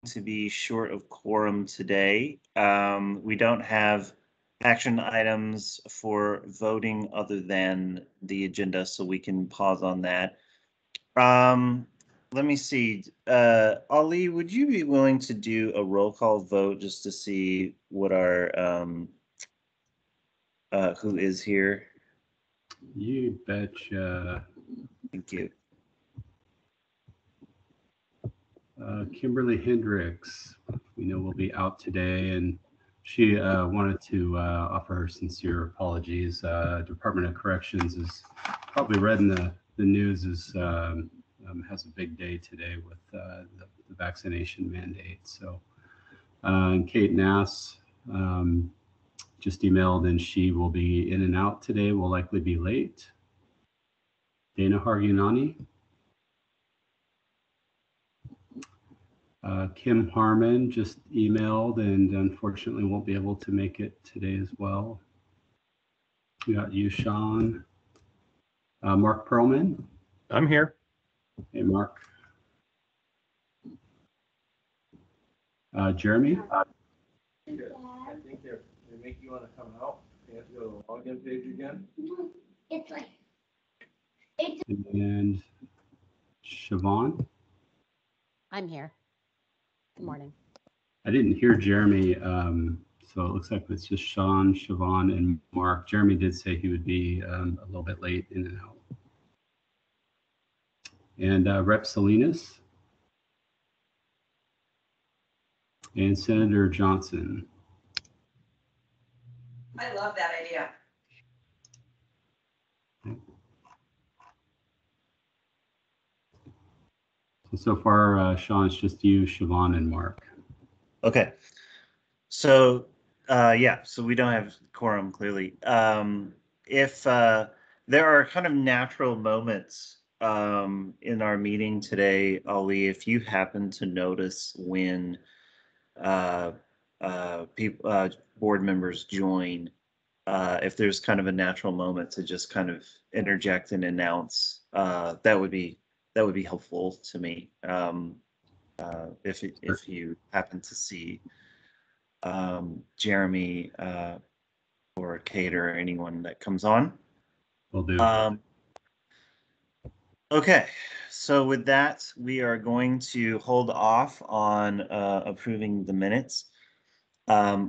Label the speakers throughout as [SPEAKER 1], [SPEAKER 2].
[SPEAKER 1] to be short of quorum today. We don't have action items for voting other than the agenda, so we can pause on that. Let me see. Ali, would you be willing to do a roll call vote just to see what our who is here?
[SPEAKER 2] You betcha.
[SPEAKER 1] Thank you.
[SPEAKER 2] Kimberly Hendricks, we know will be out today, and she wanted to offer her sincere apologies. Department of Corrections is probably read in the news has a big day today with the vaccination mandate. So Kate Nass just emailed, and she will be in and out today, will likely be late. Dana Hargunani. Kim Harmon just emailed and unfortunately won't be able to make it today as well. We got you, Sean. Mark Perlman.
[SPEAKER 3] I'm here.
[SPEAKER 2] Hey, Mark. Jeremy.
[SPEAKER 4] I think they make you want to come out. You have to go to the login page again.
[SPEAKER 5] It's like.
[SPEAKER 2] And Siobhan.
[SPEAKER 6] I'm here. Good morning.
[SPEAKER 2] I didn't hear Jeremy, so it looks like it's just Sean, Siobhan, and Mark. Jeremy did say he would be a little bit late in and out. And Rep. Salinas. And Senator Johnson.
[SPEAKER 7] I love that idea.
[SPEAKER 2] So far, Sean, it's just you, Siobhan, and Mark.
[SPEAKER 1] Okay. So, yeah, so we don't have quorum, clearly. If there are kind of natural moments in our meeting today, Ali, if you happen to notice when people, board members join, if there's kind of a natural moment to just kind of interject and announce, that would be helpful to me. If you happen to see Jeremy or Kate or anyone that comes on.
[SPEAKER 2] Will do.
[SPEAKER 1] Okay, so with that, we are going to hold off on approving the minutes.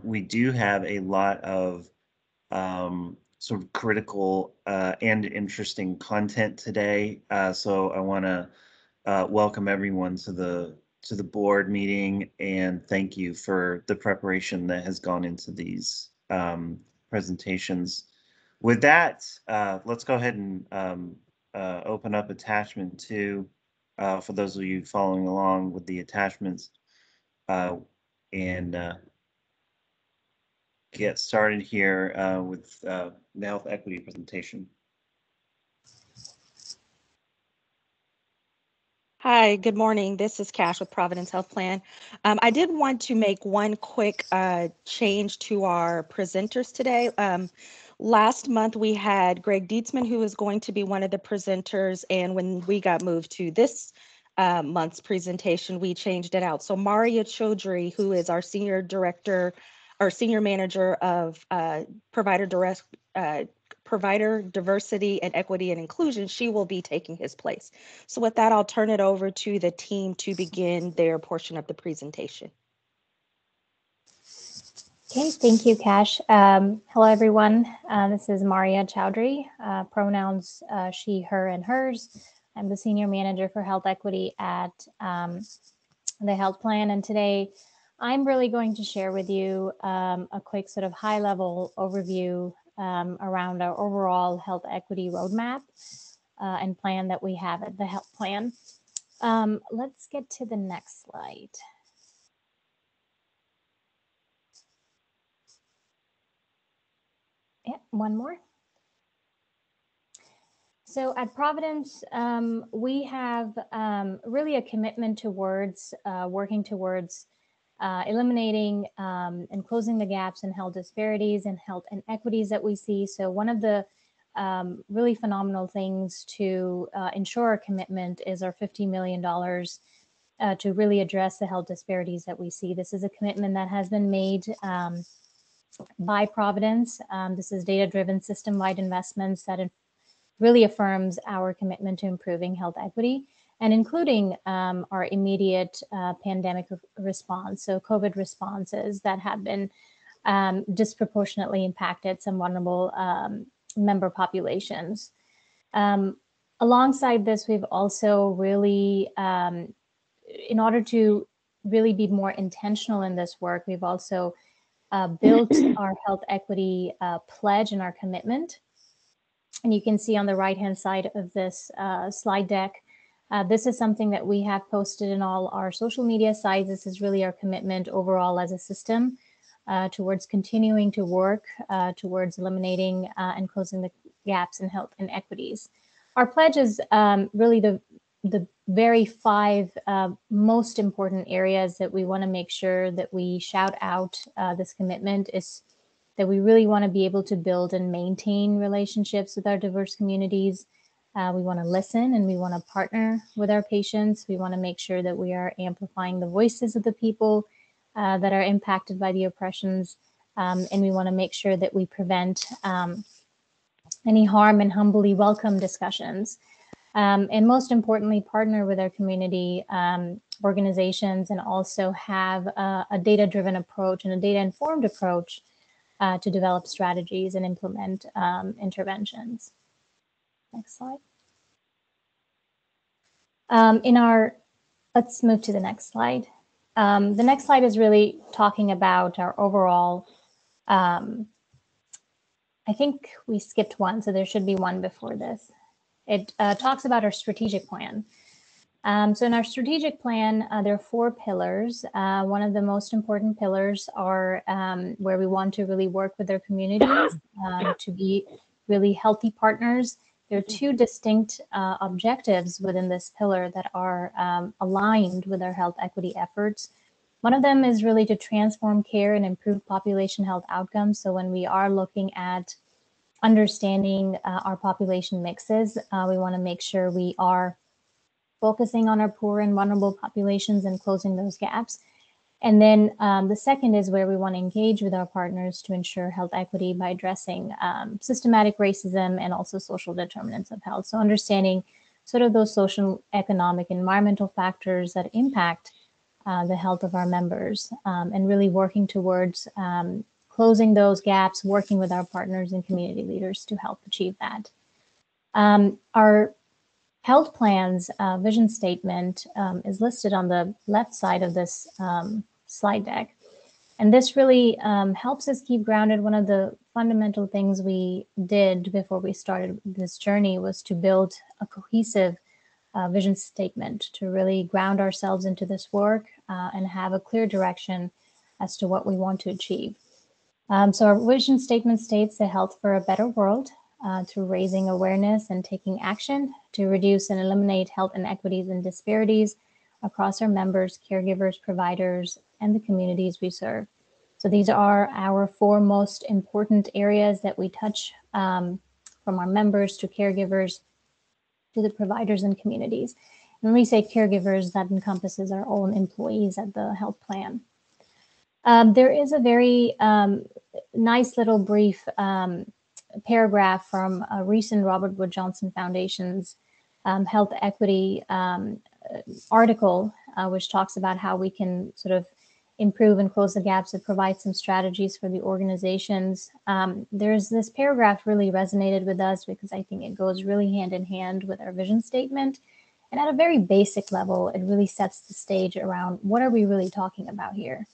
[SPEAKER 1] We do have a lot of sort of critical and interesting content today. So I want to welcome everyone to the board meeting and thank you for the preparation that has gone into these presentations. With that, let's go ahead and open up attachment 2 for those of you following along with the attachments and get started here with the health equity presentation.
[SPEAKER 8] Hi, good morning. This is Cash with Providence Health Plan. I did want to make one quick change to our presenters today. Last month we had Greg Dietzman, who was going to be one of the presenters, and when we got moved to this month's presentation, we changed it out. So Maria Chaudhry, who is our senior director, our senior manager of provider diversity and equity and inclusion, she will be taking his place. So with that, I'll turn it over to the team to begin their portion of the presentation.
[SPEAKER 5] Okay, thank you, Cash. Hello, everyone. This is Maria Chaudhry, pronouns she, her, and hers. I'm the senior manager for health equity at the health plan. And today I'm really going to share with you a quick sort of high level overview around our overall health equity roadmap and plan that we have at the health plan. Let's get to the next slide. Yeah, one more. So at Providence, we have really a commitment towards working towards eliminating and closing the gaps in health disparities and health inequities that we see. So one of the really phenomenal things to ensure our commitment is our $50 million to really address the health disparities that we see. This is a commitment that has been made by Providence. This is data-driven system-wide investments that really affirms our commitment to improving health equity and including our immediate pandemic response, so COVID responses that have been disproportionately impacted some vulnerable member populations. Alongside this, we've also really, in order to really be more intentional in this work, we've also built our health equity pledge and our commitment. And you can see on the right-hand side of this slide deck, this is something that we have posted in all our social media sites. This is really our commitment overall as a system towards continuing to work towards eliminating and closing the gaps in health inequities. Our pledge is really the very 5 most important areas that we want to make sure that we shout out this commitment is that we really want to be able to build and maintain relationships with our diverse communities. We want to listen and we want to partner with our patients. We want to make sure that we are amplifying the voices of the people that are impacted by the oppressions. And we want to make sure that we prevent any harm and humbly welcome discussions. And most importantly, partner with our community organizations and also have a data-driven approach and a data-informed approach to develop strategies and implement interventions. Next slide. Let's move to the next slide. The next slide is really talking about our overall, I think we skipped one, so there should be one before this. It talks about our strategic plan. So in our strategic plan, there are 4 pillars. One of the most important pillars are where we want to really work with our communities to be really healthy partners. There are 2 distinct objectives within this pillar that are aligned with our health equity efforts. One of them is really to transform care and improve population health outcomes. So when we are looking at understanding our population mixes, we want to make sure we are focusing on our poor and vulnerable populations and closing those gaps. And then the second is where we want to engage with our partners to ensure health equity by addressing systematic racism and also social determinants of health. So understanding sort of those social, economic, environmental factors that impact the health of our members and really working towards closing those gaps, working with our partners and community leaders to help achieve that. Our health plan's vision statement is listed on the left side of this slide deck. And this really helps us keep grounded. One of the fundamental things we did before we started this journey was to build a cohesive vision statement to really ground ourselves into this work and have a clear direction as to what we want to achieve. So our vision statement states the health for a better world through raising awareness and taking action to reduce and eliminate health inequities and disparities across our members, caregivers, providers, and the communities we serve. So these are our 4 most important areas that we touch from our members to caregivers to the providers and communities. And when we say caregivers, that encompasses our own employees at the health plan. There is a very nice little brief paragraph from a recent Robert Wood Johnson Foundation's health equity article, which talks about how we can sort of improve and close the gaps and provide some strategies for the organizations. There's this paragraph really resonated with us because I think it goes really hand in hand with our vision statement. And at a very basic level, it really sets the stage around what are we really talking about here.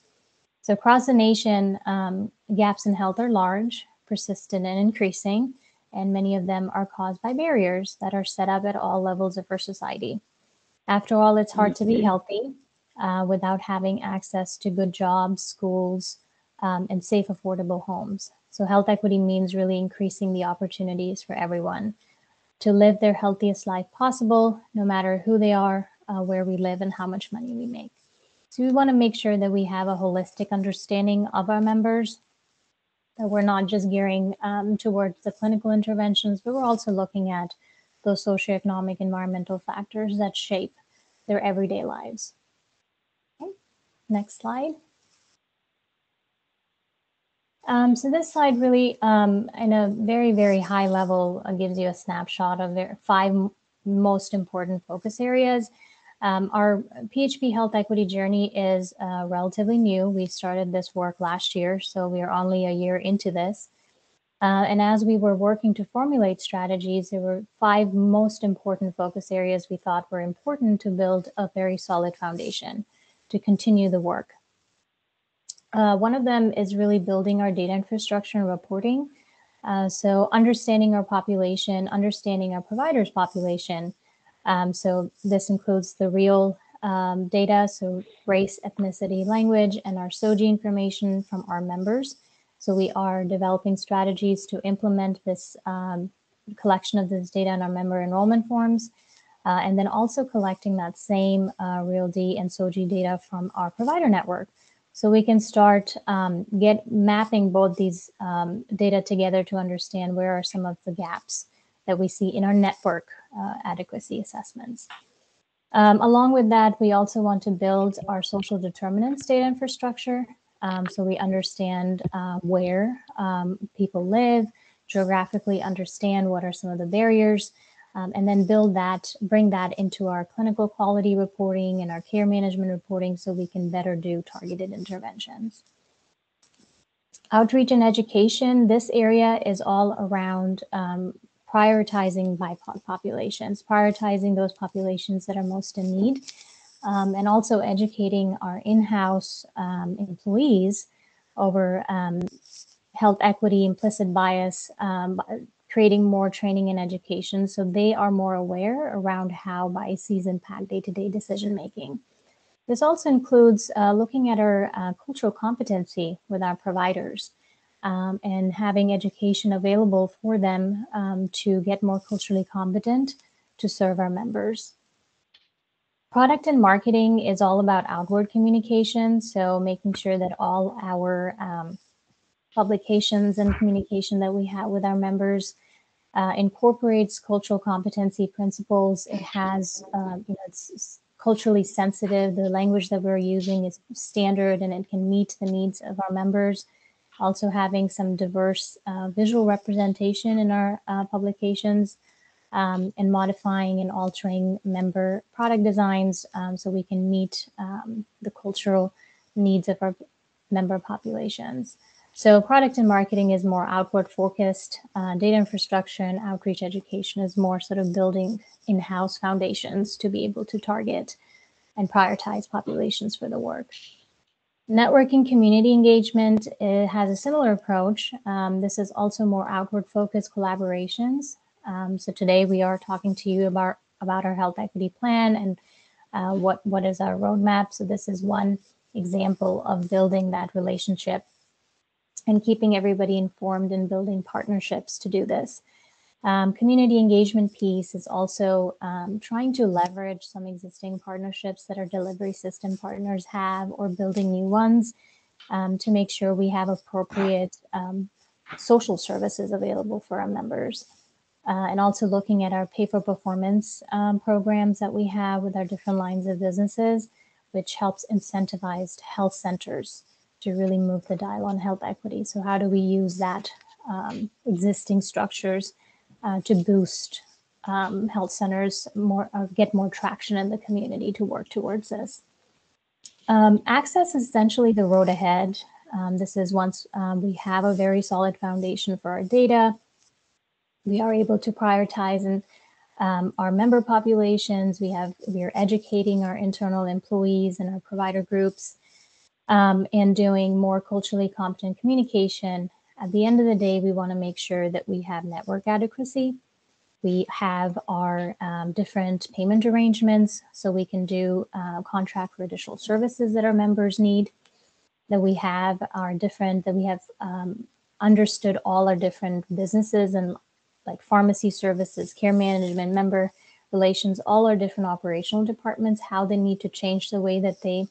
[SPEAKER 5] So across the nation, gaps in health are large, persistent, and increasing, and many of them are caused by barriers that are set up at all levels of our society. After all, it's hard to be healthy without having access to good jobs, schools, and safe, affordable homes. So health equity means really increasing the opportunities for everyone to live their healthiest life possible, no matter who they are, where we live, and how much money we make. So we want to make sure that we have a holistic understanding of our members, that we're not just gearing towards the clinical interventions, but we're also looking at those socioeconomic environmental factors that shape their everyday lives. Next slide. So this slide really, in a very, very high level, gives you a snapshot of the 5 most important focus areas. Our PHP Health Equity journey is relatively new. We started this work last year, so we are only a year into this. And as we were working to formulate strategies, there were 5 most important focus areas we thought were important to build a very solid foundation to continue the work. One of them is really building our data infrastructure and reporting. So understanding our population, understanding our providers' population. So this includes the real data, so race, ethnicity, language, and our SOGI information from our members. So we are developing strategies to implement this collection of this data in our member enrollment forms, and then also collecting that same RealD and SOGI data from our provider network. So we can start mapping both these data together to understand where are some of the gaps that we see in our network adequacy assessments. Along with that, we also want to build our social determinants data infrastructure. So we understand where people live, geographically understand what are some of the barriers, and then bring that into our clinical quality reporting and our care management reporting so we can better do targeted interventions. Outreach and education, this area is all around prioritizing BIPOC populations, prioritizing those populations that are most in need, and also educating our in-house employees over health equity, implicit bias, creating more training and education so they are more aware around how biases impact day-to-day decision-making. This also includes looking at our cultural competency with our providers and having education available for them to get more culturally competent to serve our members. Product and marketing is all about outward communication, so making sure that all our publications and communication that we have with our members incorporates cultural competency principles. It has, it's culturally sensitive. The language that we're using is standard and it can meet the needs of our members. Also having some diverse visual representation in our publications and modifying and altering member product designs so we can meet the cultural needs of our member populations. So product and marketing is more outward focused. Data infrastructure and outreach education is more sort of building in-house foundations to be able to target and prioritize populations for the work. Networking community engagement has a similar approach. This is also more outward focused collaborations. So today we are talking to you about our health equity plan and what is our roadmap. So this is one example of building that relationship and keeping everybody informed and building partnerships to do this. Community engagement piece is also trying to leverage some existing partnerships that our delivery system partners have or building new ones to make sure we have appropriate social services available for our members. And also looking at our pay-for-performance programs that we have with our different lines of businesses, which helps incentivize health centers to really move the dial on health equity. So how do we use that existing structures to boost health centers get more traction in the community to work towards this? Access is essentially the road ahead. This is once we have a very solid foundation for our data, we are able to prioritize in our member populations. We are educating our internal employees and our provider groups and doing more culturally competent communication. At the end of the day, we want to make sure that we have network adequacy. We have our different payment arrangements so we can do contract for additional services that our members need, that we have understood all our different businesses and like pharmacy services, care management, member relations, all our different operational departments, how they need to change the way that they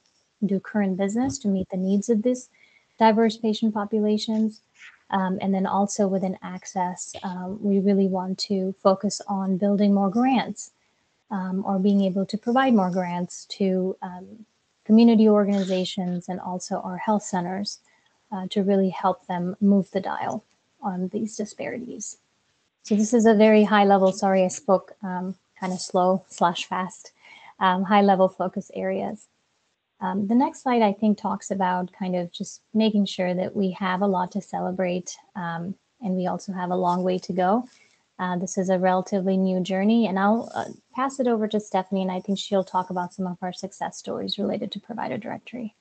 [SPEAKER 5] do current business to meet the needs of this diverse patient populations. And then also within access, we really want to focus on building more grants or being able to provide more grants to community organizations and also our health centers to really help them move the dial on these disparities. So this is a very high level, sorry I spoke kind of slow / fast, high level focus areas. The next slide, I think, talks about kind of just making sure that we have a lot to celebrate and we also have a long way to go. This is a relatively new journey, and I'll pass it over to Stephanie, and I think she'll talk about some of our success stories related to provider directory.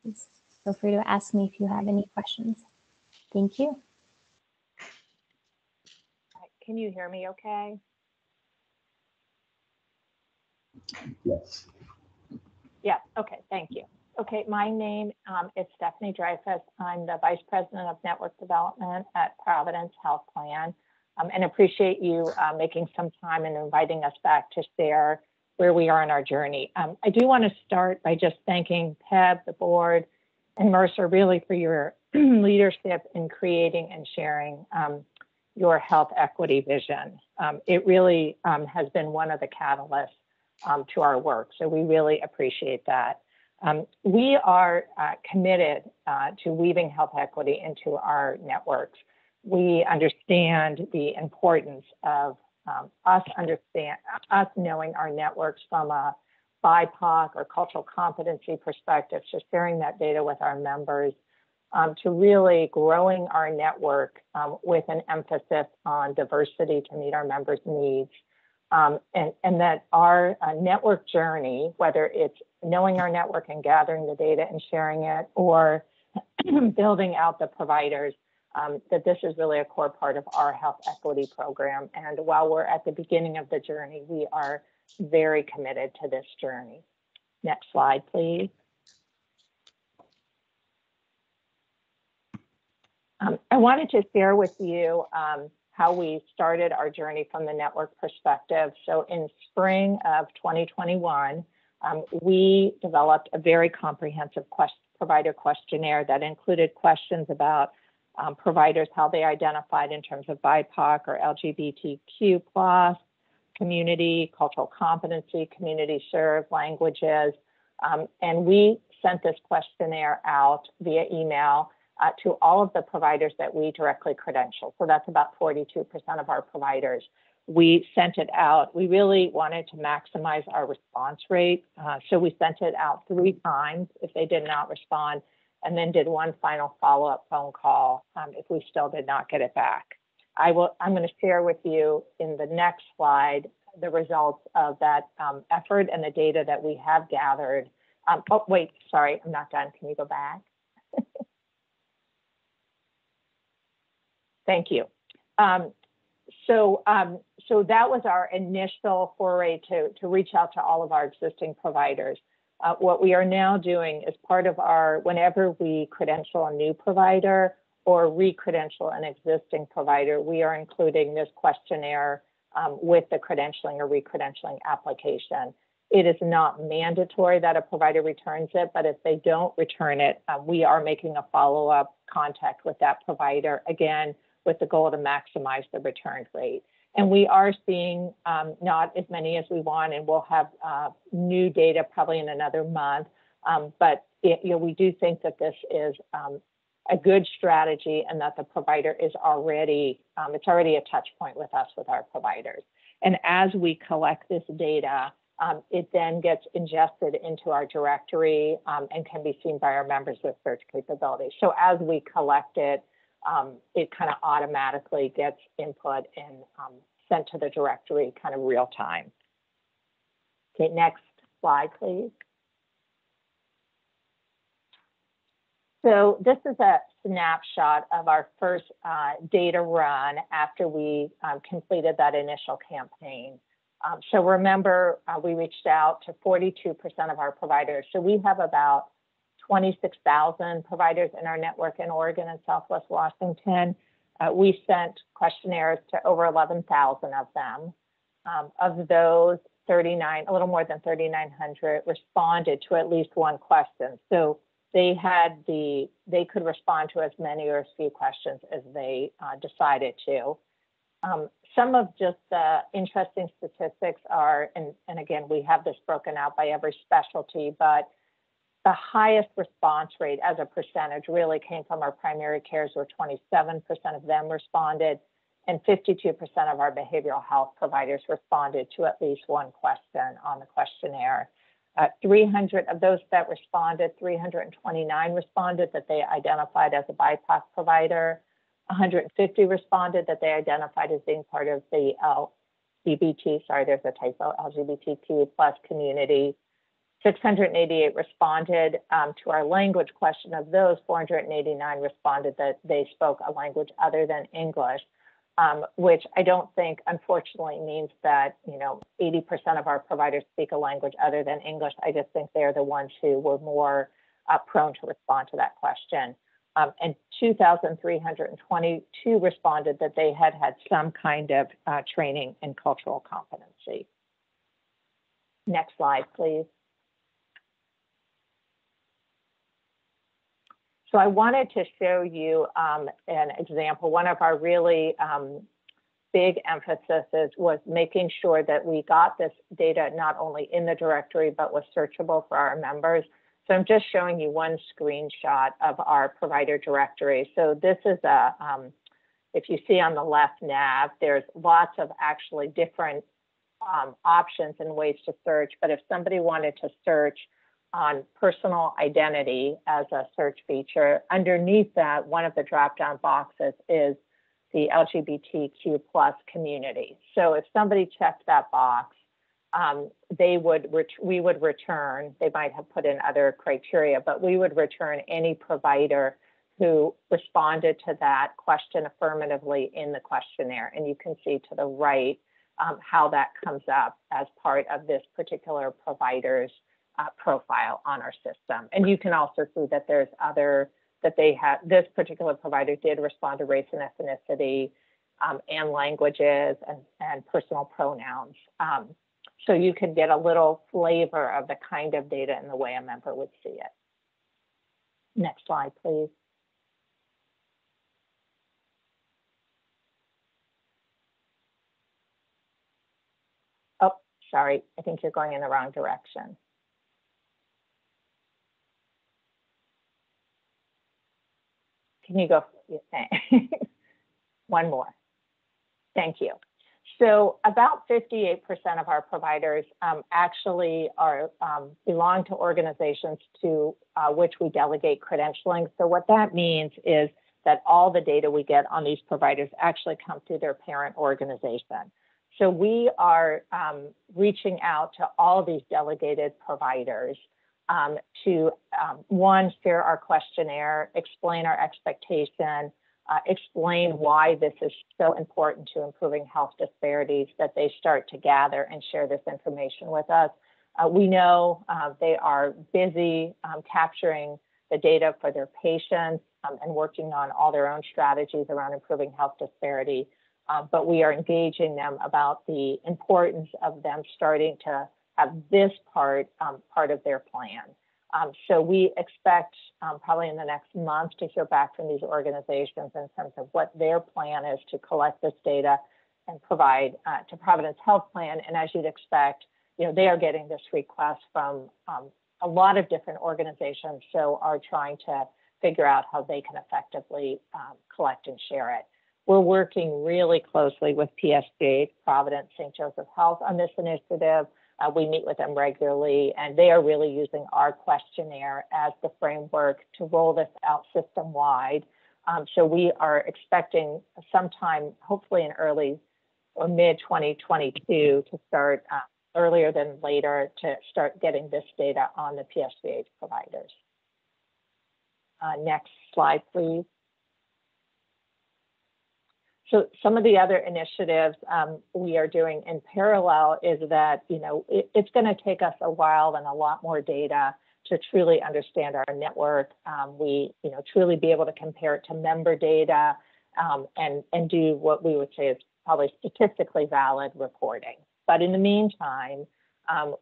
[SPEAKER 5] Please feel free to ask me if you have any questions. Thank you.
[SPEAKER 3] Can you hear me okay?
[SPEAKER 2] Yes.
[SPEAKER 3] Yeah, okay, thank you. Okay, my name is Stephanie Dreyfus. I'm the Vice President of Network Development at Providence Health Plan, and appreciate you making some time and inviting us back to share where we are in our journey. I do want to start by just thanking PEBB, the board, and Mercer really for your leadership in creating and sharing your health equity vision. It really has been one of the catalysts to our work, so we really appreciate that. We are committed to weaving health equity into our networks. We understand the importance of us knowing our networks from a BIPOC or cultural competency perspective, so sharing that data with our members, to really growing our network with an emphasis on diversity to meet our members' needs. And that our network journey, whether it's knowing our network and gathering the data and sharing it, or building out the providers, that this is really a core part of our health equity program. And while we're at the beginning of the journey, we are very committed to this journey. Next slide, please. I wanted to share with you how we started our journey from the network perspective. So in spring of 2021, we developed a very comprehensive provider questionnaire that included questions about providers, how they identified in terms of BIPOC or LGBTQ+, community, cultural competency, community served, languages. And we sent this questionnaire out via email to all of the providers that we directly credential. So that's about 42% of our providers. We sent it out. We really wanted to maximize our response rate. So we sent it out 3 times if they did not respond, and then did one final follow-up phone call if we still did not get it back. I'm going to share with you in the next slide the results of that effort and the data that we have gathered. Oh, wait, sorry, I'm not done. Can you go back? Thank you. So that was our initial foray to reach out to all of our existing providers. What we are now doing is part of our, whenever we credential a new provider or re-credential an existing provider, we are including this questionnaire with the credentialing or re-credentialing application. It is not mandatory that a provider returns it, but if they don't return it, we are making a follow-up contact with that provider, again, with the goal to maximize the return rate. And we are seeing not as many as we want, and we'll have new data probably in another month. But we do think that this is a good strategy, and that the provider is already, it's already a touch point with us, with our providers. And as we collect this data, it then gets ingested into our directory and can be seen by our members with search capabilities. So as we collect it, it kind of automatically gets input and sent to the directory kind of real time. Okay, next slide, please. So this is a snapshot of our first data run after we completed that initial campaign. So remember, we reached out to 42% of our providers. So we have about 26,000 providers in our network in Oregon and Southwest Washington. We sent questionnaires to over 11,000 of them. Of those, a little more than 3,900 responded to at least one question. So they could respond to as many or as few questions as they decided to. Some of just the interesting statistics are, and again, we have this broken out by every specialty, but The highest response rate as a percentage really came from our primary cares, where 27% of them responded, and 52% of our behavioral health providers responded to at least one question on the questionnaire. 300 of those that responded, 329 responded that they identified as a BIPOC provider. 150 responded that they identified as being part of the LGBT, sorry, there's a typo, LGBTQ plus community. 688 responded to our language question. Of those, 489 responded that they spoke a language other than English, which I don't think, unfortunately, means that 80% of our providers speak a language other than English. I just think they're the ones who were more prone to respond to that question. And 2,322 responded that they had had some kind of training in cultural competency. Next slide, please. So I wanted to show you an example. One of our really big emphases was making sure that we got this data not only in the directory, but was searchable for our members. So I'm just showing you one screenshot of our provider directory. So this is if you see on the left nav, there's lots of actually different options and ways to search. But if somebody wanted to search on personal identity as a search feature, underneath that, one of the drop-down boxes is the LGBTQ plus community. So if somebody checked that box, we would return, they might have put in other criteria, but we would return any provider who responded to that question affirmatively in the questionnaire. And you can see to the right how that comes up as part of this particular provider's profile on our system. And you can also see that there's this particular provider did respond to race and ethnicity and languages and personal pronouns. So you can get a little flavor of the kind of data and the way a member would see it. Next slide, please. Oh, sorry, I think you're going in the wrong direction. Can you go one more? Thank you. So about 58% of our providers actually belong to organizations to which we delegate credentialing. So what that means is that all the data we get on these providers actually come through their parent organization. So we are reaching out to all of these delegated providers to one, share our questionnaire, explain our expectation, explain why this is so important to improving health disparities, that they start to gather and share this information with us. We know they are busy capturing the data for their patients and working on all their own strategies around improving health disparity. But we are engaging them about the importance of them starting to have this part of their plan. So we expect probably in the next month to hear back from these organizations in terms of what their plan is to collect this data and provide to Providence Health Plan. And as you'd expect, they are getting this request from a lot of different organizations, so are trying to figure out how they can effectively collect and share it. We're working really closely with PSGH, Providence St. Joseph Health, on this initiative. We meet with them regularly, and they are really using our questionnaire as the framework to roll this out system-wide. So we are expecting sometime, hopefully in early or mid-2022, to start earlier than later to start getting this data on the PSGH providers. Next slide, please. So some of the other initiatives we are doing in parallel is that, it's going to take us a while and a lot more data to truly understand our network. We, truly be able to compare it to member data and do what we would say is probably statistically valid reporting. But in the meantime,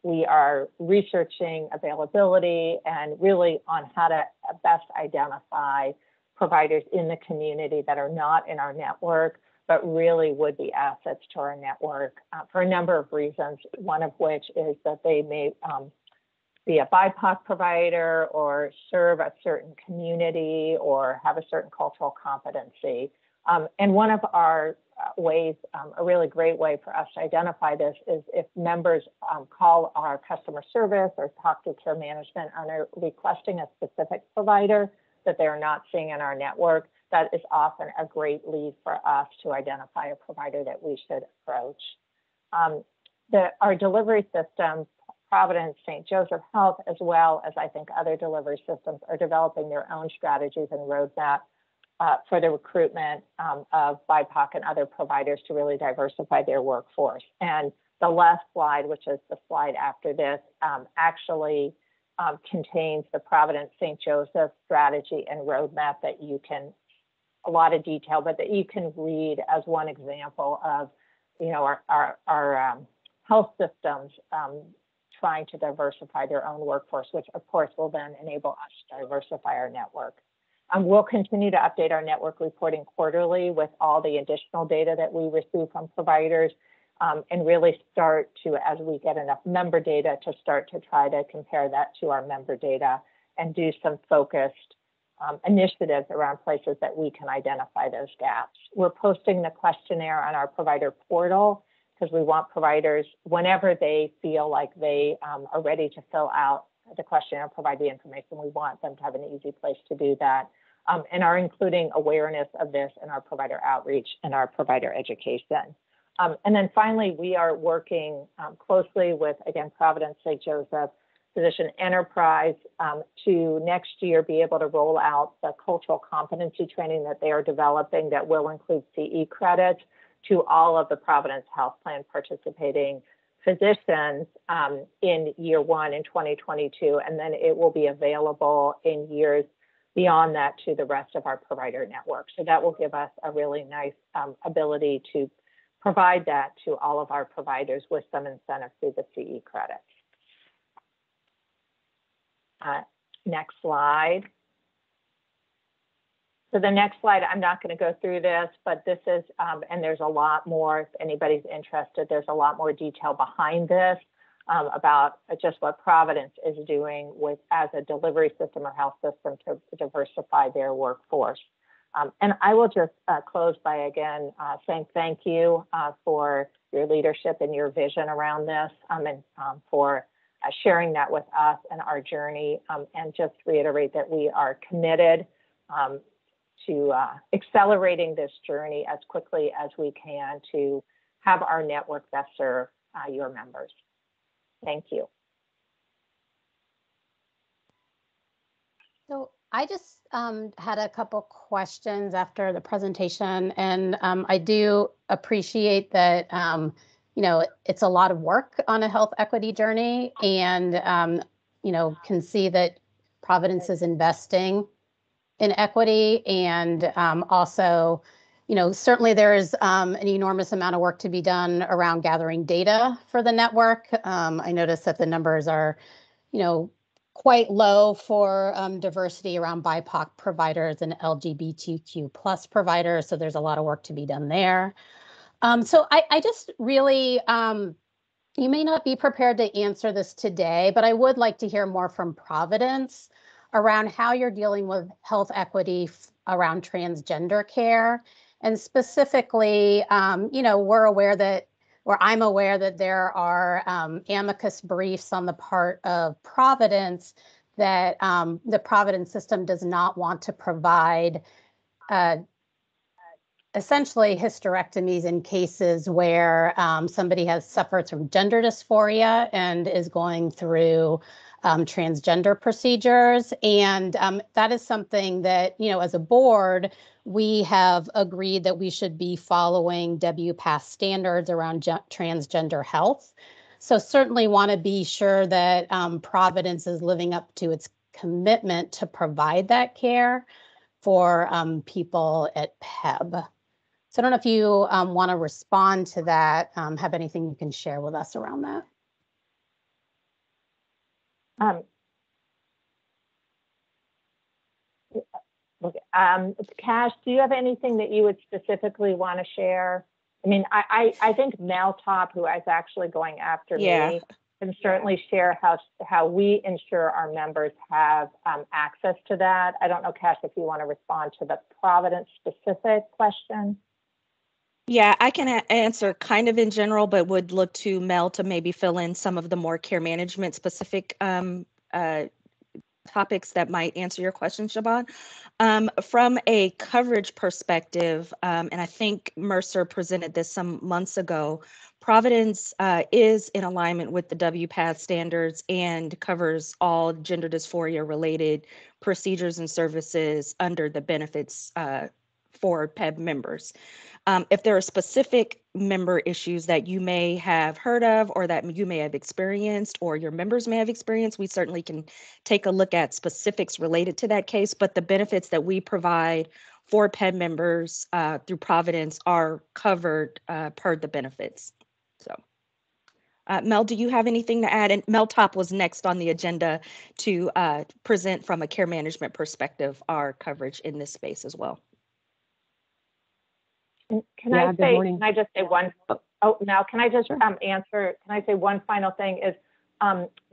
[SPEAKER 3] we are researching availability and really on how to best identify providers in the community that are not in our network, but really would be assets to our network for a number of reasons, one of which is that they may be a BIPOC provider or serve a certain community or have a certain cultural competency. And one of our ways, a really great way for us to identify this is if members call our customer service or talk to care management and are requesting a specific provider that they are not seeing in our network, that is often a great lead for us to identify a provider that we should approach. Our delivery system, Providence, St. Joseph Health, as well as I think other delivery systems, are developing their own strategies and roadmap for the recruitment of BIPOC and other providers to really diversify their workforce. And the last slide, which is the slide after this, actually contains the Providence St. Joseph strategy and roadmap that you can, a lot of detail, but that you can read as one example of, you know, our health systems trying to diversify their own workforce, which of course will then enable us to diversify our network. We'll continue to update our network reporting quarterly with all the additional data that we receive from providers, and really start to, as we get enough member data, to start to try to compare that to our member data and do some focused initiatives around places that we can identify those gaps. We're posting the questionnaire on our provider portal because we want providers, whenever they feel like they are ready to fill out the questionnaire and provide the information, we want them to have an easy place to do that, and are including awareness of this in our provider outreach and our provider education. And then finally, we are working closely with, again, Providence St. Joseph Physician Enterprise to next year be able to roll out the cultural competency training that they are developing that will include CE credits to all of the Providence Health Plan participating physicians in year one in 2022, and then it will be available in years beyond that to the rest of our provider network. So that will give us a really nice ability to provide that to all of our providers with some incentive through the CE credits. Next slide. So the next slide, I'm not going to go through this, but this is, and there's a lot more, if anybody's interested, there's a lot more detail behind this about just what Providence is doing with as a delivery system or health system to diversify their workforce. And I will just close by, again, saying thank you for your leadership and your vision around this, and for sharing that with us and our journey, and just reiterate that we are committed to accelerating this journey as quickly as we can to have our network best serve your members. Thank you.
[SPEAKER 6] So I just had a couple questions after the presentation, and I do appreciate that, you know, it's a lot of work on a health equity journey, and, you know, can see that Providence is investing in equity, and also, you know, certainly there is an enormous amount of work to be done around gathering data for the network. I noticed that the numbers are, you know, quite low for diversity around BIPOC providers and LGBTQ plus providers. So there's a lot of work to be done there. So I just really, you may not be prepared to answer this today, but I would like to hear more from Providence around how you're dealing with health equity around transgender care. And specifically, you know, we're aware that, or I'm aware that there are amicus briefs on the part of Providence that the Providence system does not want to provide essentially hysterectomies in cases where somebody has suffered from gender dysphoria and is going through transgender procedures. And that is something that, you know, as a board, we have agreed that we should be following WPATH standards around transgender health. So certainly want to be sure that Providence is living up to its commitment to provide that care for people at PEBB. So I don't know if you want to respond to that, have anything you can share with us around that.
[SPEAKER 3] Cash, do you have anything that you would specifically want to share? I mean, I think Mel Top, who is actually going after me, can certainly share how we ensure our members have access to that. I don't know, Cash, if you want to respond to the Providence specific question.
[SPEAKER 8] Yeah, I can answer kind of in general, but would look to Mel to maybe fill in some of the more care management specific topics that might answer your question, Siobhan. From a coverage perspective, and I think Mercer presented this some months ago, Providence is in alignment with the WPATH standards and covers all gender dysphoria related procedures and services under the benefits for PEB members. If there are specific member issues that you may have heard of or that you may have experienced or your members may have experienced, we certainly can take a look at specifics related to that case, but the benefits that we provide for PEB members through Providence are covered per the benefits. So, Mel, do you have anything to add? And Mel Top was next on the agenda to present from a care management perspective our coverage in this space as well.
[SPEAKER 3] Can I just say one? Oh, now can I just answer? Can I say one final thing? Is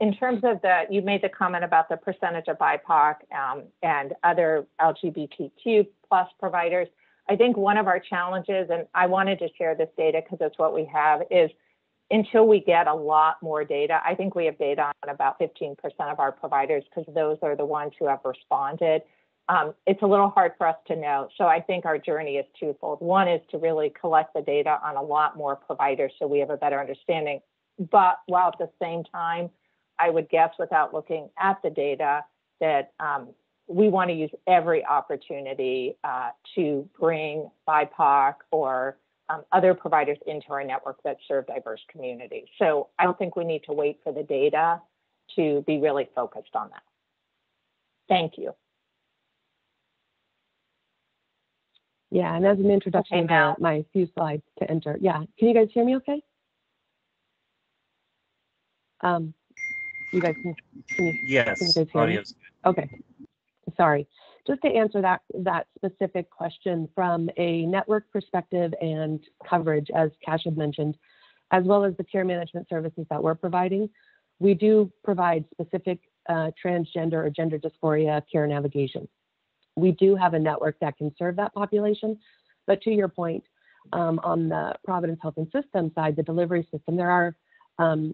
[SPEAKER 3] in terms of you made the comment about the percentage of BIPOC and other LGBTQ plus providers. I think one of our challenges, and I wanted to share this data because it's what we have, is until we get a lot more data. I think we have data on about 15% of our providers because those are the ones who have responded. It's a little hard for us to know. So I think our journey is twofold. One is to really collect the data on a lot more providers so we have a better understanding. But while at the same time, I would guess without looking at the data that we want to use every opportunity to bring BIPOC or other providers into our network that serve diverse communities. So I don't think we need to wait for the data to be really focused on that. Thank you.
[SPEAKER 7] Yeah, and as an introduction to my few slides to enter. Yeah, can you guys hear me okay? You guys can you,
[SPEAKER 1] yes,
[SPEAKER 7] can you guys hear me? Okay, sorry. Just to answer that specific question from a network perspective and coverage, as Cash had mentioned, as well as the care management services that we're providing, we do provide specific transgender or gender dysphoria care navigation. We do have a network that can serve that population, but to your point, on the Providence Health and System side, the delivery system, there are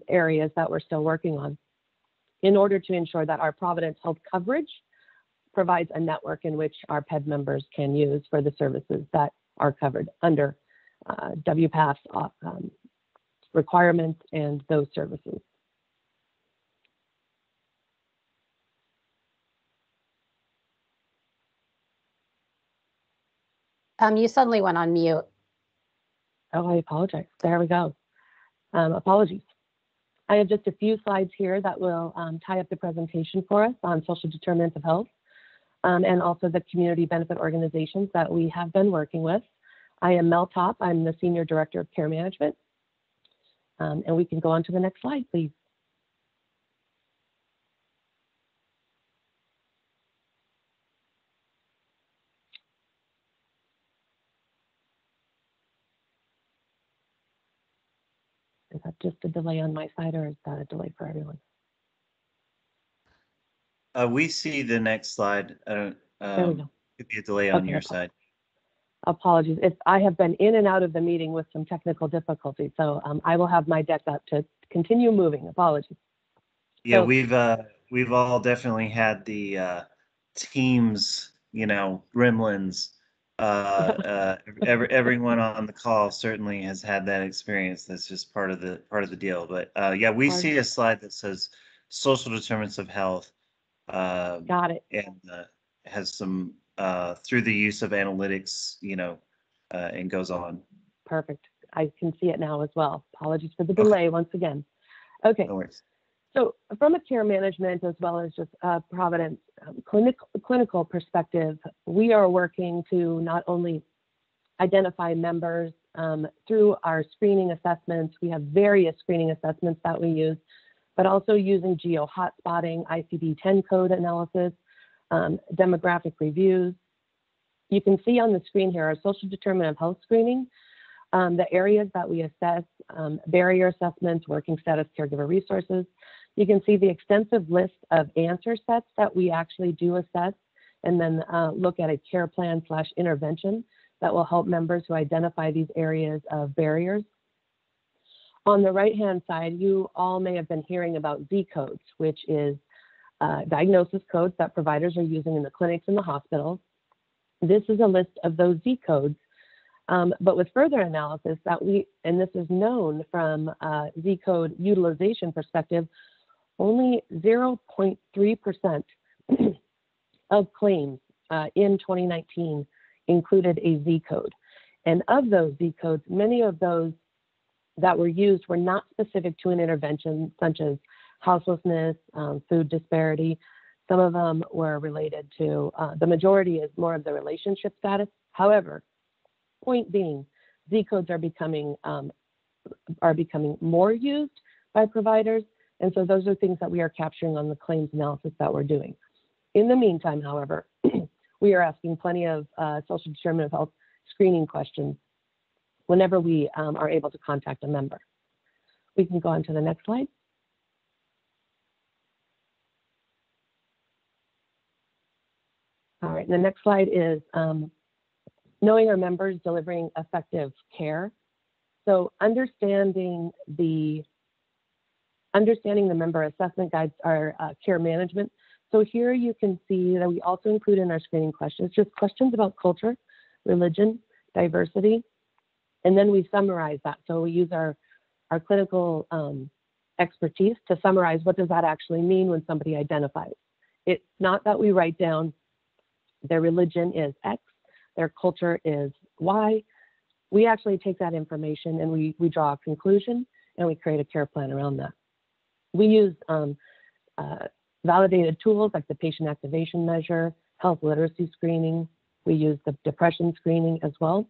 [SPEAKER 7] areas that we're still working on in order to ensure that our Providence Health coverage provides a network in which our PEB members can use for the services that are covered under WPATH requirements and those services.
[SPEAKER 6] You suddenly went on mute.
[SPEAKER 7] Oh, I apologize. There we go. Apologies. I have just a few slides here that will tie up the presentation for us on social determinants of health and also the community benefit organizations that we have been working with. I am Mel Top. I'm the Senior Director of Care Management. And we can go on to the next slide, please. Is that just a delay on my side or is that a delay for everyone?
[SPEAKER 1] We see the next slide.
[SPEAKER 7] There we go.
[SPEAKER 1] Could be a delay on your side.
[SPEAKER 7] Apologies. I have been in and out of the meeting with some technical difficulties, so I will have my deck up to continue moving. Apologies.
[SPEAKER 1] Yeah, so, we've all definitely had the Teams, gremlins. Everyone on the call certainly has had that experience. That's just part of the deal. But yeah, we see a slide that says social determinants of health.
[SPEAKER 7] Got it.
[SPEAKER 1] And has some through the use of analytics, and goes on.
[SPEAKER 7] Perfect. I can see it now as well. Apologies for the delay once again. Okay.
[SPEAKER 1] No worries.
[SPEAKER 7] So from a care management as well as just Providence clinical perspective, we are working to not only identify members through our screening assessments. We have various screening assessments that we use, but also using geo hotspotting, ICD-10 code analysis, demographic reviews. You can see on the screen here our social determinant of health screening. The areas that we assess, barrier assessments, working status, caregiver resources. You can see the extensive list of answer sets that we actually do assess, and then look at a care plan / intervention that will help members to identify these areas of barriers. On the right-hand side, you all may have been hearing about Z codes, which is diagnosis codes that providers are using in the clinics and the hospitals. This is a list of those Z codes, but with further analysis and this is known from Z code utilization perspective, only 0.3% of claims in 2019 included a Z code. And of those Z codes, many of those that were used were not specific to an intervention such as houselessness, food disparity. Some of them were related to, the majority is more of the relationship status. However, point being, Z codes are becoming more used by providers. And so those are things that we are capturing on the claims analysis that we're doing. In the meantime, however, we are asking plenty of social determinant of health screening questions whenever we are able to contact a member. We can go on to the next slide. All right, the next slide is knowing our members delivering effective care. So understanding the member assessment guides our care management. So here you can see that we also include in our screening questions just questions about culture, religion, diversity, and then we summarize that. So we use our clinical expertise to summarize what does that actually mean when somebody identifies. It's not that we write down their religion is X, their culture is Y. We actually take that information and we draw a conclusion and we create a care plan around that. We use validated tools like the patient activation measure, health literacy screening. We use the depression screening as well.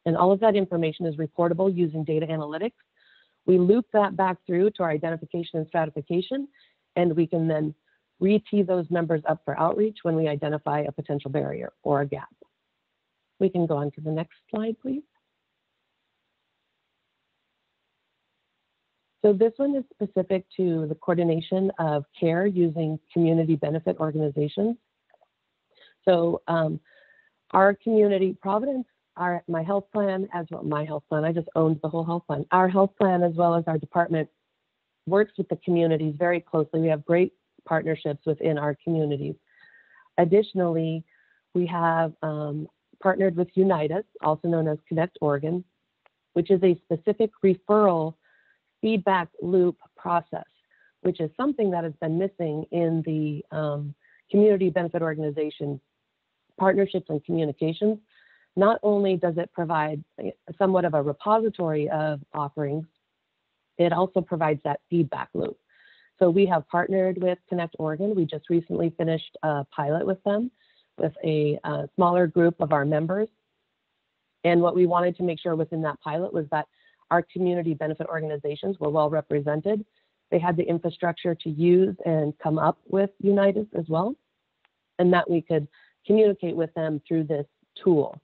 [SPEAKER 7] And all of that information is reportable using data analytics. We loop that back through to our identification and stratification, and we can then re-tee those members up for outreach when we identify a potential barrier or a gap. We can go on to the next slide, please. So this one is specific to the coordination of care using community benefit organizations. So our community, Providence, my health plan, I just owned the whole health plan. Our health plan, as well as our department, works with the communities very closely. We have great partnerships within our communities. Additionally, we have partnered with Unitas, also known as Connect Oregon, which is a specific referral feedback loop process, which is something that has been missing in the community benefit organization partnerships and communications. Not only does it provide somewhat of a repository of offerings, it also provides that feedback loop. So we have partnered with Connect Oregon. We just recently finished a pilot with them with a smaller group of our members. And what we wanted to make sure within that pilot was that our community benefit organizations were well represented. They had the infrastructure to use and come up with Unitas as well, and that we could communicate with them through this tool.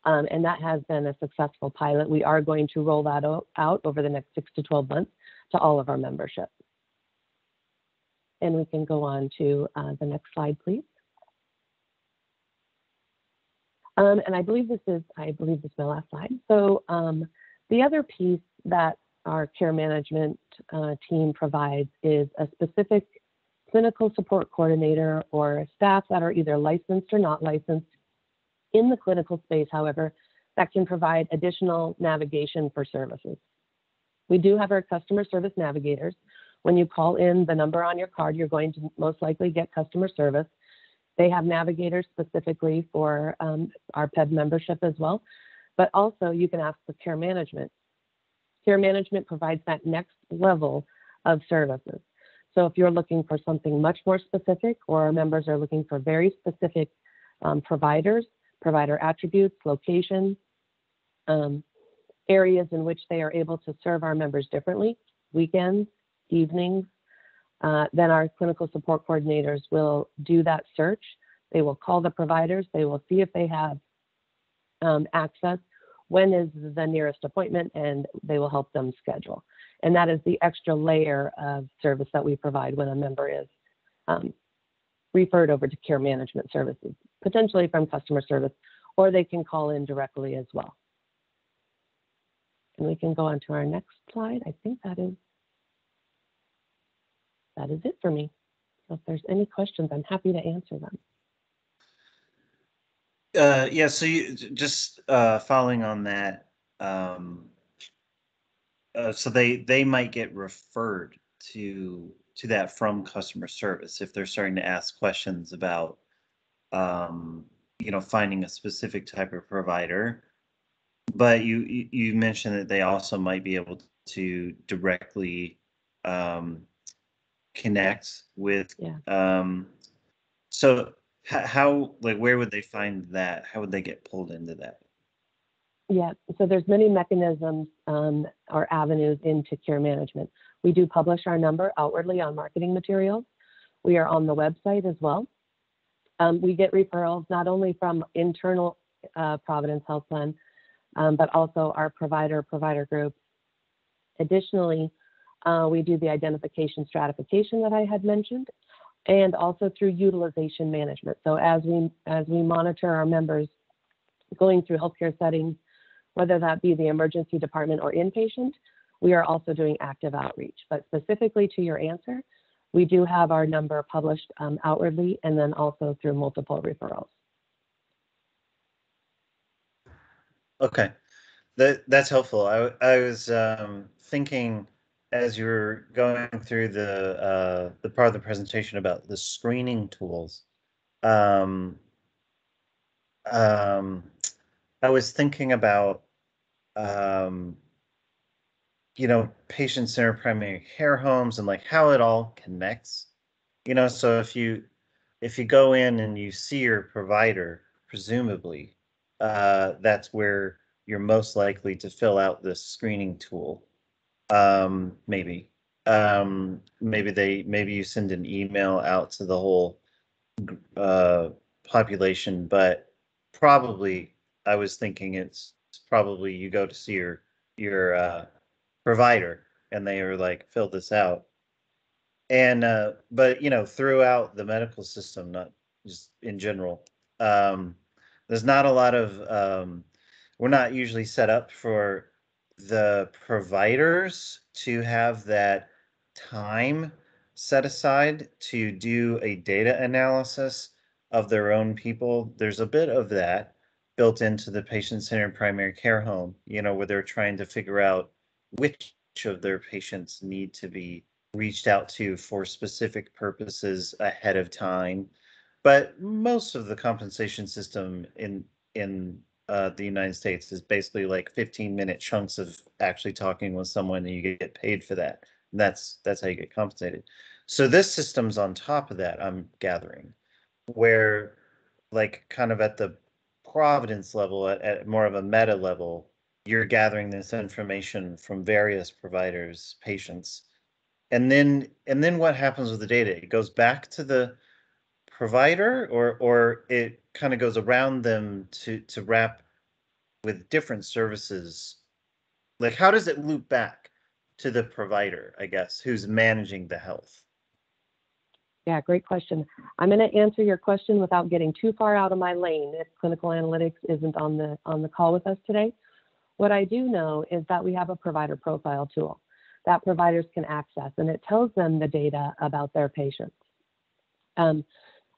[SPEAKER 7] And that has been a successful pilot. We are going to roll that out over the next 6 to 12 months to all of our membership. And we can go on to the next slide, please. And I believe this is my last slide. So the other piece that our care management team provides is a specific clinical support coordinator or staff that are either licensed or not licensed in the clinical space, however, that can provide additional navigation for services. We do have our customer service navigators. When you call in the number on your card, you're going to most likely get customer service. They have navigators specifically for our PEBB membership as well, but also you can ask for care management. Care management provides that next level of services. So if you're looking for something much more specific, or our members are looking for very specific providers, provider attributes, locations, areas in which they are able to serve our members differently, weekends, evenings, then our clinical support coordinators will do that search. They will call the providers. They will see if they have access. when is the nearest appointment, and they will help them schedule. And that is the extra layer of service that we provide when a member is referred over to care management services, potentially from customer service, or they can call in directly as well. And we can go on to our next slide. I think that is it for me. So if there's any questions, I'm happy to answer them.
[SPEAKER 1] Yeah, so you just following on that, so they might get referred to that from customer service if they're starting to ask questions about finding a specific type of provider. But you mentioned that they also might be able to directly connect with. So how, like, where would they find that? How would they get pulled into that?
[SPEAKER 7] Yeah, so there's many mechanisms or avenues into care management. We do publish our number outwardly on marketing materials. We are on the website as well. We get referrals not only from internal Providence Health Plan, but also our provider groups. Additionally, we do the identification stratification that I had mentioned, and also through utilization management. So as we monitor our members going through healthcare settings, whether that be the emergency department or inpatient, we are also doing active outreach. But specifically to your answer, we do have our number published outwardly, and then also through multiple referrals.
[SPEAKER 1] Okay, that's helpful. I was thinking as you were going through the part of the presentation about the screening tools. I was thinking about patient-centered primary care homes and like how it all connects. So if you go in and you see your provider, presumably that's where you're most likely to fill out this screening tool. Maybe you send an email out to the whole population, but probably I was thinking it's probably you go to see your provider and they are like, fill this out. And but throughout the medical system, not just in general, there's not a lot of we're not usually set up for the providers to have that time set aside to do a data analysis of their own people. There's a bit of that built into the patient-centered primary care home, where they're trying to figure out which of their patients need to be reached out to for specific purposes ahead of time. But most of the compensation system in the United States is basically like 15-minute chunks of actually talking with someone, and you get paid for that. And that's how you get compensated. So this system's on top of that, I'm gathering, where like kind of at the Providence level, at more of a meta level, you're gathering this information from various providers, patients. And then what happens with the data? It goes back to the provider, or it kind of goes around them to wrap with different services. Like, how does it loop back to the provider, I guess, who's managing the health?
[SPEAKER 7] Yeah, great question. I'm going to answer your question without getting too far out of my lane if clinical analytics isn't on the call with us today. What I do know is that we have a provider profile tool that providers can access, and it tells them the data about their patients. And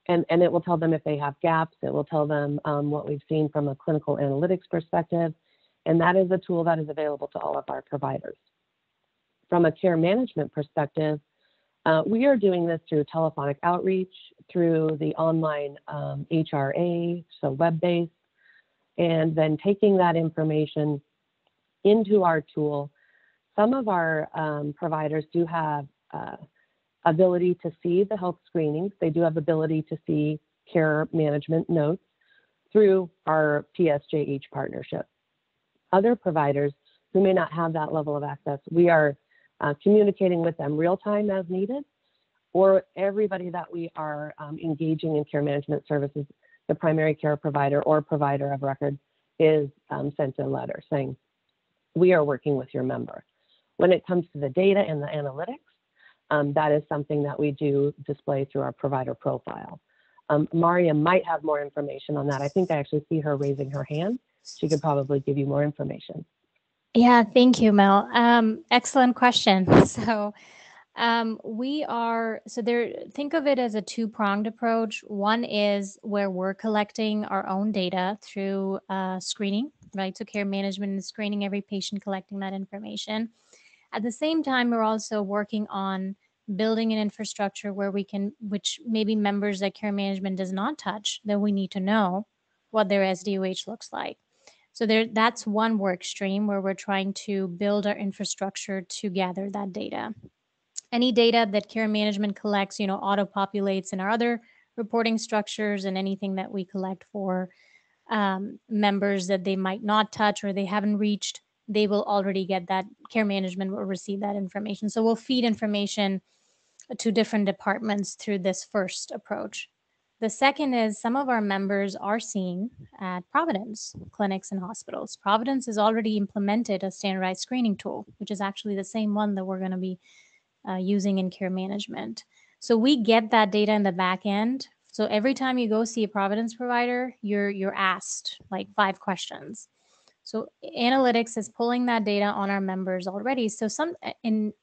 [SPEAKER 7] it will tell them if they have gaps. It will tell them what we've seen from a clinical analytics perspective. And that is a tool that is available to all of our providers. From a care management perspective, we are doing this through telephonic outreach, through the online HRA, so web-based, and then taking that information into our tool. Some of our providers do have ability to see the health screenings. They do have ability to see care management notes through our PSJH partnership. Other providers who may not have that level of access, we are communicating with them real time as needed, or everybody that we are engaging in care management services, the primary care provider or provider of record, is sent a letter saying, we are working with your member. When it comes to the data and the analytics, that is something that we do display through our provider profile. Maria might have more information on that. I think I actually see her raising her hand. She could probably give you more information.
[SPEAKER 5] Yeah, thank you, Mel. Excellent question. Think of it as a two-pronged approach. One is where we're collecting our own data through screening, right? So care management is screening every patient, collecting that information. At the same time, we're also working on building an infrastructure where we can, which maybe members that care management does not touch, that we need to know what their SDOH looks like. So that's one work stream where we're trying to build our infrastructure to gather that data. Any data that care management collects, auto-populates in our other reporting structures, and anything that we collect for members that they might not touch or they haven't reached, they will already get that. Care management will receive that information. So we'll feed information to different departments through this first approach. The second is some of our members are seen at Providence clinics and hospitals. Providence has already implemented a standardized screening tool, which is actually the same one that we're going to be using in care management. So we get that data in the back end. So every time you go see a Providence provider, you're asked like 5 questions. So analytics is pulling that data on our members already. So in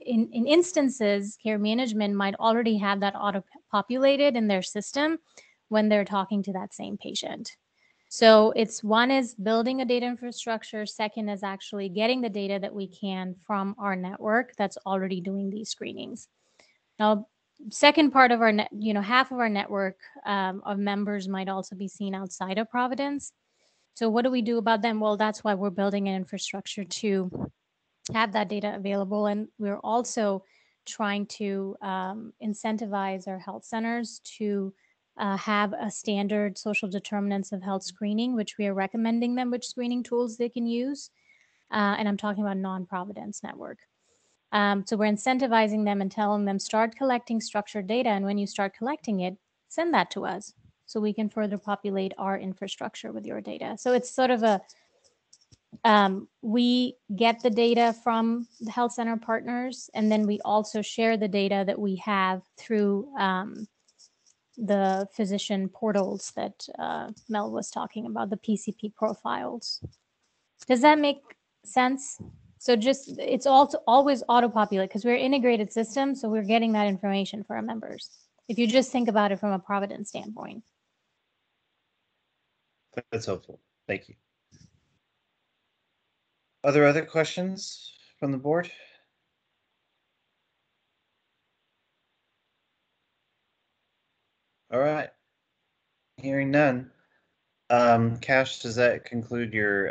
[SPEAKER 5] instances, care management might already have that auto-populated in their system when they're talking to that same patient. So one is building a data infrastructure. Second is actually getting the data that we can from our network that's already doing these screenings. Now, second part of our half of our network of members might also be seen outside of Providence. So what do we do about them? Well, that's why we're building an infrastructure to have that data available. And we're also trying to incentivize our health centers to have a standard social determinants of health screening, which we are recommending them which screening tools they can use. And I'm talking about non-Providence network. So we're incentivizing them and telling them start collecting structured data. And when you start collecting it, send that to us so we can further populate our infrastructure with your data. So it's sort of we get the data from the health center partners, and then we also share the data that we have through the physician portals that Mel was talking about, the PCP profiles. Does that make sense? So it's also always auto-populate because we're an integrated system, so we're getting that information for our members. If you just think about it from a Providence standpoint.
[SPEAKER 1] That's helpful. Thank you. Are there other questions from the board? All right. Hearing none. Cash, does that conclude your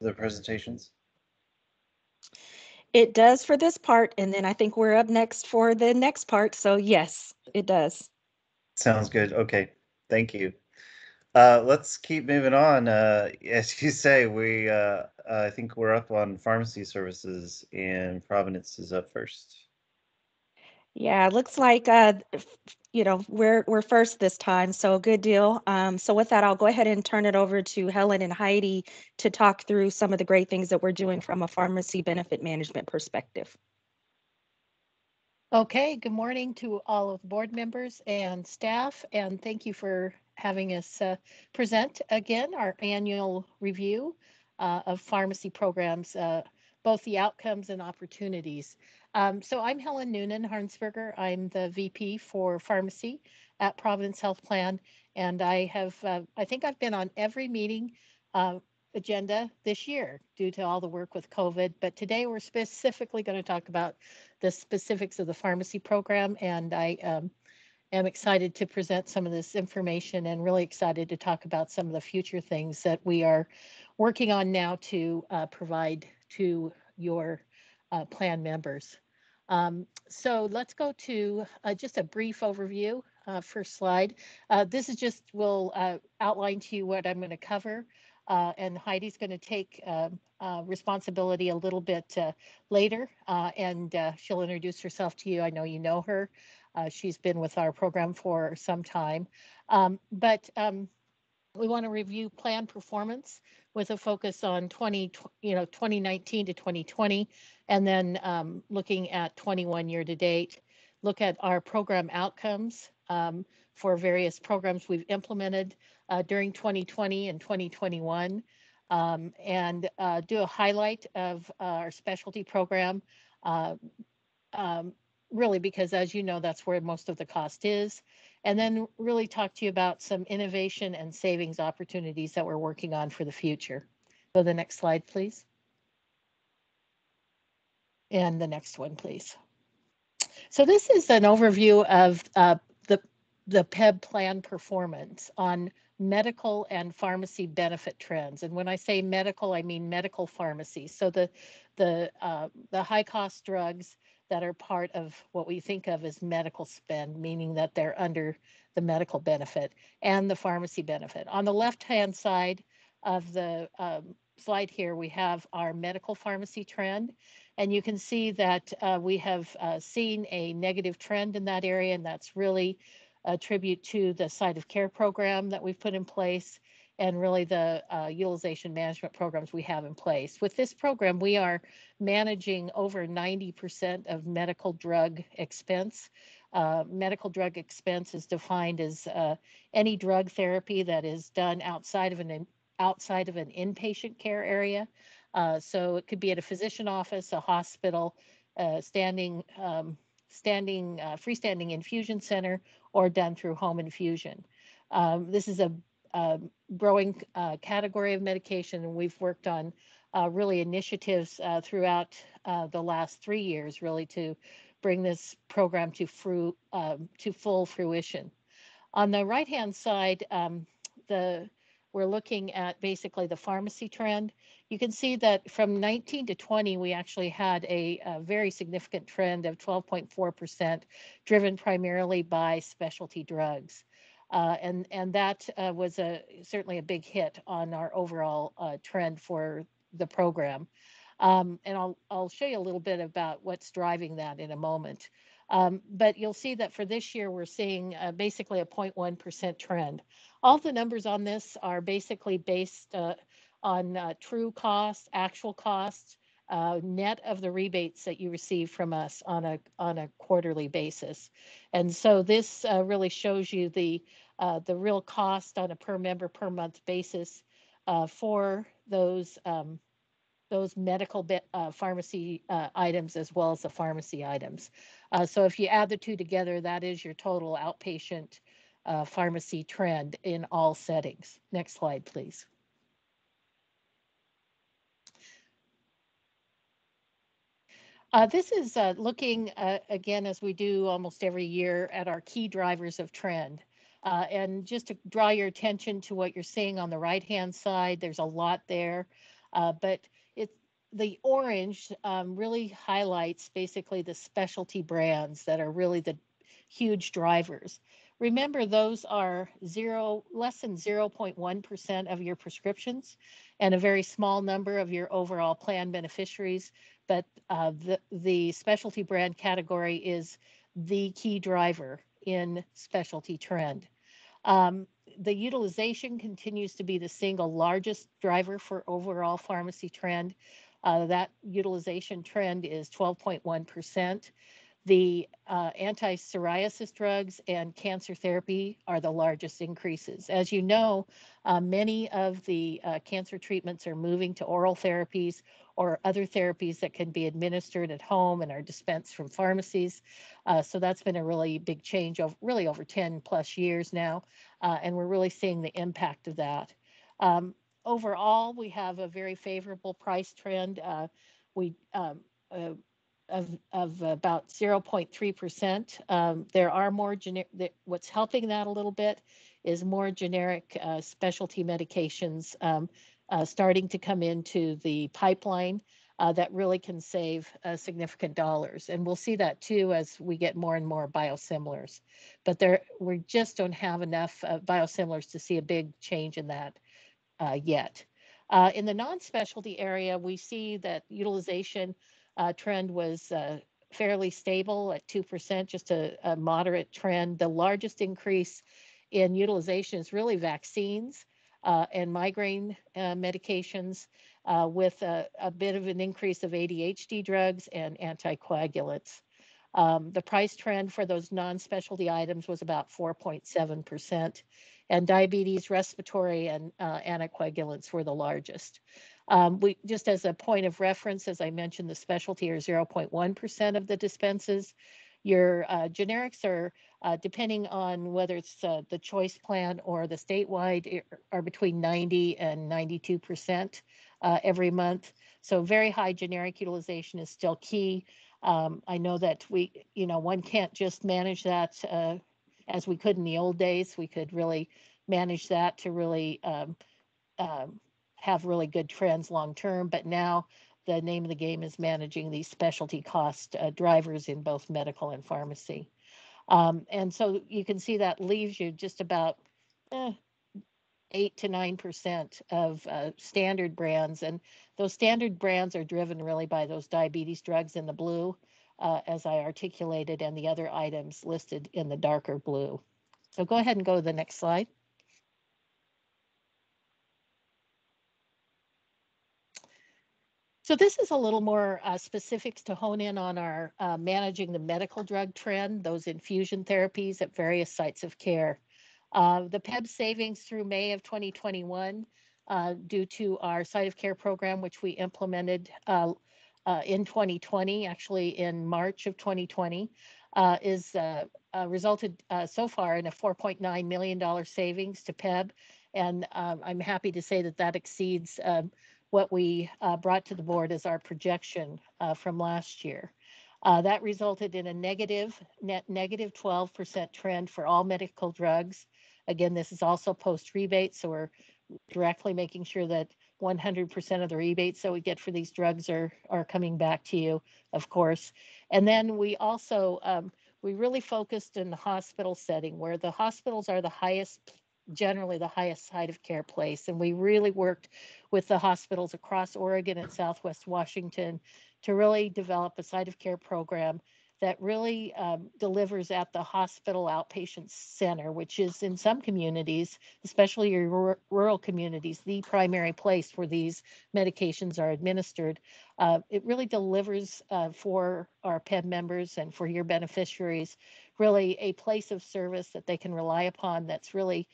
[SPEAKER 1] the presentations?
[SPEAKER 8] It does for this part, and then I think we're up next for the next part. So yes, it does.
[SPEAKER 1] Sounds good. Okay. Thank you. Let's keep moving on. As you say, I think we're up on pharmacy services, and Providence is up first.
[SPEAKER 8] Yeah, it looks like we're first this time, so good deal. So with that, I'll go ahead and turn it over to Helen and Heidi to talk through some of the great things that we're doing from a pharmacy benefit management perspective.
[SPEAKER 9] Okay, good morning to all of the board members and staff, and thank you for having us present again our annual review of pharmacy programs, both the outcomes and opportunities. So I'm Helen Noonan Harnsberger. I'm the VP for pharmacy at Providence Health Plan, and I think I've been on every meeting agenda this year due to all the work with COVID, but today we're specifically going to talk about the specifics of the pharmacy program, and I am excited to present some of this information and really excited to talk about some of the future things that we are working on now to provide to your plan members. So let's go to just a brief overview. First slide. This is just will outline to you what I'm going to cover. And Heidi's going to take responsibility a little bit later, and she'll introduce herself to you. I know you know her. She's been with our program for some time. But We want to review plan performance with a focus on 2019 to 2020, and then looking at 21 year to date. Look at our program outcomes for various programs we've implemented during 2020 and 2021, and do a highlight of our specialty program. Uh, really, because as you know, that's where most of the cost is. And then really talk to you about some innovation and savings opportunities that we're working on for the future. Go to the next slide, please. And the next one, please. So this is an overview of the PEBB plan performance on medical and pharmacy benefit trends. And when I say medical, I mean medical pharmacy. So the high cost drugs that are part of what we think of as medical spend, meaning that they're under the medical benefit, and the pharmacy benefit. On the left-hand side of the slide here, we have our medical pharmacy trend. And you can see that we have seen a negative trend in that area, and that's really a tribute to the site of care program that we've put in place, and really the utilization management programs we have in place. With this program, we are managing over 90% of medical drug expense. Medical drug expense is defined as any drug therapy that is done outside of an inpatient care area. So it could be at a physician office, a hospital, freestanding infusion center, or done through home infusion. This is a growing category of medication, and we've worked on really initiatives throughout the last 3 years, really, to bring this program to full fruition. On the right-hand side, we're looking at basically the pharmacy trend. You can see that from 19 to 20, we actually had a very significant trend of 12.4%, driven primarily by specialty drugs. And that was certainly a big hit on our overall trend for the program. And I'll show you a little bit about what's driving that in a moment. But you'll see that for this year, we're seeing basically a 0.1% trend. All the numbers on this are basically based on true costs, actual costs, net of the rebates that you receive from us on a quarterly basis. And so this really shows you the real cost on a per member per month basis for those medical pharmacy items, as well as the pharmacy items. So if you add the two together, that is your total outpatient pharmacy trend in all settings. Next slide, please. This is looking, again, as we do almost every year, at our key drivers of trend. And just to draw your attention to what you're seeing on the right-hand side, there's a lot there, but the orange really highlights basically the specialty brands that are really the huge drivers. Remember, those are less than 0.1% of your prescriptions and a very small number of your overall plan beneficiaries. But the specialty brand category is the key driver in specialty trend. The utilization continues to be the single largest driver for overall pharmacy trend. That utilization trend is 12.1%. The anti-psoriasis drugs and cancer therapy are the largest increases. As you know, many of the cancer treatments are moving to oral therapies or other therapies that can be administered at home and are dispensed from pharmacies. So that's been a really big change over 10 plus years now, and we're really seeing the impact of that. Overall, we have a very favorable price trend. Of about 0.3%. There are more what's helping that a little bit is more generic specialty medications starting to come into the pipeline that really can save significant dollars. And we'll see that too as we get more and more biosimilars. But we just don't have enough biosimilars to see a big change in that yet. In the non-specialty area, we see that utilization trend was fairly stable at 2%, just a moderate trend. The largest increase in utilization is really vaccines. and migraine medications, with a bit of an increase of ADHD drugs and anticoagulants. The price trend for those non-specialty items was about 4.7%, and diabetes, respiratory, and anticoagulants were the largest. We just as a point of reference, as I mentioned, the specialty are 0.1% of the dispenses. Your generics are, depending on whether it's the choice plan or the statewide, are between 90 and 92% every month. So very high generic utilization is still key. I know that one can't just manage that as we could in the old days. We could really manage that to really have really good trends long term. But now the name of the game is managing these specialty cost drivers in both medical and pharmacy. And so you can see that leaves you just about 8 to 9% of standard brands. And those standard brands are driven really by those diabetes drugs in the blue, as I articulated, and the other items listed in the darker blue. So go ahead and go to the next slide. So this is a little more specifics to hone in on our managing the medical drug trend, those infusion therapies at various sites of care. The PEBB savings through May of 2021, due to our site of care program, which we implemented in 2020, actually in March of 2020, is resulted so far in a $4.9 million savings to PEBB. And I'm happy to say that that exceeds what we brought to the board as our projection from last year. That resulted in a negative 12% trend for all medical drugs. Again, this is also post rebate, so we're directly making sure that 100% of the rebates that we get for these drugs are coming back to you, of course. And then we also, we really focused in the hospital setting, where the hospitals are generally the highest site of care place. And we really worked with the hospitals across Oregon and Southwest Washington to really develop a site of care program that really delivers at the hospital outpatient center, which is in some communities, especially your rural communities, the primary place where these medications are administered. It really delivers for our PEBB members and for your beneficiaries, really a place of service that they can rely upon, that's really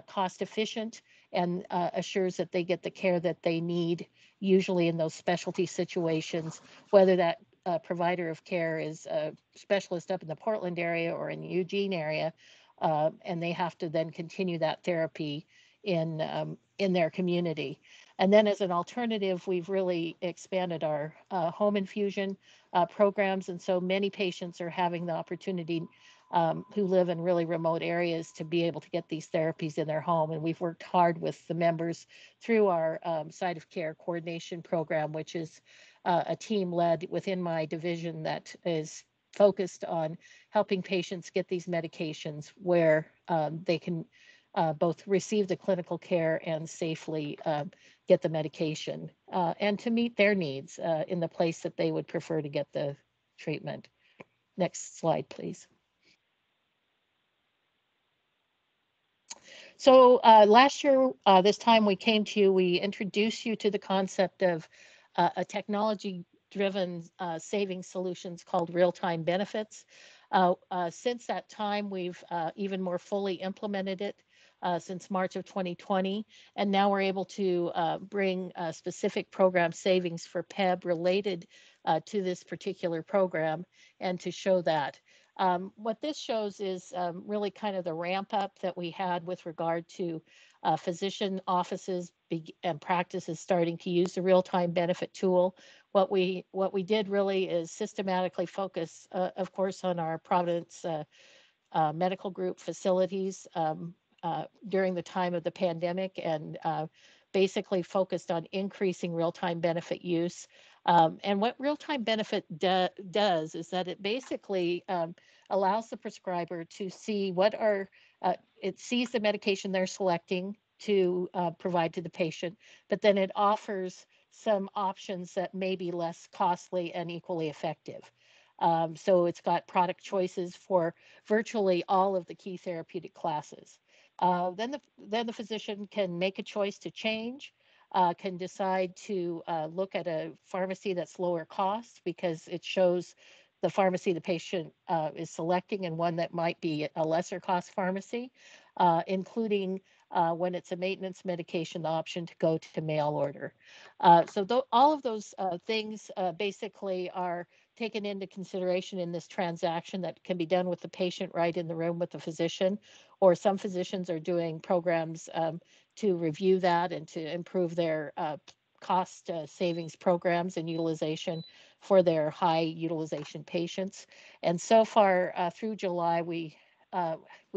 [SPEAKER 9] cost efficient and assures that they get the care that they need, usually in those specialty situations, whether that provider of care is a specialist up in the Portland area or in the Eugene area, and they have to then continue that therapy in their community. And then as an alternative, we've really expanded our home infusion programs, and so many patients are having the opportunity who live in really remote areas to be able to get these therapies in their home. And we've worked hard with the members through our site of care coordination program, which is a team led within my division that is focused on helping patients get these medications where they can both receive the clinical care and safely get the medication and to meet their needs in the place that they would prefer to get the treatment. Next slide, please. So last year, this time we came to you, we introduced you to the concept of a technology-driven saving solutions called RealTime Benefits. Since that time, we've even more fully implemented it since March of 2020, and now we're able to bring specific program savings for PEBB related to this particular program and to show that. What this shows is really kind of the ramp up that we had with regard to physician offices and practices starting to use the real-time benefit tool. What we did really is systematically focus, of course, on our Providence medical group facilities during the time of the pandemic, and basically focused on increasing real-time benefit use. And what real-time benefit does is that it basically allows the prescriber to see it sees the medication they're selecting to provide to the patient, but then it offers some options that may be less costly and equally effective. So it's got product choices for virtually all of the key therapeutic classes. Then the physician can make a choice to change, can decide to look at a pharmacy that's lower cost because it shows the pharmacy the patient is selecting and one that might be a lesser cost pharmacy, including when it's a maintenance medication, the option to go to mail order. All of those things basically are taken into consideration in this transaction that can be done with the patient right in the room with the physician, or some physicians are doing programs to review that and to improve their cost savings programs and utilization for their high utilization patients. And so far through July, we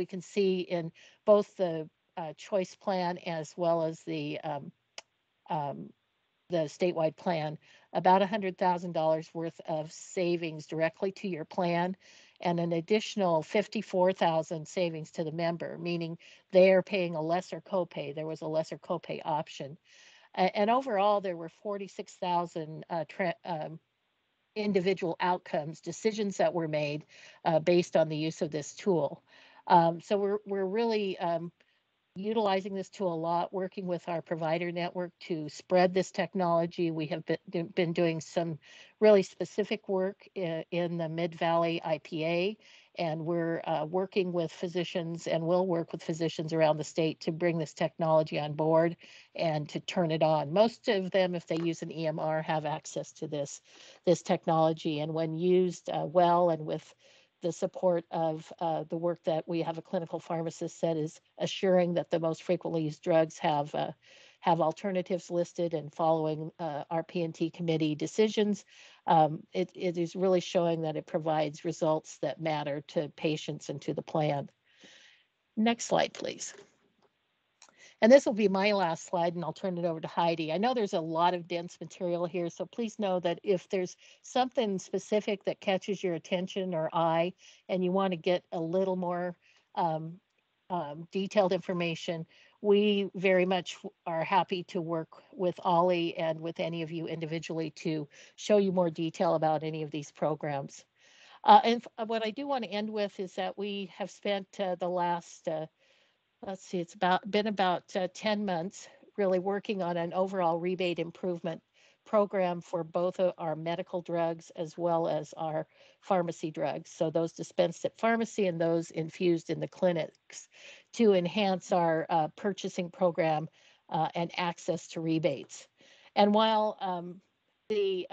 [SPEAKER 9] can see in both the choice plan as well as the statewide plan, about $100,000 worth of savings directly to your plan, and an additional $54,000 savings to the member, meaning they are paying a lesser copay. There was a lesser copay option. And overall, there were 46,000 individual outcomes, decisions that were made based on the use of this tool. So we're really utilizing this tool a lot, working with our provider network to spread this technology. We have been doing some really specific work in the Mid-Valley IPA, and we're working with physicians and will work with physicians around the state to bring this technology on board and to turn it on. Most of them, if they use an EMR, have access to this technology, and when used well and with the support of the work that we have a clinical pharmacist that is assuring that the most frequently used drugs have alternatives listed and following our P&T committee decisions. It is really showing that it provides results that matter to patients and to the plan. Next slide, please. And this will be my last slide, and I'll turn it over to Heidi. I know there's a lot of dense material here, so please know that if there's something specific that catches your attention or eye, and you want to get a little more detailed information, we very much are happy to work with Ollie and with any of you individually to show you more detail about any of these programs. And what I do want to end with is that we have spent the last let's see, it's been about 10 months really working on an overall rebate improvement program for both of our medical drugs as well as our pharmacy drugs. So those dispensed at pharmacy and those infused in the clinics to enhance our purchasing program and access to rebates. And while on the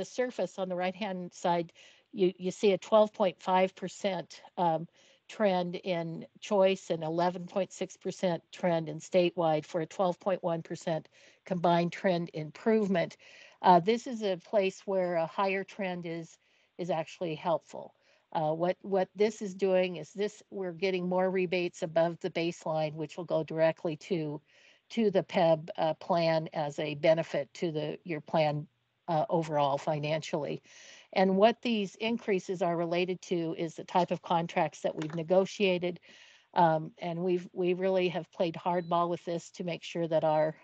[SPEAKER 9] surface, on the right-hand side, you see a 12.5% trend in choice and 11.6% trend in statewide for a 12.1% combined trend improvement. This is a place where a higher trend is actually helpful. What this is doing is we're getting more rebates above the baseline, which will go directly to the PEBB plan as a benefit to your plan overall financially. And what these increases are related to is the type of contracts that we've negotiated. And we really have played hardball with this to make sure that our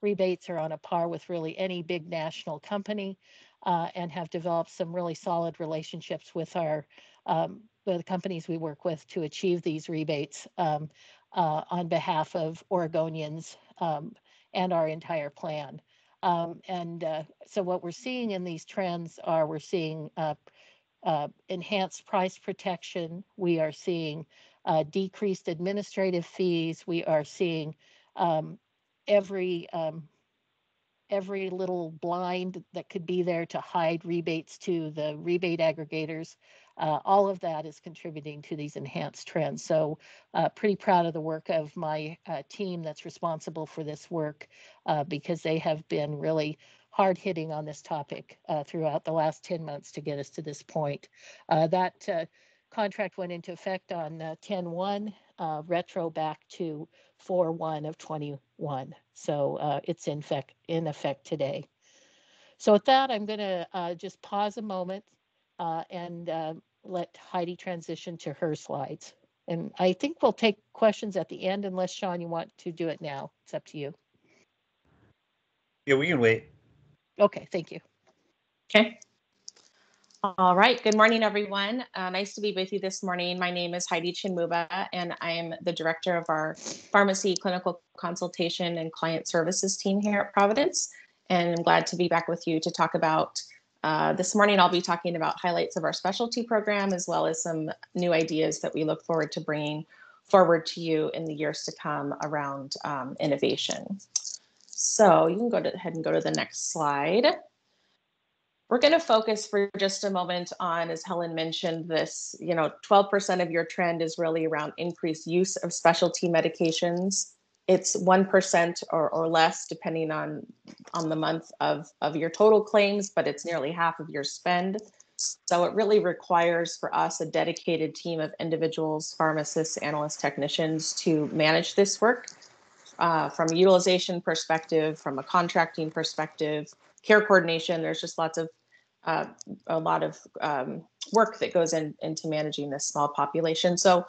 [SPEAKER 9] rebates are on a par with really any big national company, and have developed some really solid relationships with the companies we work with to achieve these rebates on behalf of Oregonians and our entire plan. So what we're seeing in these trends are we're seeing enhanced price protection. We are seeing decreased administrative fees. We are seeing every little blind that could be there to hide rebates to the rebate aggregators. All of that is contributing to these enhanced trends. So pretty proud of the work of my team that's responsible for this work because they have been really hard hitting on this topic throughout the last 10 months to get us to this point. That contract went into effect on 10/1, retro back to 4/1 of 21. So it's in effect today. So with that, I'm going to just pause a moment and let Heidi transition to her slides. And I think we'll take questions at the end, unless, Sean, you want to do it now. It's up to you.
[SPEAKER 1] Yeah, we can wait.
[SPEAKER 9] Okay, thank you.
[SPEAKER 10] Okay. All right. Good morning, everyone. Nice to be with you this morning. My name is Heidi Chinmuba, and I am the director of our pharmacy clinical consultation and client services team here at Providence. And I'm glad to be back with you to talk about this morning. I'll be talking about highlights of our specialty program, as well as some new ideas that we look forward to bringing forward to you in the years to come around innovation. So you can go ahead and go to the next slide. We're going to focus for just a moment on, as Helen mentioned, this, 12% of your trend is really around increased use of specialty medications. It's 1% or less, depending on the month of your total claims, but it's nearly half of your spend. So it really requires for us a dedicated team of individuals, pharmacists, analysts, technicians to manage this work from a utilization perspective, from a contracting perspective, care coordination. There's just a lot of work that goes into managing this small population. So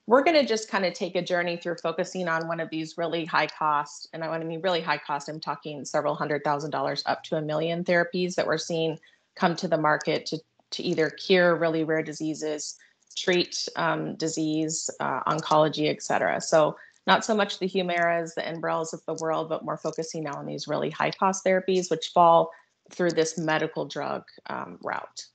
[SPEAKER 10] we're going to just kind of take a journey through focusing on one of these really high cost, and when I mean really high cost, I'm talking several $100,000 up to $1 million therapies that we're seeing come to the market to either cure really rare diseases, treat disease, oncology, et cetera. So not so much the Humiras, the Enbrels of the world, but more focusing now on these really high cost therapies, which fall through this medical drug route.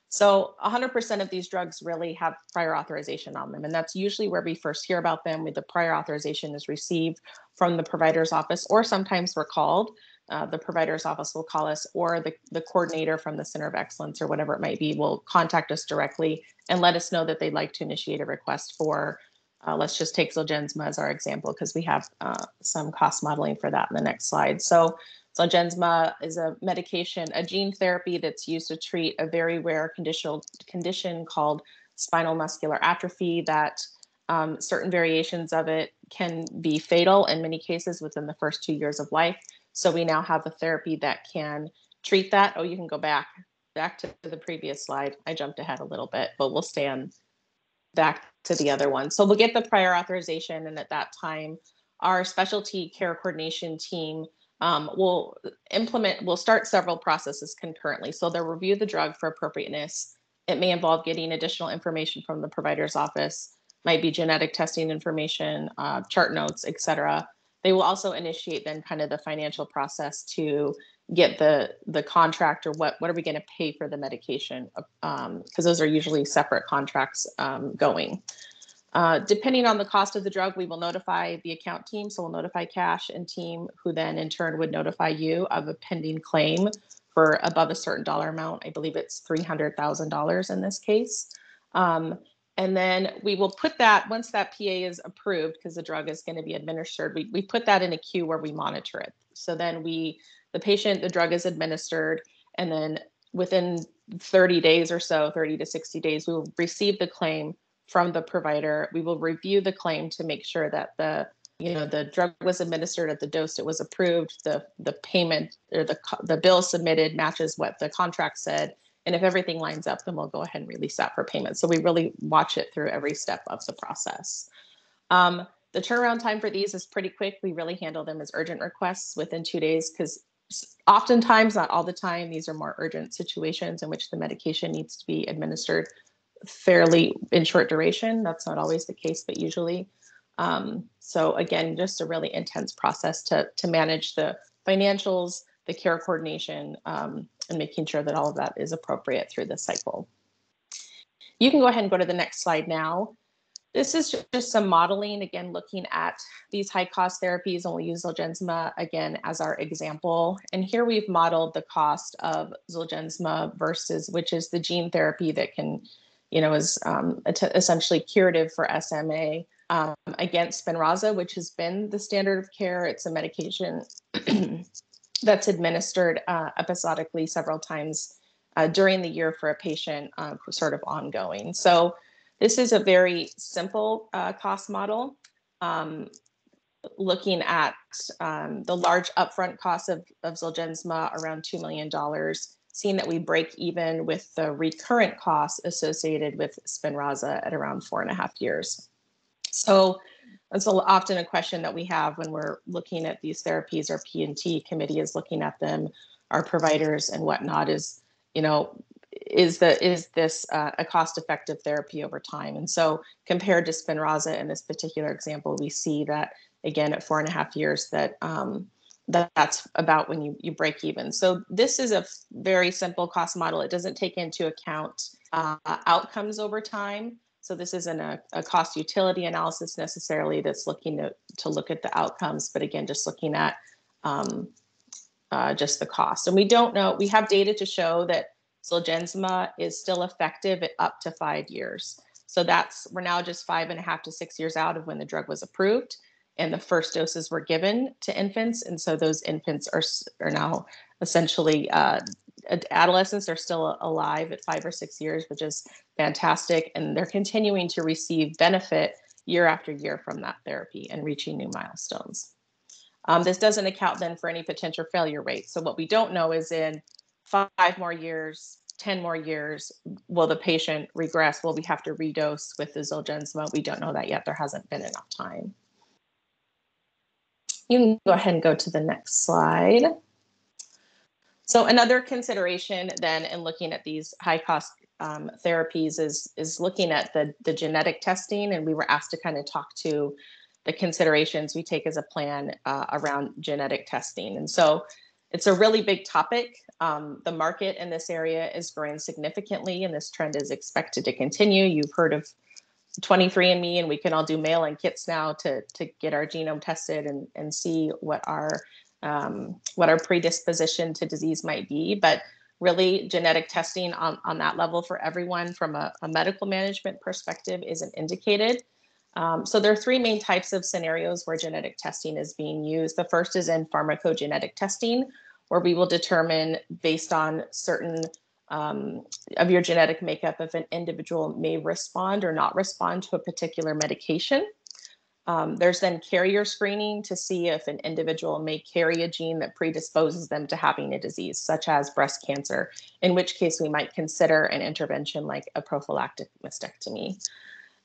[SPEAKER 10] So 100% of these drugs really have prior authorization on them. And that's usually where we first hear about them, when the prior authorization is received from the provider's office, or sometimes we're called. The provider's office will call us, or the coordinator from the Center of Excellence or whatever it might be will contact us directly and let us know that they'd like to initiate a request for, let's just take Zolgensma as our example, because we have some cost modeling for that in the next slide. So Zolgensma is a medication, a gene therapy that's used to treat a very rare condition called spinal muscular atrophy that certain variations of it can be fatal in many cases within the first 2 years of life. So we now have a therapy that can treat that. Oh, you can go back to the previous slide. I jumped ahead a little bit, but we'll stay on back to the other one. So we'll get the prior authorization, and at that time, our specialty care coordination team we'll start several processes concurrently. So they'll review the drug for appropriateness. It may involve getting additional information from the provider's office, might be genetic testing information, chart notes, et cetera. They will also initiate then kind of the financial process to get the contract, or what are we going to pay for the medication, because those are usually separate contracts going. Depending on the cost of the drug, we will notify the account team. So we'll notify cash and team, who then in turn would notify you of a pending claim for above a certain dollar amount. I believe it's $300,000 in this case. And then we will put that, once that PA is approved, because the drug is going to be administered, we put that in a queue where we monitor it. So then the drug is administered, and then within 30 days or so, 30 to 60 days, we will receive the claim from the provider. We will review the claim to make sure that the drug was administered at the dose it was approved, the payment or the bill submitted matches what the contract said. And if everything lines up, then we'll go ahead and release that for payment. So we really watch it through every step of the process. The turnaround time for these is pretty quick. We really handle them as urgent requests within 2 days, because oftentimes, not all the time, these are more urgent situations in which the medication needs to be administered fairly in short duration. That's not always the case, but usually. So again, just a really intense process to manage the financials, the care coordination, and making sure that all of that is appropriate through the cycle. You can go ahead and go to the next slide now. This is just some modeling, again, looking at these high cost therapies, and we'll use Zolgensma again as our example. And here we've modeled the cost of Zolgensma versus, which is the gene therapy that can, is essentially curative for SMA, against Spinraza, which has been the standard of care. It's a medication that's administered episodically several times during the year for a patient, sort of ongoing. So this is a very simple cost model, looking at the large upfront cost of Zolgensma, around $2 million, seeing that we break even with the recurrent costs associated with Spinraza at around 4.5 years. So that's often a question that we have when we're looking at these therapies. Our P&T committee is looking at them, our providers and whatnot, is is this a cost-effective therapy over time? And so compared to Spinraza in this particular example, we see that again at 4.5 years that that's about when you break even. So this is a very simple cost model. It doesn't take into account outcomes over time. So this isn't a cost utility analysis necessarily that's looking to look at the outcomes, but again, just looking at just the cost. And we don't know, we have data to show that Zolgensma is still effective at up to 5 years. So we're now just 5.5 to 6 years out of when the drug was approved and the first doses were given to infants. And so those infants are now essentially adolescents are still alive at 5 or 6 years, which is fantastic. And they're continuing to receive benefit year after year from that therapy and reaching new milestones. This doesn't account then for any potential failure rate. So what we don't know is in 5 more years, 10 more years, will the patient regress? Will we have to redose with the Zolgensma? We don't know that yet. There hasn't been enough time. You can go ahead and go to the next slide. So another consideration then in looking at these high cost therapies is looking at the genetic testing. And we were asked to kind of talk to the considerations we take as a plan around genetic testing. And so it's a really big topic. The market in this area is growing significantly, and this trend is expected to continue. You've heard of 23andMe, and we can all do mail-in kits now to get our genome tested and see what our predisposition to disease might be. But really, genetic testing on that level for everyone from a medical management perspective isn't indicated. So there are 3 main types of scenarios where genetic testing is being used. The first is in pharmacogenetic testing, where we will determine based on certain of your genetic makeup if an individual may respond or not respond to a particular medication. There's then carrier screening to see if an individual may carry a gene that predisposes them to having a disease, such as breast cancer, in which case we might consider an intervention like a prophylactic mastectomy.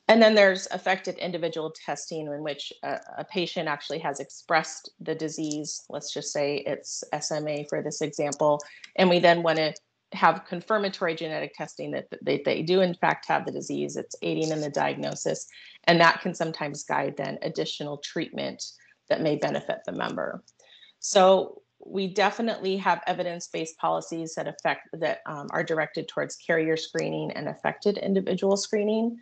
[SPEAKER 10] And then there's affected individual testing in which a patient actually has expressed the disease. Let's just say it's SMA for this example. And we then want to have confirmatory genetic testing that they do in fact have the disease. It's aiding in the diagnosis. And that can sometimes guide then additional treatment that may benefit the member. So we definitely have evidence-based policies that are directed towards carrier screening and affected individual screening.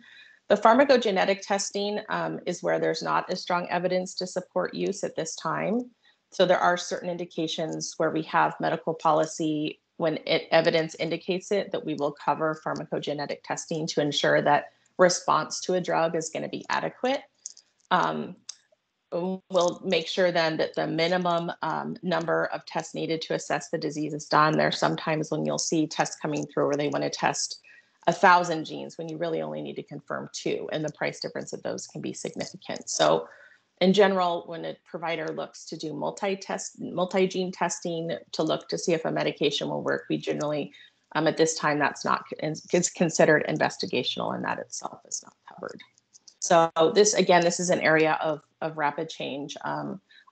[SPEAKER 10] The pharmacogenetic testing is where there's not as strong evidence to support use at this time. So there are certain indications where we have medical policy when evidence indicates it that we will cover pharmacogenetic testing to ensure that response to a drug is going to be adequate. We'll make sure then that the minimum number of tests needed to assess the disease is done. There's sometimes when you'll see tests coming through where they want to test 1,000 genes when you really only need to confirm 2, and the price difference of those can be significant. So in general, when a provider looks to do multi-gene testing to look to see if a medication will work, we generally, at this time, it's considered investigational, and that itself is not covered. So this is an area of rapid change.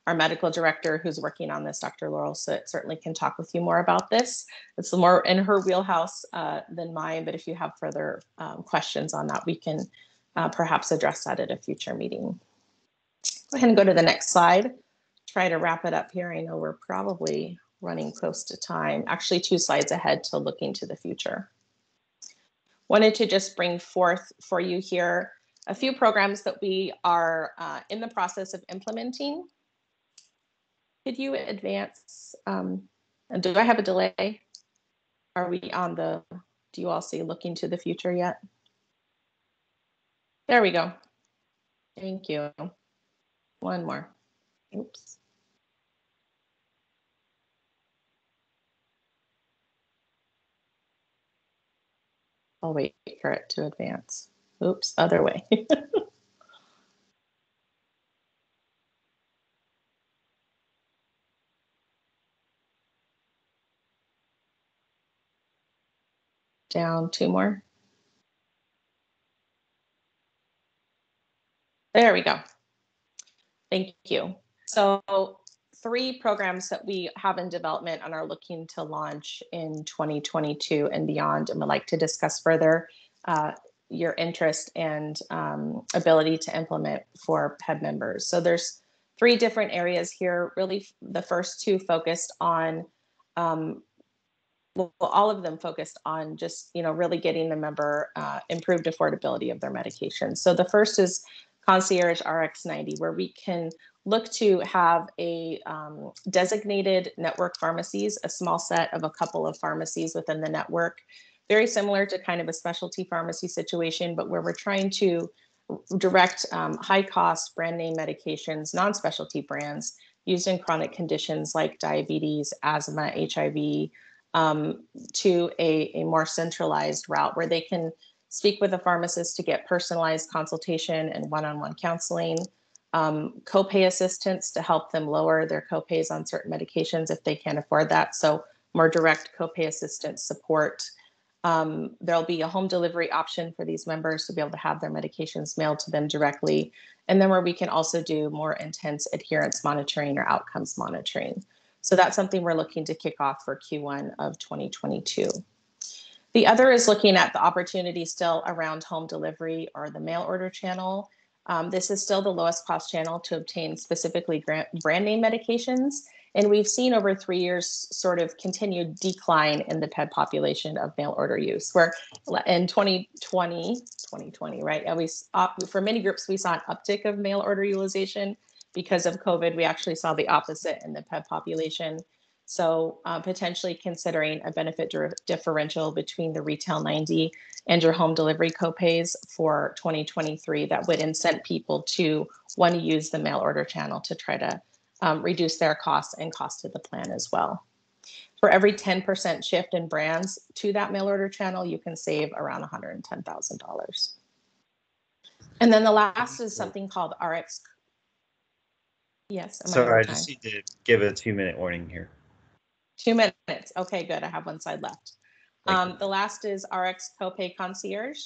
[SPEAKER 10] Our medical director who's working on this, Dr. Laurel, certainly can talk with you more about this. It's more in her wheelhouse than mine, but if you have further questions on that, we can perhaps address that at a future meeting. Go ahead and go to the next slide. Try to wrap it up here. I know we're probably running close to time. Actually, 2 slides ahead to looking to the future. Wanted to just bring forth for you here a few programs that we are in the process of implementing. Could you advance? And do I have a delay? Are we on do you all see looking to the future yet? There we go. Thank you. One more. Oops. I'll wait for it to advance. Oops, other way. Down 2 more. There we go. Thank you. So 3 programs that we have in development and are looking to launch in 2022 and beyond, and would like to discuss further your interest and ability to implement for PEB members. So there's 3 different areas here. Really, the first 2 focused on, well, all of them focused on just, really getting the member improved affordability of their medications. So the first is Concierge Rx90, where we can look to have a designated network pharmacies, a small set of a couple of pharmacies within the network, very similar to kind of a specialty pharmacy situation, but where we're trying to direct high cost brand name medications, non-specialty brands used in chronic conditions like diabetes, asthma, HIV, to a more centralized route where they can speak with a pharmacist to get personalized consultation and one-on-one counseling, copay assistance to help them lower their copays on certain medications if they can't afford that. So more direct copay assistance support. There'll be a home delivery option for these members to be able to have their medications mailed to them directly. And then where we can also do more intense adherence monitoring or outcomes monitoring. So that's something we're looking to kick off for Q1 of 2022. The other is looking at the opportunity still around home delivery or the mail order channel. This is still the lowest cost channel to obtain specifically brand name medications. And we've seen over 3 years sort of continued decline in the PEB population of mail order use, where in 2020, right? And for many groups, we saw an uptick of mail order utilization. Because of COVID, we actually saw the opposite in the PEB population. So potentially considering a benefit differential between the retail 90 and your home delivery copays for 2023 that would incent people to want to use the mail order channel to try to reduce their costs and cost of the plan as well. For every 10% shift in brands to that mail order channel, you can save around $110,000. And then the last is something called RX. Yes.
[SPEAKER 1] Sorry, I just need to give a 2-minute warning here.
[SPEAKER 10] 2 minutes. Okay, good. I have 1 slide left. The last is RX Copay Concierge.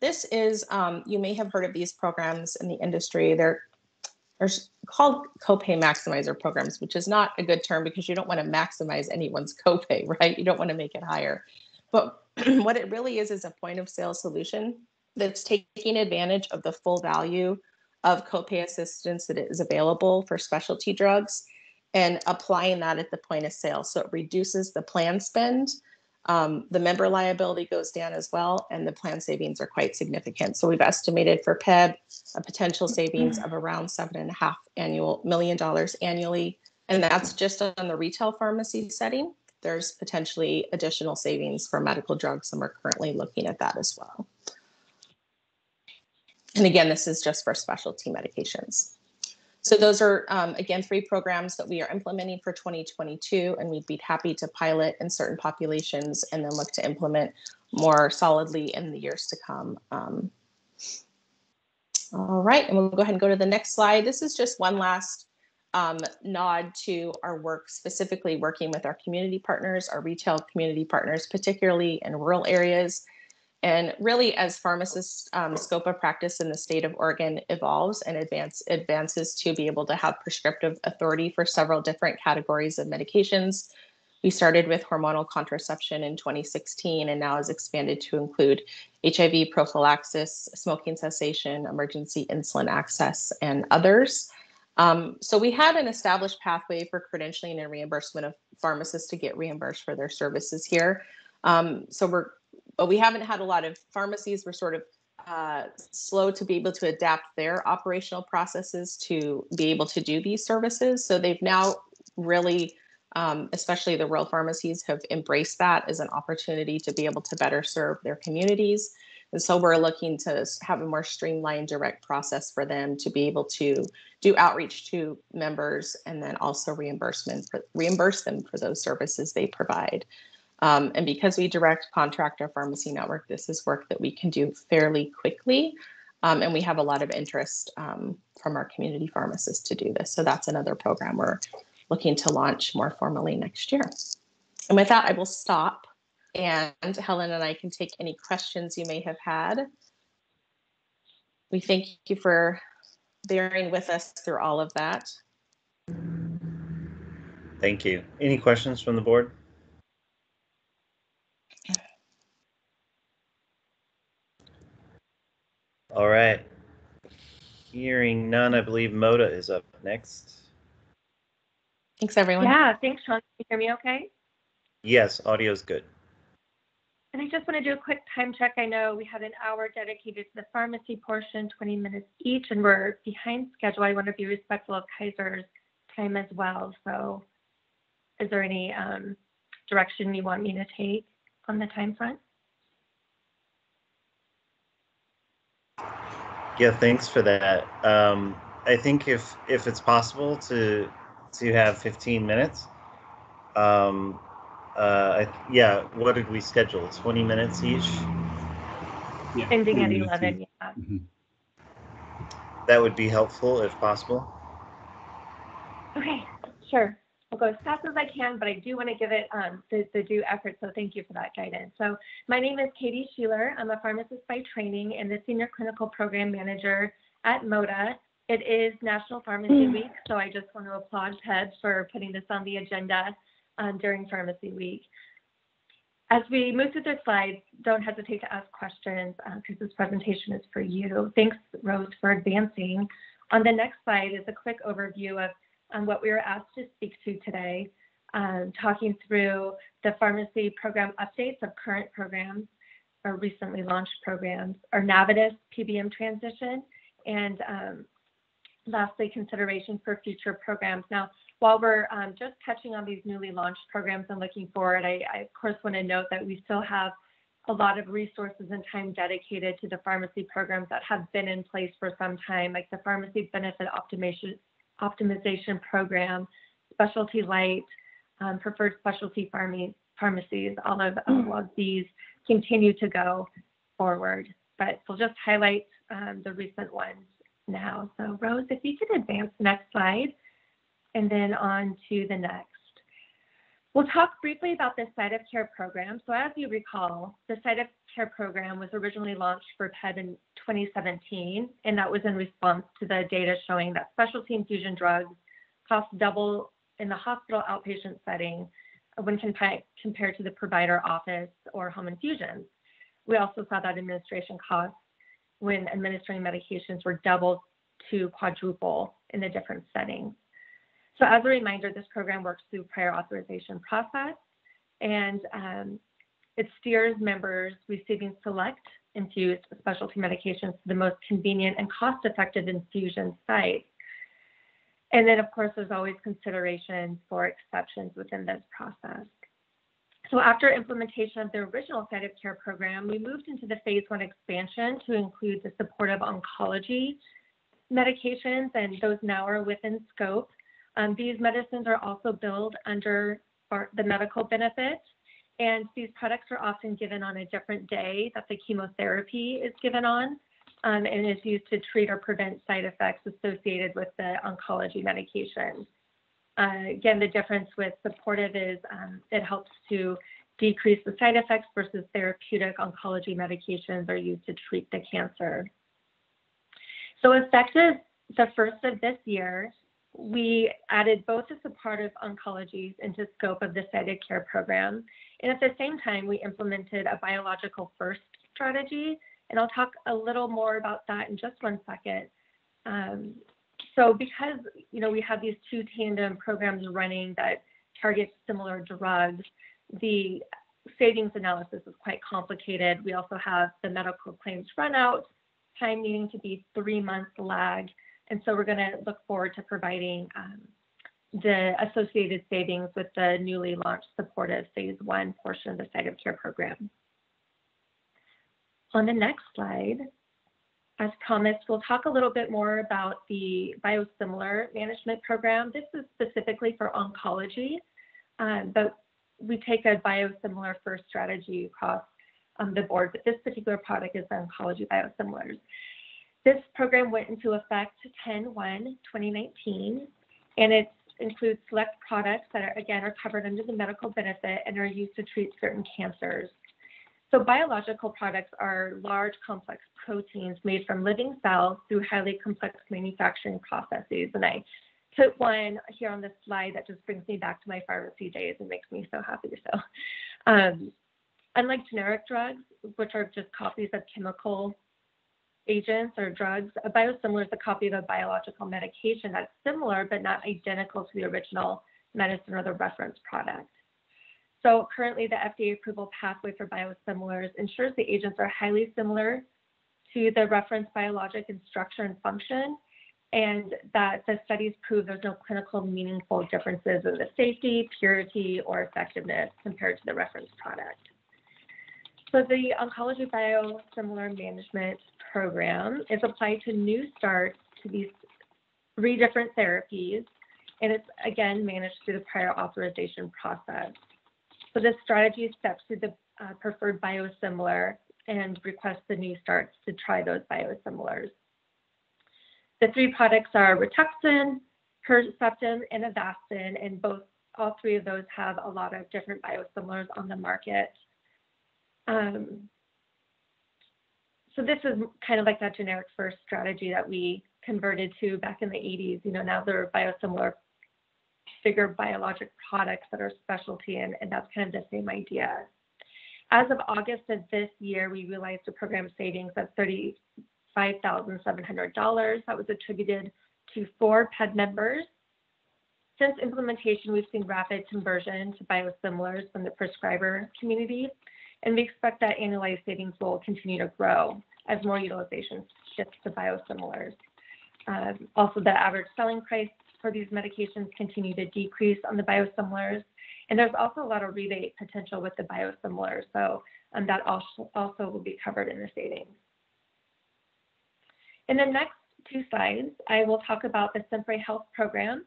[SPEAKER 10] This is, you may have heard of these programs in the industry. They're called copay maximizer programs, which is not a good term because you don't want to maximize anyone's copay, right? You don't want to make it higher. But what it really is a point of sale solution that's taking advantage of the full value of copay assistance that is available for specialty drugs and applying that at the point of sale. So it reduces the plan spend. The member liability goes down as well, and the plan savings are quite significant. So we've estimated for PEB a potential savings of around $7.5 million annually. And that's just on the retail pharmacy setting. There's potentially additional savings for medical drugs, and we're currently looking at that as well. And again, this is just for specialty medications. So those are, again, 3 programs that we are implementing for 2022, and we'd be happy to pilot in certain populations and then look to implement more solidly in the years to come. All right, and we'll go ahead and go to the next slide. This is just one last nod to our work, specifically working with our community partners, our retail community partners, particularly in rural areas. And really, as pharmacists' scope of practice in the state of Oregon evolves and advances to be able to have prescriptive authority for several different categories of medications. We started with hormonal contraception in 2016 and now has expanded to include HIV prophylaxis, smoking cessation, emergency insulin access, and others. So we had an established pathway for credentialing and reimbursement of pharmacists to get reimbursed for their services here. But we haven't had a lot of pharmacies. We're sort of slow to be able to adapt their operational processes to be able to do these services. So they've now really, especially the rural pharmacies, have embraced that as an opportunity to be able to better serve their communities. And so we're looking to have a more streamlined direct process for them to be able to do outreach to members and then also reimburse them for those services they provide. And because we direct contract our pharmacy network, this is work that we can do fairly quickly. And we have a lot of interest from our community pharmacists to do this. So that's another program we're looking to launch more formally next year. And with that, I will stop. And Helen and I can take any questions you may have had. We thank you for bearing with us through all of that.
[SPEAKER 1] Thank you. Any questions from the board? All right. Hearing none, I believe Moda is up next.
[SPEAKER 10] Thanks, everyone.
[SPEAKER 11] Yeah, thanks, Sean. Can you hear me okay?
[SPEAKER 1] Yes, audio is good.
[SPEAKER 11] And I just want to do a quick time check. I know we had an hour dedicated to the pharmacy portion, 20 minutes each, and we're behind schedule. I want to be respectful of Kaiser's time as well. So is there any direction you want me to take on the time front?
[SPEAKER 1] Yeah, thanks for that. I think if it's possible to have 15 minutes, yeah, what did we schedule? 20 minutes each?
[SPEAKER 2] Yeah,
[SPEAKER 11] Ending
[SPEAKER 2] 20
[SPEAKER 11] at
[SPEAKER 2] minutes
[SPEAKER 11] 11,
[SPEAKER 2] each.
[SPEAKER 11] yeah.
[SPEAKER 2] Mhm.
[SPEAKER 1] That would be helpful if possible.
[SPEAKER 11] Okay, sure. I'll go as fast as I can, but I do want to give it the due effort, so thank you for that guidance. So my name is Katie Sheeler. I'm a pharmacist by training and the Senior Clinical Program Manager at MODA. It is National Pharmacy Week, so I just want to applaud PEBB for putting this on the agenda during Pharmacy Week. As we move through the slides, don't hesitate to ask questions because this presentation is for you. Thanks, Rose, for advancing. On the next slide is a quick overview of what we were asked to speak to today, talking through the pharmacy program updates of current programs or recently launched programs, our Navitus PBM transition, and lastly, consideration for future programs. Now, while we're just touching on these newly launched programs and looking forward, I of course want to note that we still have a lot of resources and time dedicated to the pharmacy programs that have been in place for some time, like the Pharmacy Benefit Optimization Program, Specialty Light, Preferred Specialty Pharmacies. All of these continue to go forward, but we'll just highlight the recent ones now. So Rose, if you could advance the next slide and then on to the next. We'll talk briefly about the site of care program. So as you recall, the site of care program was originally launched for PEBB in 2017, and that was in response to the data showing that specialty infusion drugs cost double in the hospital outpatient setting when compared to the provider office or home infusions. We also saw that administration costs when administering medications were double to quadruple in the different settings. So as a reminder, this program works through prior authorization process, and it steers members receiving select infused specialty medications to the most convenient and cost-effective infusion sites. And then, of course, there's always consideration for exceptions within this process. So after implementation of the original site of care program, we moved into the phase 1 expansion to include the supportive oncology medications, and those now are within scope. These medicines are also billed under the medical benefit, and these products are often given on a different day that the chemotherapy is given on, and is used to treat or prevent side effects associated with the oncology medication. Again, the difference with supportive is it helps to decrease the side effects versus therapeutic oncology medications are used to treat the cancer. So effective the first of this year, we added both the supportive oncologies into scope of the site of care program. And at the same time, we implemented a biological first strategy. And I'll talk a little more about that in just one second. So because, we have these two tandem programs running that target similar drugs, the savings analysis is quite complicated. We also have the medical claims run out, time needing to be 3 months lag. And so we're going to look forward to providing the associated savings with the newly launched supportive phase 1 portion of the site of care program. On the next slide, as promised, we'll talk a little bit more about the biosimilar management program. This is specifically for oncology, but we take a biosimilar first strategy across the board, but this particular product is the oncology biosimilars. This program went into effect 10/1/2019, and it includes select products that are covered under the medical benefit and are used to treat certain cancers. So biological products are large, complex proteins made from living cells through highly complex manufacturing processes. And I put one here on this slide that just brings me back to my pharmacy days and makes me so happy. So unlike generic drugs, which are just copies of chemical agents or drugs, a biosimilar is a copy of a biological medication that's similar but not identical to the original medicine or the reference product. So currently the FDA approval pathway for biosimilars ensures the agents are highly similar to the reference biologic in structure and function, and that the studies prove there's no clinical meaningful differences in the safety, purity, or effectiveness compared to the reference product. So the Oncology Biosimilar Management Program is applied to new starts to these 3 different therapies, and it's again managed through the prior authorization process. So this strategy steps through the preferred biosimilar and requests the new starts to try those biosimilars. The 3 products are Rituxan, Herceptin, and Avastin, and all 3 of those have a lot of different biosimilars on the market. So this is kind of like that generic first strategy that we converted to back in the 80s. You know, now there are biosimilar bigger biologic products that are specialty, and that's kind of the same idea. As of August of this year, we realized a program savings of $35,700 that was attributed to 4 PEBB members. Since implementation, we've seen rapid conversion to biosimilars from the prescriber community, and we expect that annualized savings will continue to grow as more utilization shifts to biosimilars. Also, the average selling price for these medications continue to decrease on the biosimilars, and there's also a lot of rebate potential with the biosimilars, so that also will be covered in the savings. In the next 2 slides, I will talk about the Simpre Health program.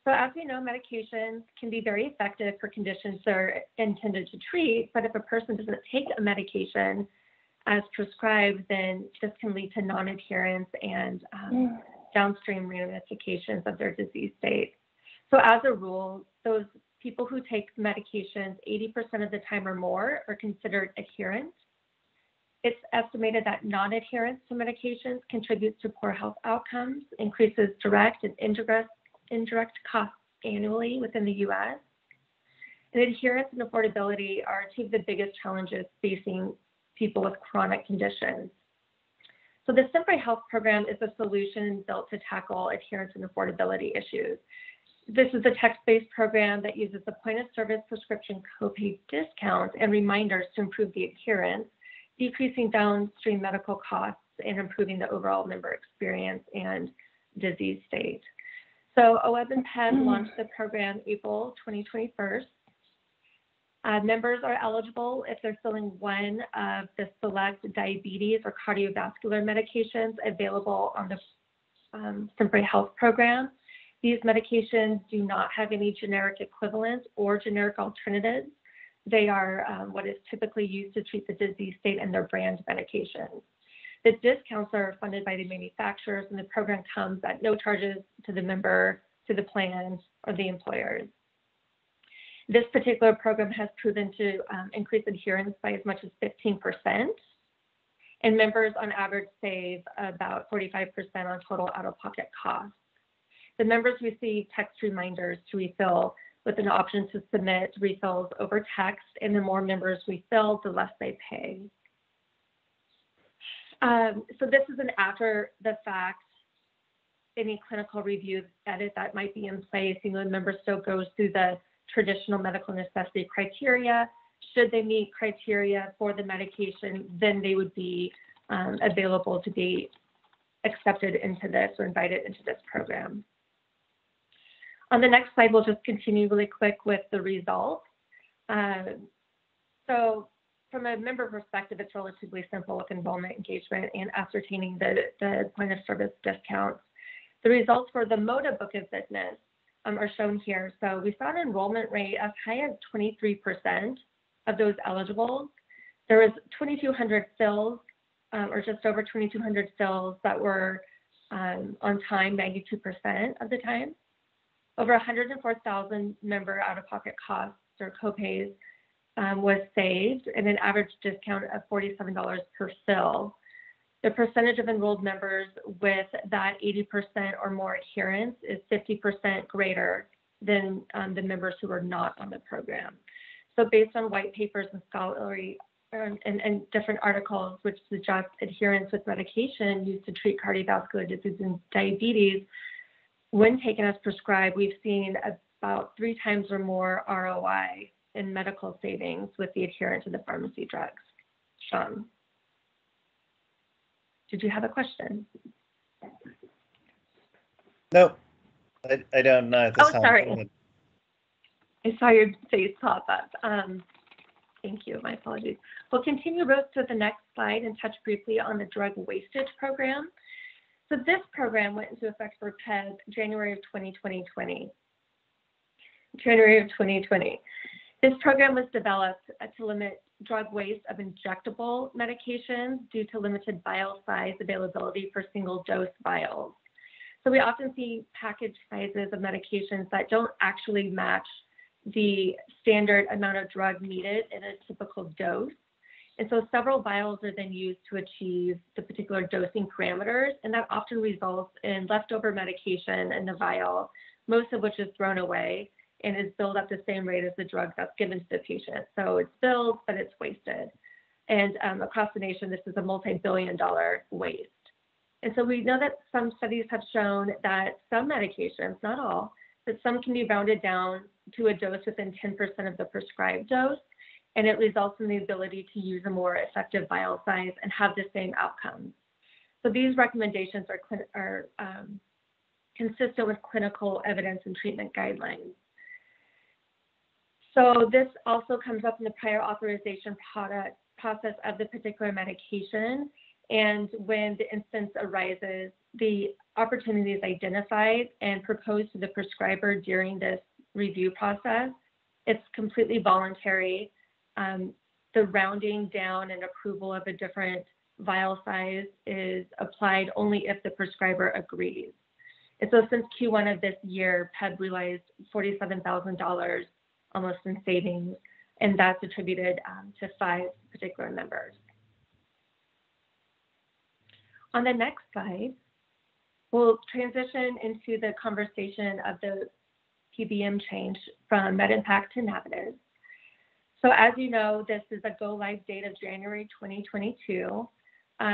[SPEAKER 11] So as we know, medications can be very effective for conditions they're intended to treat, but if a person doesn't take a medication as prescribed, then this can lead to non-adherence and downstream ramifications of their disease state. So as a rule, those people who take medications 80% of the time or more are considered adherent. It's estimated that non-adherence to medications contributes to poor health outcomes, increases direct and indirect costs annually within the U.S. And adherence and affordability are 2 of the biggest challenges facing people with chronic conditions. So the Simpre Health program is a solution built to tackle adherence and affordability issues. This is a text-based program that uses the point-of-service prescription copay discounts and reminders to improve the adherence, decreasing downstream medical costs and improving the overall member experience and disease state. So OEB and PEBB launched the program April 2021. Members are eligible if they're filling one of the select diabetes or cardiovascular medications available on the Simpre Health program. These medications do not have any generic equivalents or generic alternatives. They are what is typically used to treat the disease state and their brand medications. The discounts are funded by the manufacturers, and the program comes at no charges to the member, to the plan, or the employers. This particular program has proven to increase adherence by as much as 15%, and members on average save about 45% on total out-of-pocket costs. The members receive text reminders to refill with an option to submit refills over text, and the more members refill, the less they pay. So this is an after the fact, any clinical review edit that might be in place. You know, the member still goes through the traditional medical necessity criteria. Should they meet criteria for the medication, then they would be available to be accepted into this or invited into this program. On the next slide, we'll just continue really quick with the results. So from a member perspective, it's relatively simple with enrollment, engagement, and ascertaining the point of service discounts. The results for the MODA book of business are shown here. So we saw an enrollment rate as high as 23% of those eligible. There was 2,200 fills, or just over 2,200 fills that were on time, 92% of the time. Over 104,000 member out-of-pocket costs or copays was saved, and an average discount of $47 per fill. The percentage of enrolled members with that 80% or more adherence is 50% greater than the members who are not on the program. So based on white papers and scholarly and different articles which suggest adherence with medication used to treat cardiovascular disease and diabetes, when taken as prescribed, we've seen about 3 times or more ROI in medical savings with the adherence to the pharmacy drugs. Sean, did you have a question?
[SPEAKER 1] Nope, I don't know at this time.
[SPEAKER 11] Sorry. I saw your face pop up. Thank you, my apologies. We'll continue, Rose, to the next slide and touch briefly on the drug wastage program. So this program went into effect for PEBB January of 2020. January of 2020. This program was developed to limit drug waste of injectable medications due to limited vial size availability for single dose vials. So we often see package sizes of medications that don't actually match the standard amount of drug needed in a typical dose. And so several vials are then used to achieve the particular dosing parameters, and that often results in leftover medication in the vial, most of which is thrown away and is billed at the same rate as the drug that's given to the patient. So it's billed, but it's wasted. And across the nation, this is a multi-billion-dollar waste. And so we know that some studies have shown that some medications, not all, but some can be rounded down to a dose within 10% of the prescribed dose, and it results in the ability to use a more effective vial size and have the same outcomes. So these recommendations are consistent with clinical evidence and treatment guidelines. So this also comes up in the prior authorization process of the particular medication, and when the instance arises, the opportunity is identified and proposed to the prescriber during this review process. It's completely voluntary. The rounding down and approval of a different vial size is applied only if the prescriber agrees. And so since Q1 of this year, PEBB realized $47,000 almost in savings, and that's attributed to 5 particular members. On the next slide, we'll transition into the conversation of the PBM change from MedImpact to Navitus. So as you know, this is a go-live date of January 2022.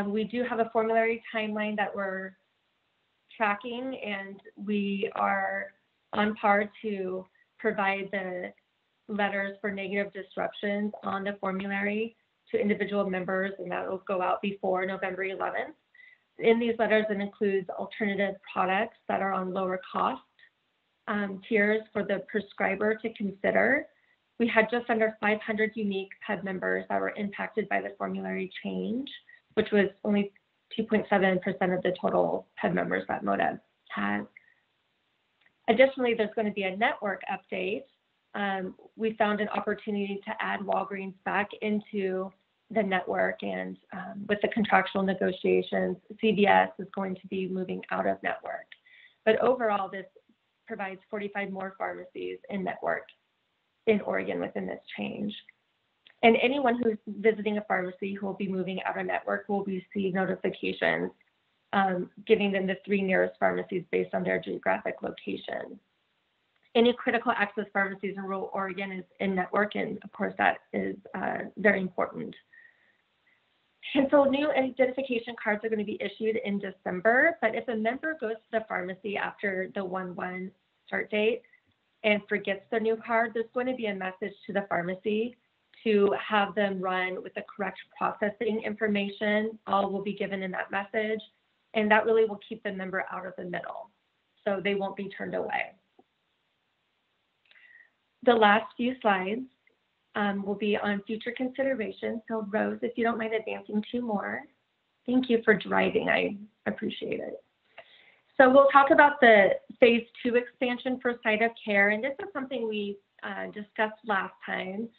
[SPEAKER 11] We do have a formulary timeline that we're tracking, and we are on par to provide the letters for negative disruptions on the formulary to individual members, and that will go out before November 11th. In these letters, it includes alternative products that are on lower cost tiers for the prescriber to consider. We had just under 500 unique PEBB members that were impacted by the formulary change, which was only 2.7% of the total PEBB members that MoDA has. Additionally, there's going to be a network update. We found an opportunity to add Walgreens back into the network, and with the contractual negotiations, CVS is going to be moving out of network. But overall, this provides 45 more pharmacies in network in Oregon within this change. And anyone who's visiting a pharmacy who will be moving out of network will receive notifications giving them the 3 nearest pharmacies based on their geographic location. Any critical access pharmacies in rural Oregon is in network, and of course that is very important. And so new identification cards are going to be issued in December, but if a member goes to the pharmacy after the 1/1 start date and forgets their new card, there's going to be a message to the pharmacy to have them run with the correct processing information. All will be given in that message, and that really will keep the member out of the middle, so they won't be turned away. The last few slides will be on future considerations. So Rose, if you don't mind advancing 2 more. Thank you for driving, I appreciate it. So we'll talk about the phase 2 expansion for site of care, and this is something we discussed last time.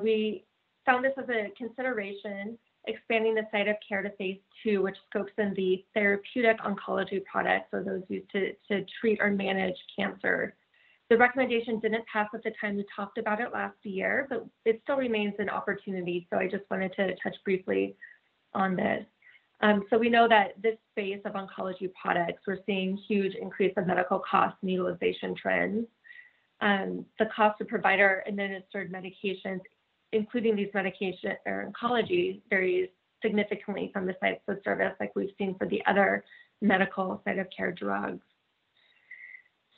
[SPEAKER 11] We found this as a consideration, expanding the site of care to phase 2, which scopes in the therapeutic oncology products, or those used to treat or manage cancer. The recommendation didn't pass at the time we talked about it last year, but it still remains an opportunity. So I just wanted to touch briefly on this. So we know that this space of oncology products, we're seeing huge increase of medical costs and utilization trends. The cost of provider administered medications, including these medication or oncology, varies significantly from the sites of service like we've seen for the other medical site of care drugs.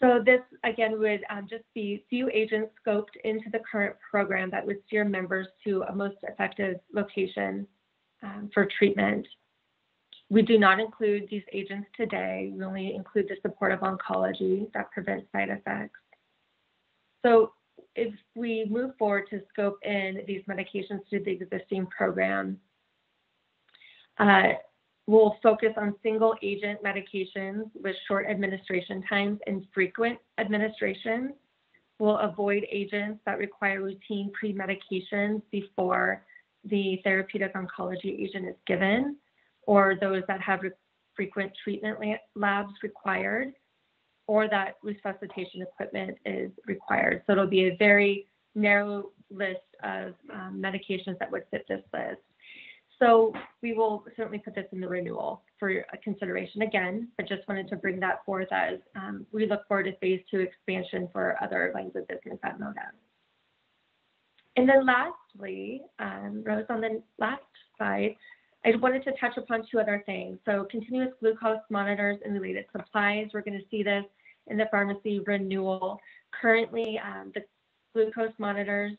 [SPEAKER 11] So this, again, would just be few agents scoped into the current program that would steer members to a most effective location for treatment. We do not include these agents today. We only include the supportive oncology that prevents side effects. So if we move forward to scope in these medications to the existing program, we'll focus on single agent medications with short administration times and frequent administration. We'll avoid agents that require routine pre-medications before the therapeutic oncology agent is given, or those that have frequent treatment labs required, or that resuscitation equipment is required. So it'll be a very narrow list of medications that would fit this list. So we will certainly put this in the renewal for a consideration again, but just wanted to bring that forth as we look forward to phase 2 expansion for other lines of business at MODA. And then lastly, Rose, on the last slide, I wanted to touch upon 2 other things. So continuous glucose monitors and related supplies, we're going to see this in the pharmacy renewal. Currently, the glucose monitors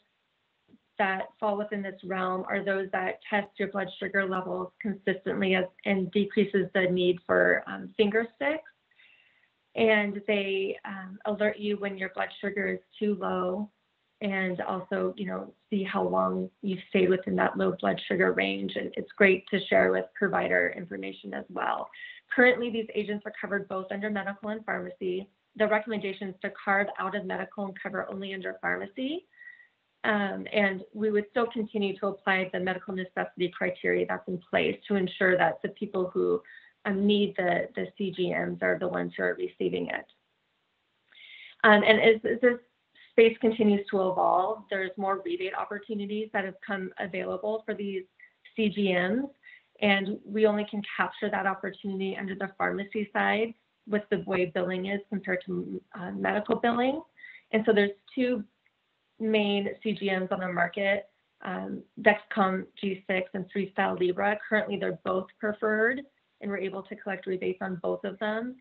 [SPEAKER 11] that fall within this realm are those that test your blood sugar levels consistently and decreases the need for finger sticks. And they alert you when your blood sugar is too low, and also, see how long you've stayed within that low blood sugar range. And it's great to share with provider information as well. Currently, these agents are covered both under medical and pharmacy. The recommendation is to carve out of medical and cover only under pharmacy. And we would still continue to apply the medical necessity criteria that's in place to ensure that the people who need the CGMs are the ones who are receiving it. And as this space continues to evolve, there's more rebate opportunities that have come available for these CGMs, and we only can capture that opportunity under the pharmacy side with the way billing is compared to medical billing. And so there's 2 main CGMs on the market, Dexcom G6 and Freestyle Libre. Currently, they're both preferred, and we're able to collect rebates on both of them.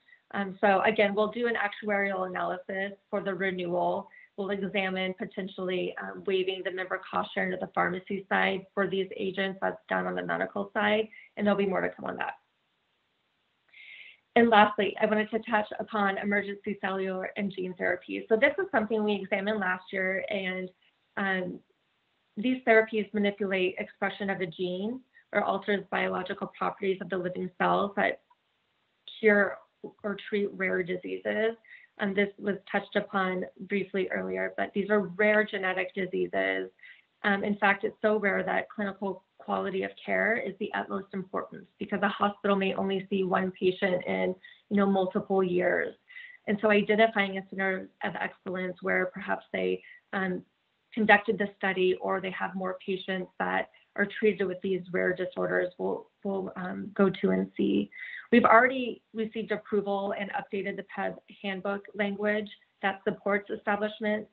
[SPEAKER 11] So again, we'll do an actuarial analysis for the renewal. We'll examine potentially waiving the member cost share to the pharmacy side for these agents. That's done on the medical side, and there'll be more to come on that. And lastly, I wanted to touch upon emergency cellular and gene therapy. So this is something we examined last year, and these therapies manipulate expression of a gene or alters biological properties of the living cells that cure or treat rare diseases. And this was touched upon briefly earlier, but these are rare genetic diseases. In fact, it's so rare that clinical quality of care is the utmost importance, because a hospital may only see one patient in multiple years. And so identifying a center of excellence where perhaps they conducted the study, or they have more patients that are treated with these rare disorders, we'll go to and see. We've already received approval and updated the PEBB handbook language that supports establishment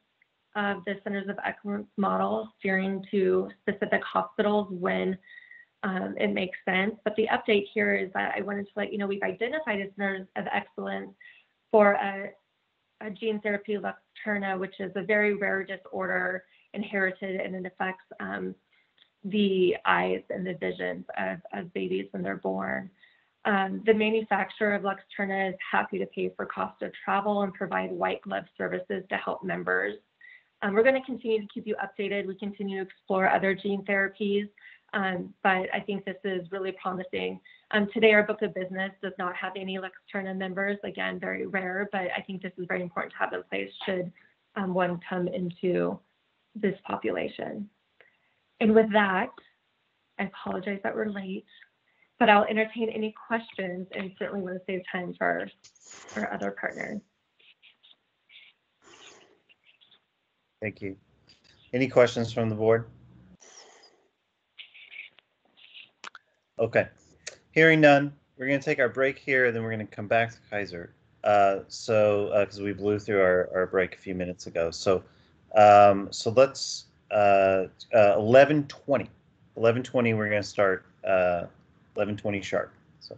[SPEAKER 11] of the Centers of Excellence model, steering to specific hospitals when it makes sense. But the update here is that I wanted to let you know we've identified a Centers of Excellence for a gene therapy, Luxturna, which is a very rare disorder, inherited, and it affects the eyes and the vision of babies when they're born. The manufacturer of Luxturna is happy to pay for cost of travel and provide white glove services to help members. We're going to continue to keep you updated. We continue to explore other gene therapies, but I think this is really promising. Today, our book of business does not have any Luxturna members. Again, very rare, but I think this is very important to have in place should one come into this population. And with that, I apologize that we're late, but I'll entertain any questions and certainly want to save time for our other partners.
[SPEAKER 1] Thank you. Any questions from the board? Okay. Hearing none, we're going to take our break here, and then we're going to come back to Kaiser. Because we blew through our break a few minutes ago. So let's 11:20. 11:20. We're going to start 11:20 sharp. So.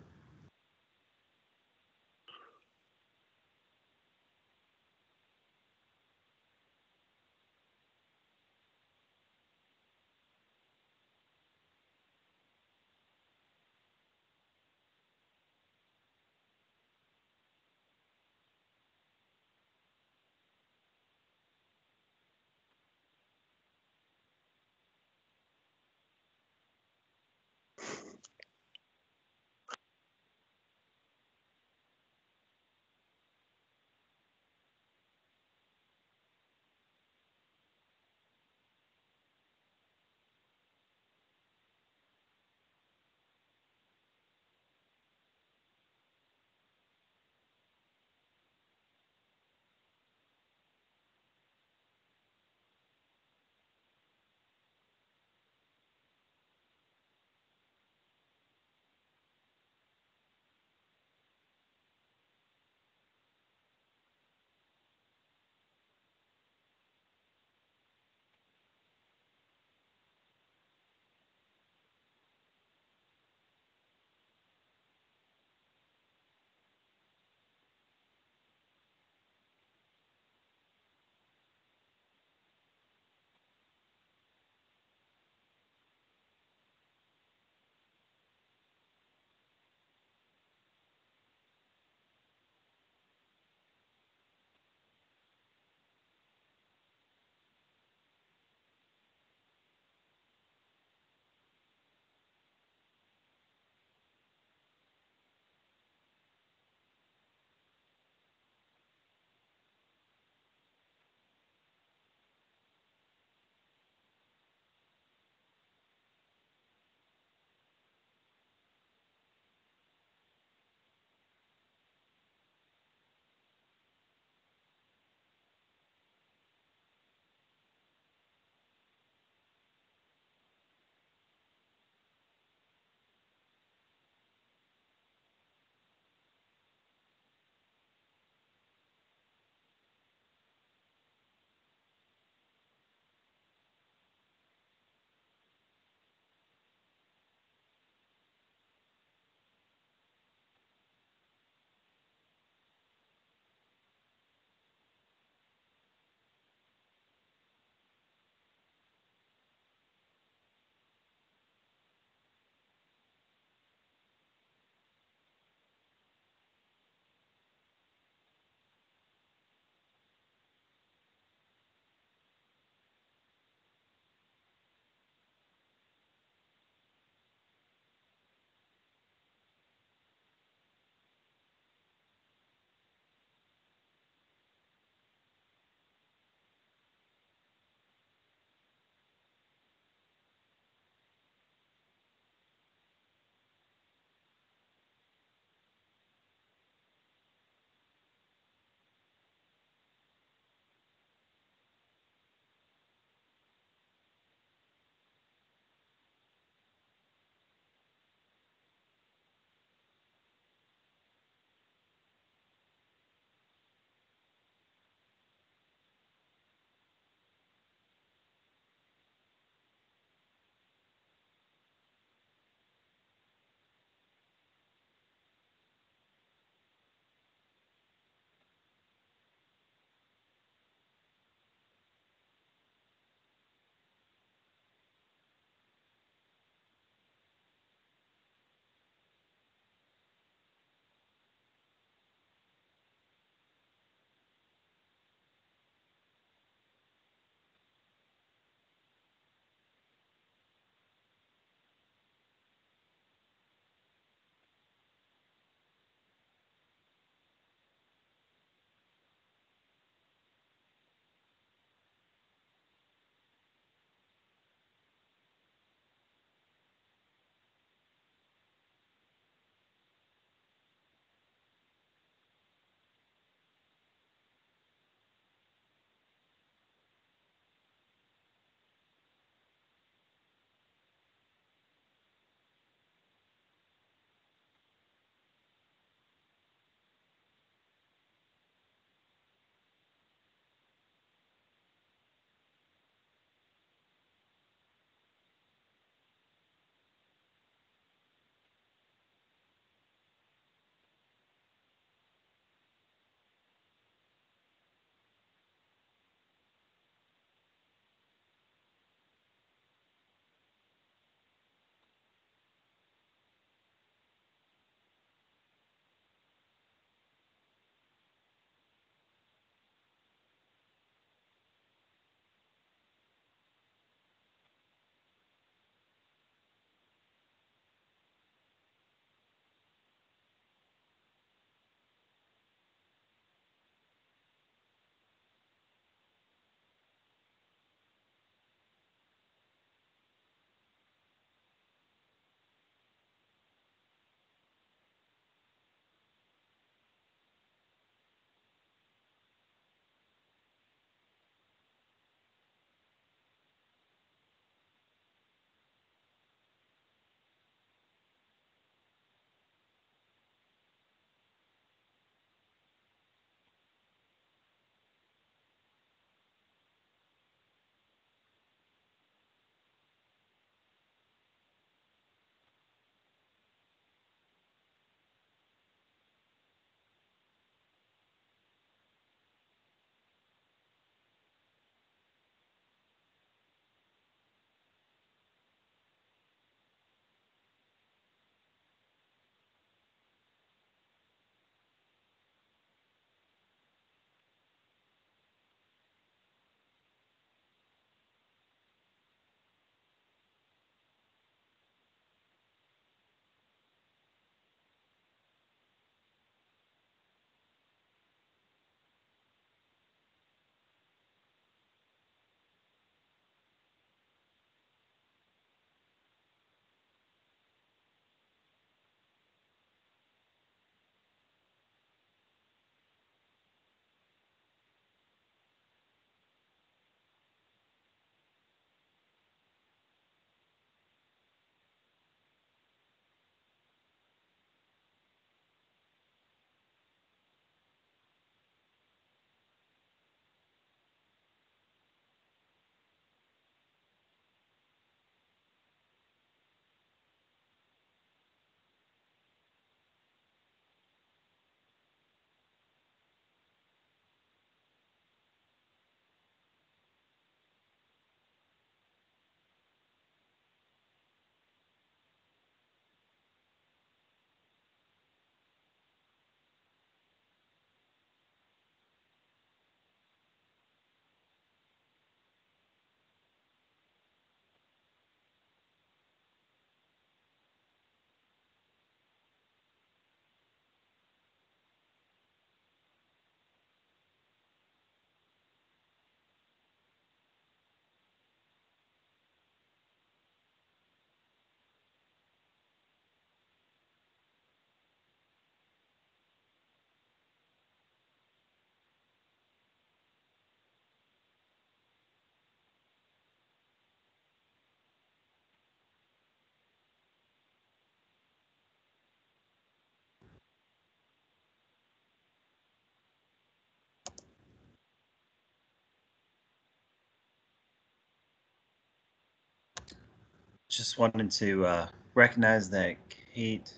[SPEAKER 1] just wanted to recognize that Kate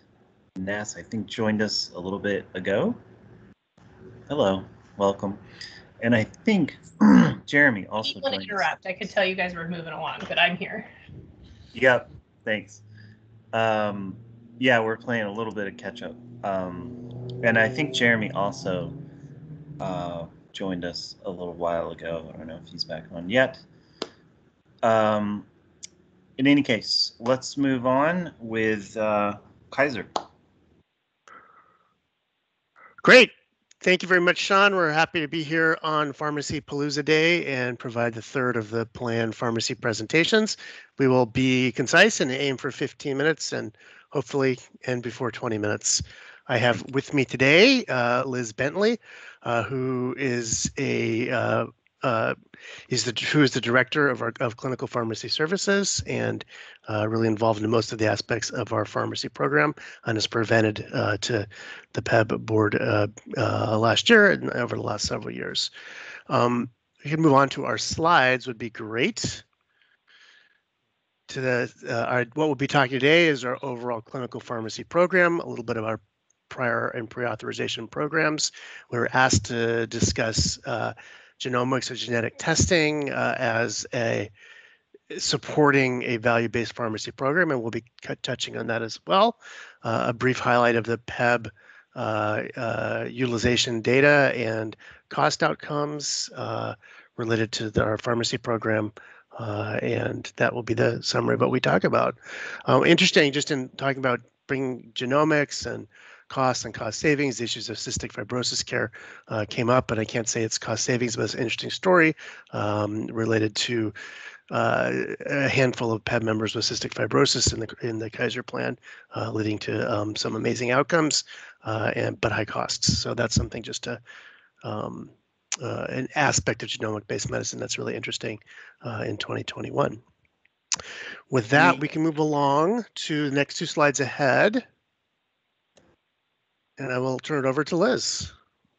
[SPEAKER 1] Nass, I think, joined us a little bit ago. Hello, welcome. And I think Jeremy also
[SPEAKER 12] I
[SPEAKER 1] joined us.
[SPEAKER 12] interrupt. I could tell you guys were moving along, but I'm here.
[SPEAKER 1] Yep, thanks. Yeah, we're playing a little bit of catch up. And I think Jeremy also joined us a little while ago. I don't know if he's back on yet. In any case, let's move on with Kaiser.
[SPEAKER 13] Great. Thank you very much, Sean. We're happy to be here on Pharmacy Palooza Day and provide the third of the planned pharmacy presentations. We will be concise and aim for 15 minutes and hopefully end before 20 minutes. I have with me today Liz Bentley, who is who is the director of clinical pharmacy services and really involved in most of the aspects of our pharmacy program and is presented to the PEBB board last year and over the last several years. We can move on to our slides would be great. To what we'll be talking today is our overall clinical pharmacy program, a little bit of our prior and pre-authorization programs. We were asked to discuss genomics or genetic testing as a supporting a value-based pharmacy program, and we'll be touching on that as well. A brief highlight of the PEBB utilization data and cost outcomes related to our pharmacy program, and that will be the summary of what we talk about. Interesting, just in talking about bringing genomics and costs and cost savings, the issues of cystic fibrosis care came up, but I can't say it's cost savings, but it's an interesting story related to a handful of PEB members with cystic fibrosis in the Kaiser plan, leading to some amazing outcomes, but high costs. So that's something just to an aspect of genomic-based medicine that's really interesting in 2021. With that, we can move along to the next two slides ahead. And I will turn it over to Liz.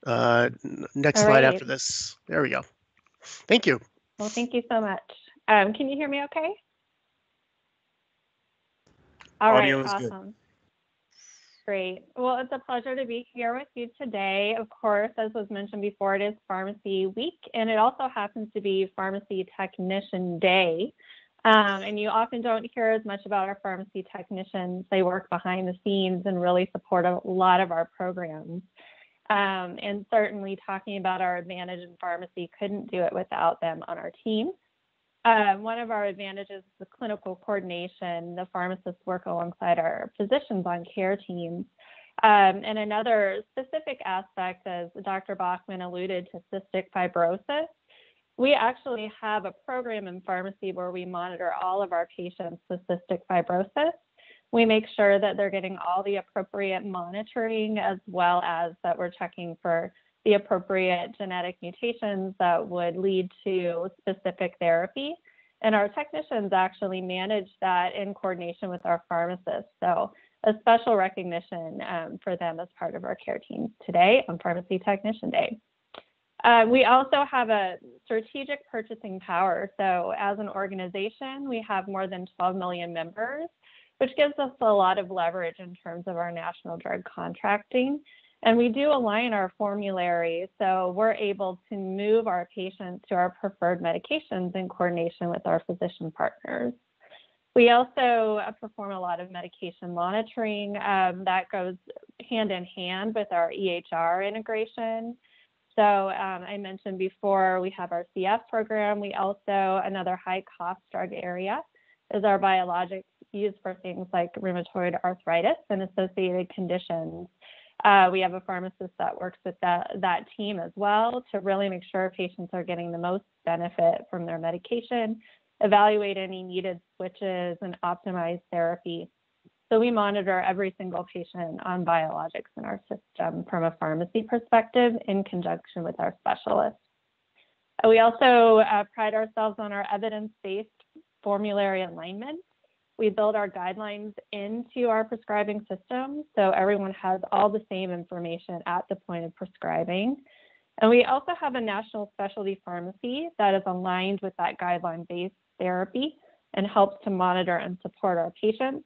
[SPEAKER 13] Next slide after this. There we go. Thank you.
[SPEAKER 11] Well, thank you so much. Can you hear me okay? All right, awesome. Good. Great. Well, it's a pleasure to be here with you today. Of course, as was mentioned before, it is Pharmacy Week, and it also happens to be Pharmacy Technician Day. And you often don't hear as much about our pharmacy technicians. They work behind the scenes and really support a lot of our programs. And certainly talking about our advantage in pharmacy, couldn't do it without them on our team. One of our advantages is the clinical coordination. The pharmacists work alongside our physicians on care teams. And another specific aspect, as Dr. Bachman alluded to, cystic fibrosis. We actually have a program in pharmacy where we monitor all of our patients with cystic fibrosis. We make sure that they're getting all the appropriate monitoring, as well as that we're checking for the appropriate genetic mutations that would lead to specific therapy. And our technicians actually manage that in coordination with our pharmacists. So a special recognition for them as part of our care teams today on Pharmacy Technician Day. We also have a strategic purchasing power. So as an organization, we have more than 12 million members, which gives us a lot of leverage in terms of our national drug contracting. And we do align our formulary, so we're able to move our patients to our preferred medications in coordination with our physician partners. We also perform a lot of medication monitoring that goes hand in hand with our EHR integration. So I mentioned before, we have our CF program. We also, another high cost drug area is our biologics used for things like rheumatoid arthritis and associated conditions. We have a pharmacist that works with that team as well to really make sure patients are getting the most benefit from their medication, evaluate any needed switches, and optimize therapy. So we monitor every single patient on biologics in our system from a pharmacy perspective in conjunction with our specialists. We also pride ourselves on our evidence-based formulary alignment. We build our guidelines into our prescribing system, so everyone has all the same information at the point of prescribing. And we also have a national specialty pharmacy that is aligned with that guideline-based therapy.
[SPEAKER 14] and helps to monitor and support our patients.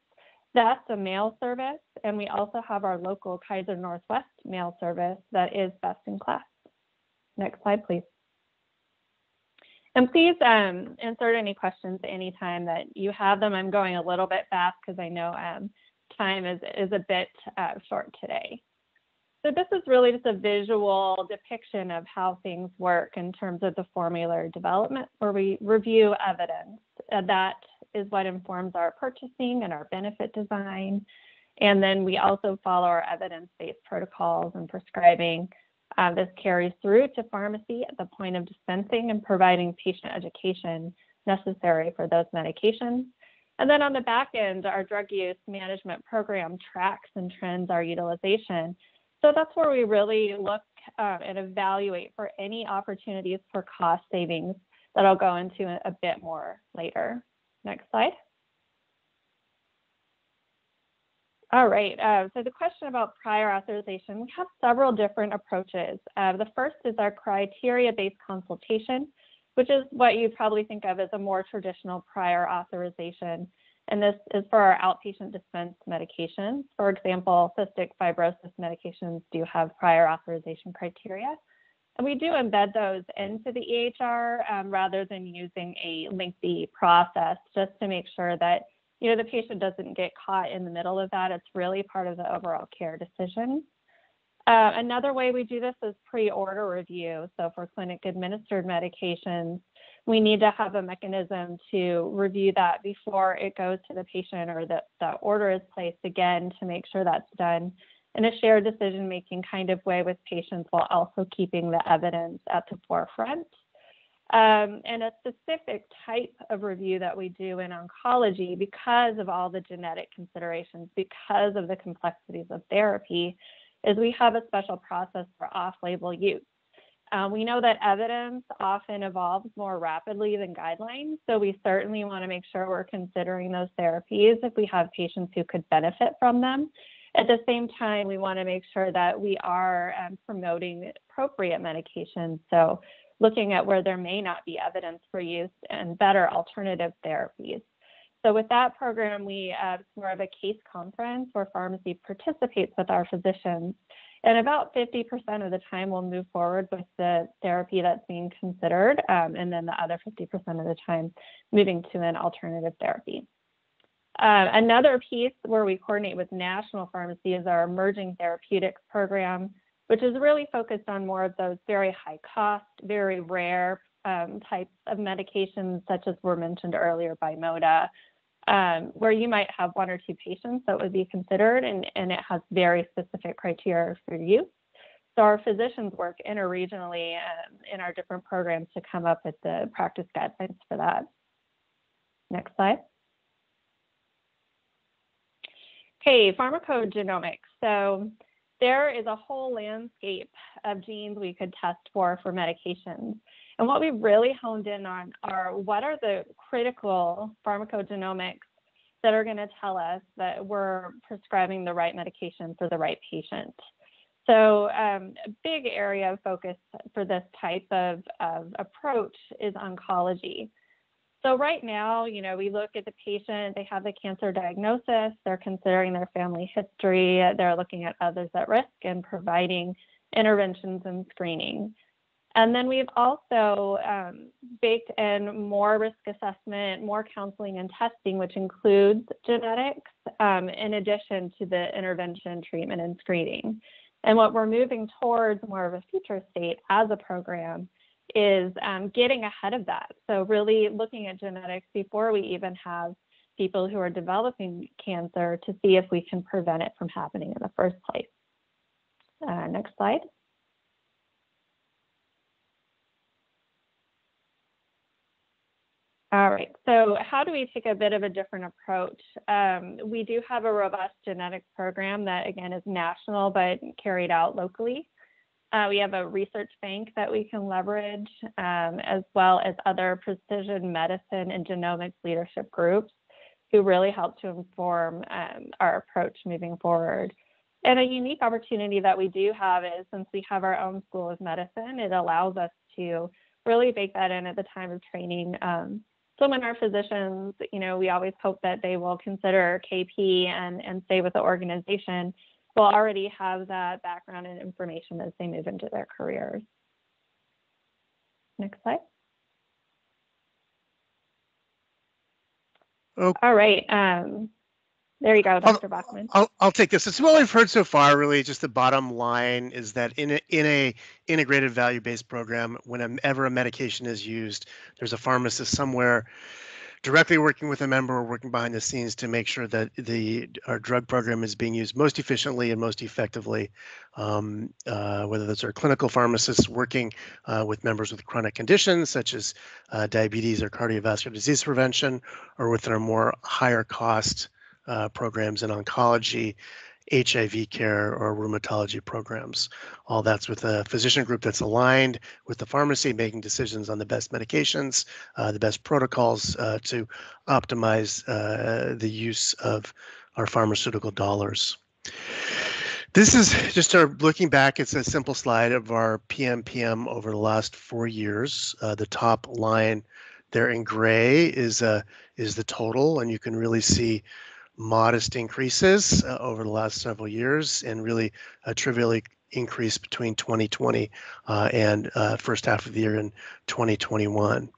[SPEAKER 14] That's a mail service, and we also have our local Kaiser Northwest mail service that is best in class. Next slide, please. And please insert any questions anytime that you have them. I'm going a little bit fast because I know time is a bit short today. So this is really just a visual depiction of how things work in terms of the formulary development, where we review evidence. That is what informs our purchasing and our benefit design. And then we also follow our evidence-based protocols and prescribing. This carries through to pharmacy at the point of dispensing and providing patient education necessary for those medications. And then on the back end, our drug use management program tracks and trends our utilization. So that's where we really look and evaluate for any opportunities for cost savings that I'll go into a bit more later. Next slide. All right, so the question about prior authorization, we have several different approaches. The first is our criteria-based consultation, which is what you probably think of as a more traditional prior authorization. And this is for our outpatient dispensed medications. For example, cystic fibrosis medications do have prior authorization criteria. And we do embed those into the EHR rather than using a lengthy process, just to make sure that the patient doesn't get caught in the middle of that. It's really part of the overall care decision. Another way we do this is pre-order review. So for clinic administered medications, we need to have a mechanism to review that before it goes to the patient or the order is placed again, to make sure that's done in a shared decision-making kind of way with patients, while also keeping the evidence at the forefront. And a specific type of review that we do in oncology, because of all the genetic considerations, because of the complexities of therapy, is we have a special process for off-label use. We know that evidence often evolves more rapidly than guidelines, so we certainly want to make sure we're considering those therapies if we have patients who could benefit from them. At the same time, we want to make sure that we are promoting appropriate medications, so looking at where there may not be evidence for use and better alternative therapies. So with that program, we have more of a case conference where pharmacy participates with our physicians. And about 50% of the time we'll move forward with the therapy that's being considered, and then the other 50% of the time moving to an alternative therapy. Another piece where we coordinate with national pharmacy is our emerging therapeutics program, which is really focused on more of those very high cost, very rare types of medications, such as were mentioned earlier by Moda, where you might have 1 or 2 patients that would be considered, and it has very specific criteria for use. So our physicians work interregionally in our different programs to come up with the practice guidelines for that. Next slide. Okay, pharmacogenomics. So there is a whole landscape of genes we could test for medications. And what we've really honed in on are what are the critical pharmacogenomics that are going to tell us that we're prescribing the right medication for the right patient. So a big area of focus for this type of approach is oncology. So right now, we look at the patient, they have the cancer diagnosis, they're considering their family history, they're looking at others at risk and providing interventions and screening. And then we've also baked in more risk assessment, more counseling and testing, which includes genetics, in addition to the intervention, treatment, and screening. And what we're moving towards more of a future state as a program is getting ahead of that. So really looking at genetics before we even have people who are developing cancer to see if we can prevent it from happening in the first place. Next slide. All right, so how do we take a bit of a different approach? We do have a robust genetics program that, again, is national but carried out locally. We have a research bank that we can leverage, as well as other precision medicine and genomics leadership groups who really help to inform our approach moving forward. And a unique opportunity that we do have is, since we have our own school of medicine, it allows us to really bake that in at the time of training seminar physicians, we always hope that they will consider KP and stay with the organization, will already have that background and information as they move into their careers. Next slide.
[SPEAKER 13] Oh.
[SPEAKER 14] All right. There you go, Dr. Bachman.
[SPEAKER 13] I'll take this. It's what we've heard so far. Really, just the bottom line is that in a integrated value-based program, whenever a medication is used, there's a pharmacist somewhere directly working with a member or working behind the scenes to make sure that our drug program is being used most efficiently and most effectively, whether those are clinical pharmacists working with members with chronic conditions such as diabetes or cardiovascular disease prevention, or with our more higher cost programs in oncology, HIV care, or rheumatology programs. All that's with a physician group that's aligned with the pharmacy, making decisions on the best medications, the best protocols to optimize the use of our pharmaceutical dollars. This is just our looking back. It's a simple slide of our PMPM over the last 4 years. The top line there in gray is the total, and you can really see modest increases over the last several years, and really a trivially increase between 2020 and first half of the year in 2021.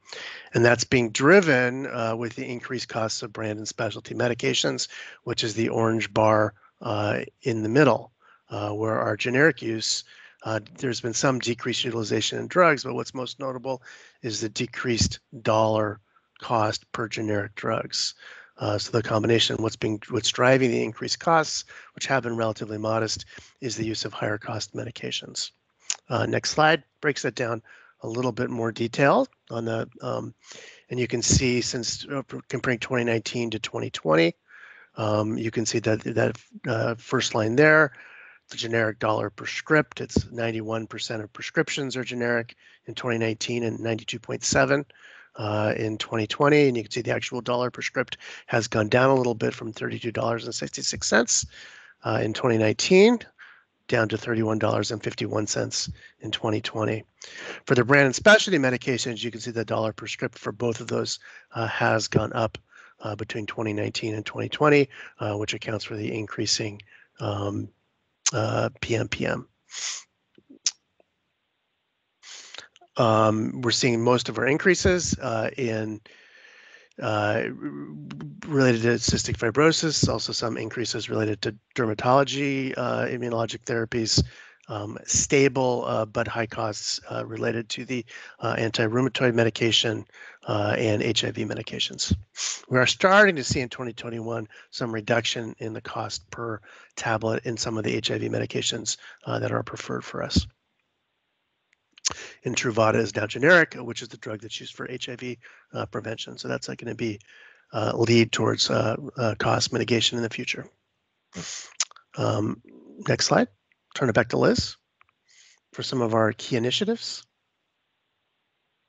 [SPEAKER 13] And that's being driven with the increased costs of brand and specialty medications, which is the orange bar in the middle, where our generic use, there's been some decreased utilization in drugs, but what's most notable is the decreased dollar cost per generic drugs. So the combination, what's driving the increased costs, which have been relatively modest, is the use of higher cost medications. Next slide breaks that down a little bit more detail on the, and you can see since comparing 2019 to 2020, you can see that first line there, the generic dollar per script, it's 91% of prescriptions are generic in 2019 and 92.7. In 2020, and you can see the actual dollar per script has gone down a little bit from $32.66 in 2019 down to $31.51 in 2020. For the brand and specialty medications, you can see the dollar per script for both of those has gone up between 2019 and 2020, which accounts for the increasing PMPM. We're seeing most of our increases in related to cystic fibrosis, also some increases related to dermatology, immunologic therapies, stable but high costs related to the anti-rheumatoid medication and HIV medications. We are starting to see in 2021 some reduction in the cost per tablet in some of the HIV medications that are preferred for us. And Truvada is now generic, which is the drug that's used for HIV prevention. So that's going to be lead towards cost mitigation in the future. Next slide. Turn it back to Liz for some of our key initiatives.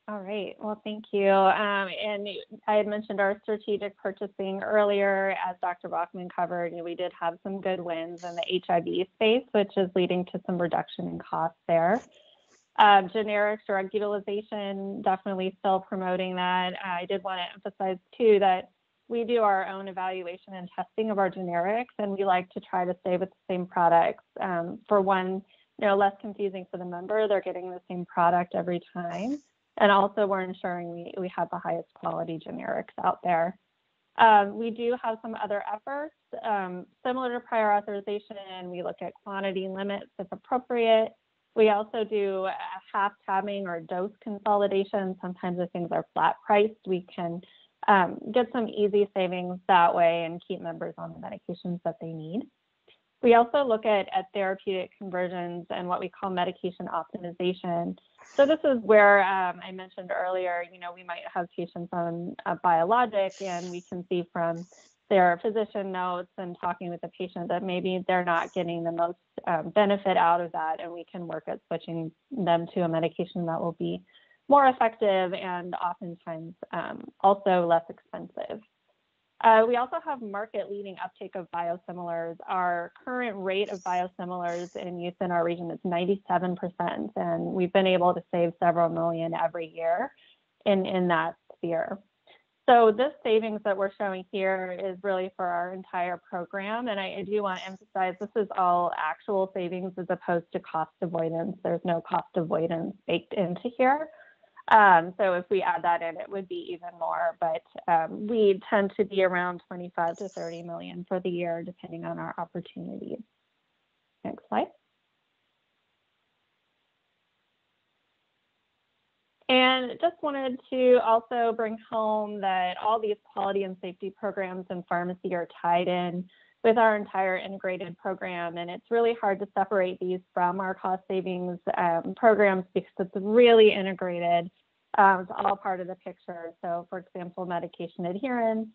[SPEAKER 14] All right. Well, thank you. And I had mentioned our strategic purchasing earlier, as Dr. Bachman covered. We did have some good wins in the HIV space, which is leading to some reduction in costs there. Generic drug utilization, definitely still promoting that. I did want to emphasize too that we do our own evaluation and testing of our generics, and we like to try to stay with the same products. For one, less confusing for the member, they're getting the same product every time. And also we're ensuring we have the highest quality generics out there. We do have some other efforts similar to prior authorization. We look at quantity limits if appropriate. We also do half tabbing or dose consolidation. Sometimes if things are flat priced, we can get some easy savings that way and keep members on the medications that they need. We also look at therapeutic conversions and what we call medication optimization. So this is where I mentioned earlier, we might have patients on a biologic, and we can see from their physician notes and talking with the patient that maybe they're not getting the most benefit out of that, and we can work at switching them to a medication that will be more effective and oftentimes also less expensive. We also have market-leading uptake of biosimilars. Our current rate of biosimilars in use in our region is 97%, and we've been able to save several million every year in that sphere. So this savings that we're showing here is really for our entire program. And I do want to emphasize this is all actual savings as opposed to cost avoidance. There's no cost avoidance baked into here. So if we add that in, it would be even more, but we tend to be around 25 to 30 million for the year, depending on our opportunities. Next slide. And just wanted to also bring home that all these quality and safety programs in pharmacy are tied in with our entire integrated program. And it's really hard to separate these from our cost savings programs because it's really integrated. It's all part of the picture. So for example, medication adherence,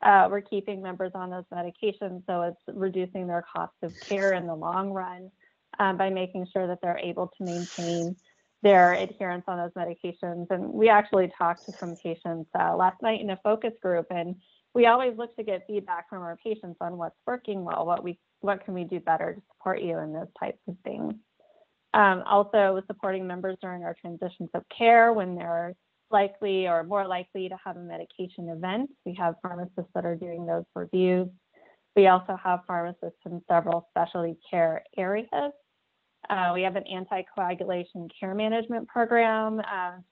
[SPEAKER 14] we're keeping members on those medications. So it's reducing their cost of care in the long run by making sure that they're able to maintain their adherence on those medications. And we actually talked to some patients last night in a focus group, and we always look to get feedback from our patients on what's working well, what can we do better to support you in those types of things. Also supporting members during our transitions of care when they're likely or more likely to have a medication event. We have pharmacists that are doing those reviews. We also have pharmacists in several specialty care areas. We have an anticoagulation care management program.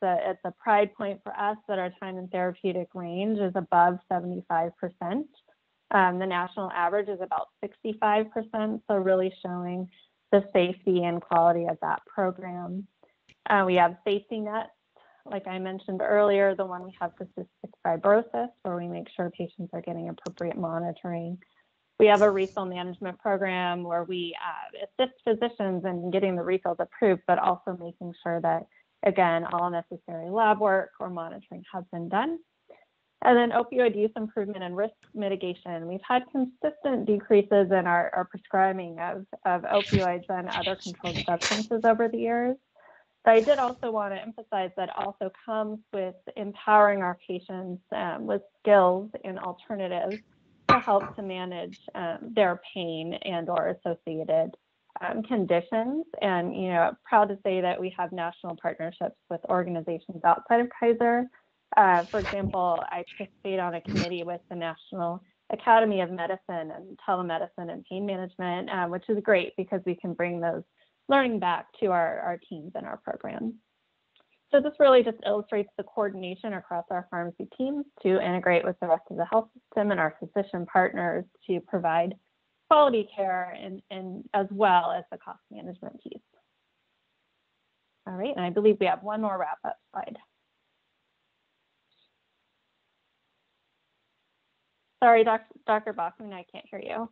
[SPEAKER 14] So it's a pride point for us that our time in therapeutic range is above 75%. The national average is about 65%, so really showing the safety and quality of that program. We have safety nets, like I mentioned earlier, the one we have for cystic fibrosis, where we make sure patients are getting appropriate monitoring. We have a refill management program where we assist physicians in getting the refills approved, but also making sure that, again, all necessary lab work or monitoring has been done. And then opioid use improvement and risk mitigation. We've had consistent decreases in our prescribing of opioids and other controlled substances over the years. But I did also want to emphasize that also comes with empowering our patients with skills and alternatives to help to manage their pain and or associated conditions. And, you know, proud to say that we have national partnerships with organizations outside of Kaiser. For example, I participate on a committee with the National Academy of Medicine and Telemedicine and Pain Management, which is great because we can bring those learning back to our teams and our programs. So this really just illustrates the coordination across our pharmacy teams to integrate with the rest of the health system and our physician partners to provide quality care and as well as the cost management piece. All right, and I believe we have one more wrap-up slide. Sorry, Dr. Bachman, I can't hear you.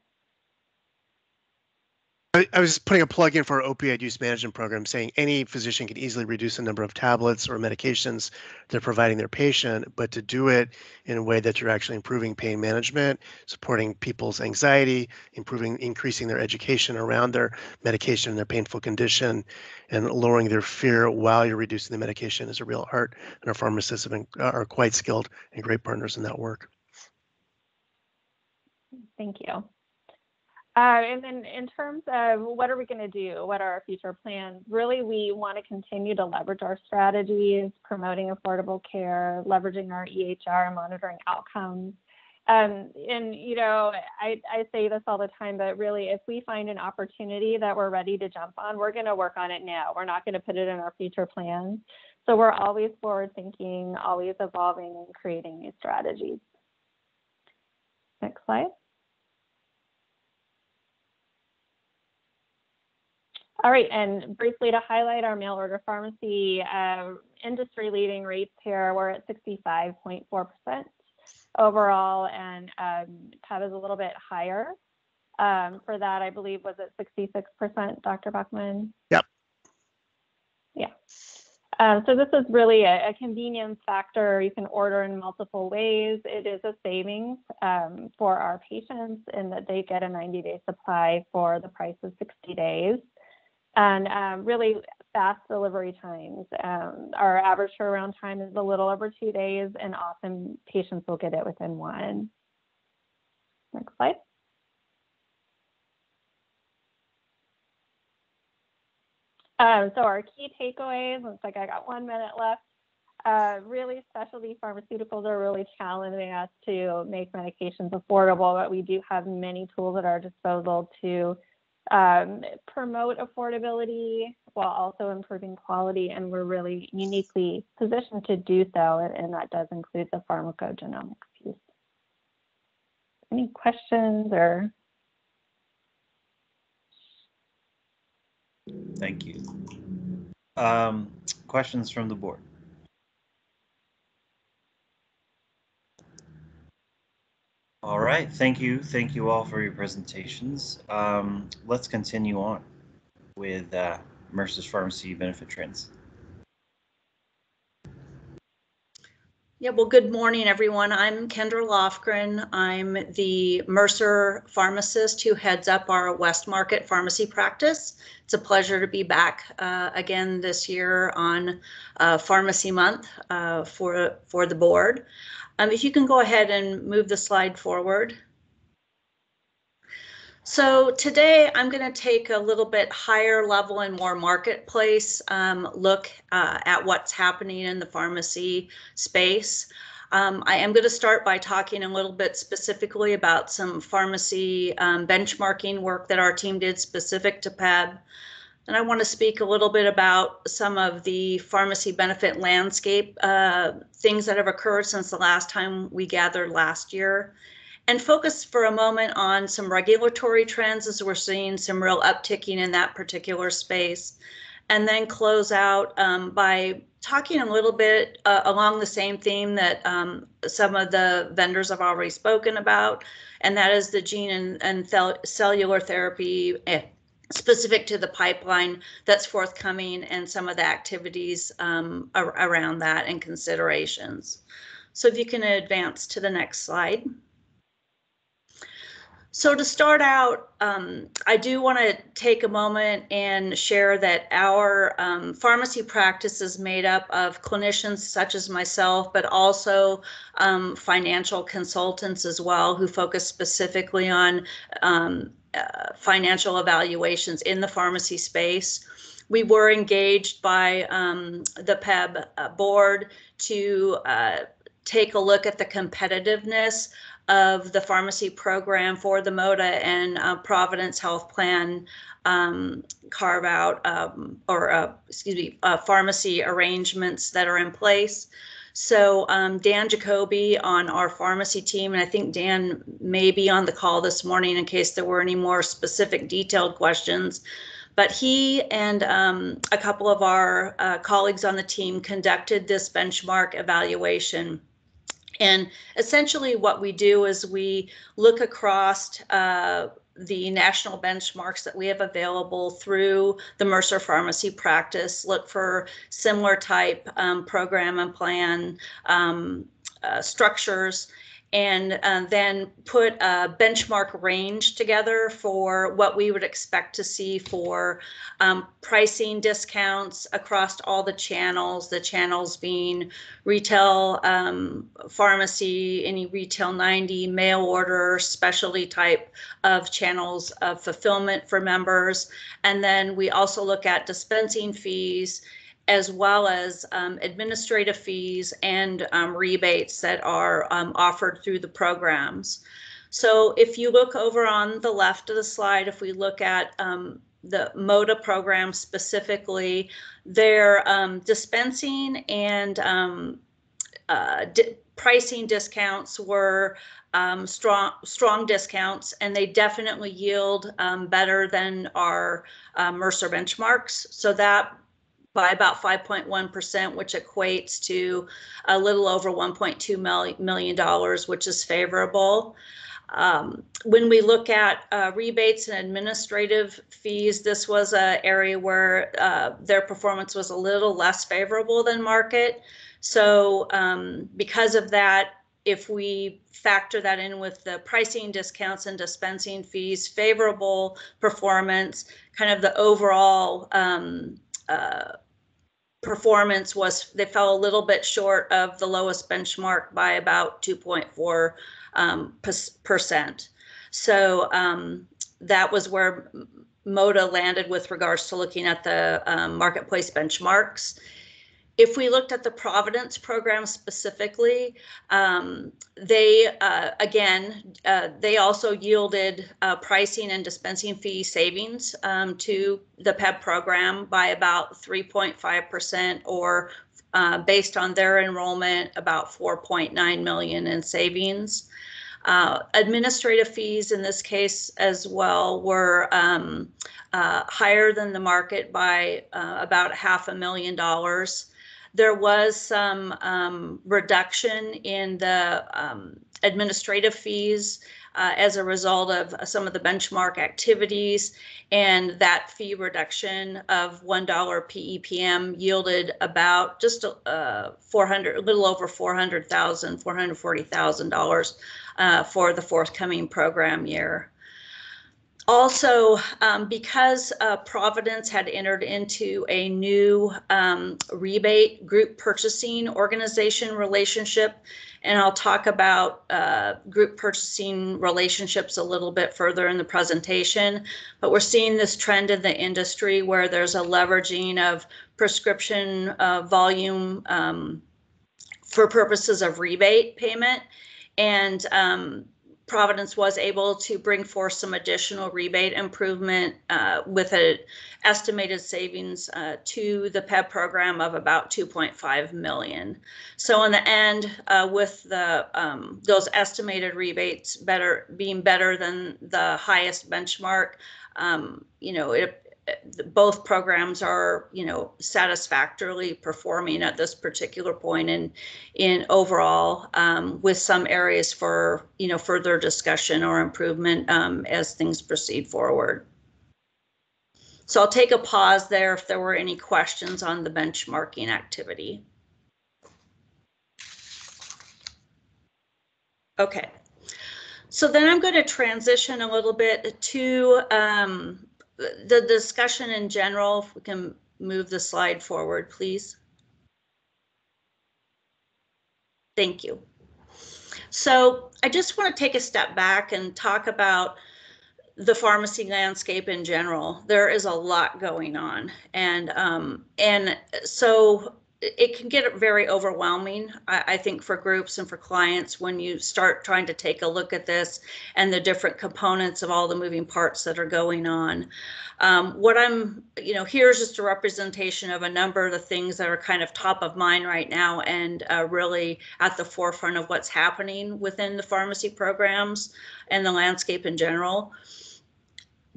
[SPEAKER 13] I was just putting a plug in for our opioid use management program, saying any physician can easily reduce the number of tablets or medications they're providing their patient, but to do it in a way that you're actually improving pain management, supporting people's anxiety, increasing their education around their medication and their painful condition, and lowering their fear while you're reducing the medication is a real art. And our pharmacists are quite skilled and great partners in that work.
[SPEAKER 14] Thank you. And then in terms of what are we going to do, what are our future plans, really we want to continue to leverage our strategies, promoting affordable care, leveraging our EHR, monitoring outcomes. And you know, I say this all the time, but really if we find an opportunity that we're ready to jump on, we're going to work on it now. We're not going to put it in our future plans. So we're always forward thinking, always evolving and creating new strategies. Next slide. All right, and briefly to highlight our mail order pharmacy industry leading rates here, we're at 65.4% overall, and PEBB is a little bit higher. For that, I believe, was it 66%, Dr. Bachman?
[SPEAKER 13] Yep.
[SPEAKER 14] Yeah. So this is really a convenience factor. You can order in multiple ways. It is a savings for our patients in that they get a 90-day supply for the price of 60 days. And really fast delivery times. Our average turnaround time is a little over 2 days, and often patients will get it within 1. Next slide. So our key takeaways, looks like I got 1 minute left. really specialty pharmaceuticals are really challenging us to make medications affordable, but we do have many tools at our disposal to promote affordability while also improving quality, and we're really uniquely positioned to do so, and that does include the pharmacogenomics piece. Any questions or?
[SPEAKER 1] Thank you. Questions from the board? All right, thank you. Thank you all for your presentations. Let's continue on with Mercer's Pharmacy Benefit Trends.
[SPEAKER 15] Yeah, well, good morning, everyone. I'm Kendra Lofgren. I'm the Mercer pharmacist who heads up our West Market pharmacy practice. It's a pleasure to be back again this year on Pharmacy Month for the board. If you can go ahead and move the slide forward. So today I'm going to take a little bit higher level and more marketplace look at what's happening in the pharmacy space. I am going to start by talking a little bit specifically about some pharmacy benchmarking work that our team did specific to PEBB. And I want to speak a little bit about some of the pharmacy benefit landscape things that have occurred since the last time we gathered last year, and focus for a moment on some regulatory trends as we're seeing some real upticking in that particular space. And then close out by talking a little bit along the same theme that some of the vendors have already spoken about, and that is the gene and cellular therapy specific to the pipeline that's forthcoming and some of the activities around that and considerations. So if you can advance to the next slide. So to start out, I do want to take a moment and share that our pharmacy practice is made up of clinicians such as myself, but also financial consultants as well, who focus specifically on financial evaluations in the pharmacy space. We were engaged by the PEBB board to take a look at the competitiveness of the pharmacy program for the MODA and Providence Health Plan carve out pharmacy arrangements that are in place. So Dan Jacoby on our pharmacy team, and I think Dan may be on the call this morning in case there were any more specific detailed questions, but he and a couple of our colleagues on the team conducted this benchmark evaluation. And essentially what we do is we look across the national benchmarks that we have available through the Mercer pharmacy practice, look for similar type program and plan structures, and then put a benchmark range together for what we would expect to see for pricing discounts across all the channels being retail, pharmacy, any retail 90, mail order, specialty type of channels of fulfillment for members. And then we also look at dispensing fees, as well as administrative fees and rebates that are offered through the programs. So if you look over on the left of the slide, if we look at the MODA program specifically, their dispensing and pricing discounts were strong discounts, and they definitely yield better than our Mercer benchmarks. So that by about 5.1%, which equates to a little over $1.2 million, which is favorable. When we look at rebates and administrative fees, this was an area where their performance was a little less favorable than market. So because of that, if we factor that in with the pricing discounts and dispensing fees, favorable performance, kind of the overall performance was, they fell a little bit short of the lowest benchmark by about 2.4%. So that was where MODA landed with regards to looking at the marketplace benchmarks. If we looked at the Providence program specifically, they they also yielded pricing and dispensing fee savings to the PEBB program by about 3.5%, or based on their enrollment, about 4.9 million in savings. Administrative fees in this case as well were higher than the market by about $500,000. There was some reduction in the administrative fees as a result of some of the benchmark activities, and that fee reduction of $1 PEPM yielded about just a little over $440,000 for the forthcoming program year. Also, because Providence had entered into a new rebate group purchasing organization relationship, and I'll talk about group purchasing relationships a little bit further in the presentation, but we're seeing this trend in the industry where there's a leveraging of prescription volume for purposes of rebate payment, and Providence was able to bring forth some additional rebate improvement with an estimated savings to the PEBB program of about 2.5 million. So in the end, with the those estimated rebates being better than the highest benchmark, both programs are, satisfactorily performing at this particular point in overall, with some areas for, further discussion or improvement as things proceed forward. So I'll take a pause there if there were any questions on the benchmarking activity. Okay, so then I'm going to transition a little bit to the discussion in general. If we can move the slide forward, please. Thank you. So I just want to take a step back and talk about the pharmacy landscape in general. There is a lot going on, and so it can get very overwhelming, I think, for groups and for clients when you start trying to take a look at this and the different components of all the moving parts that are going on. What I'm, here's just a representation of a number of the things that are kind of top of mind right now and really at the forefront of what's happening within the pharmacy programs and the landscape in general.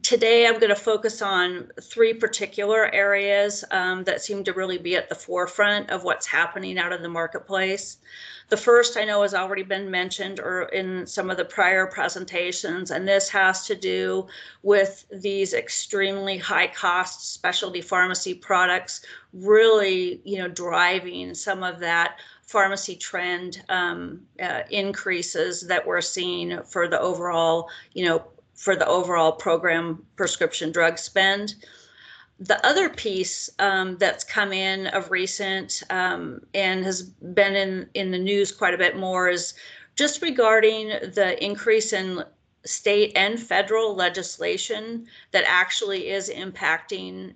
[SPEAKER 15] Today, I'm going to focus on three particular areas that seem to really be at the forefront of what's happening out in the marketplace. The first I know has already been mentioned or in some of the prior presentations, and this has to do with these extremely high cost specialty pharmacy products really, driving some of that pharmacy trend increases that we're seeing for the overall, program prescription drug spend. The other piece that's come in of recent and has been in the news quite a bit more is just regarding the increase in state and federal legislation that actually is impacting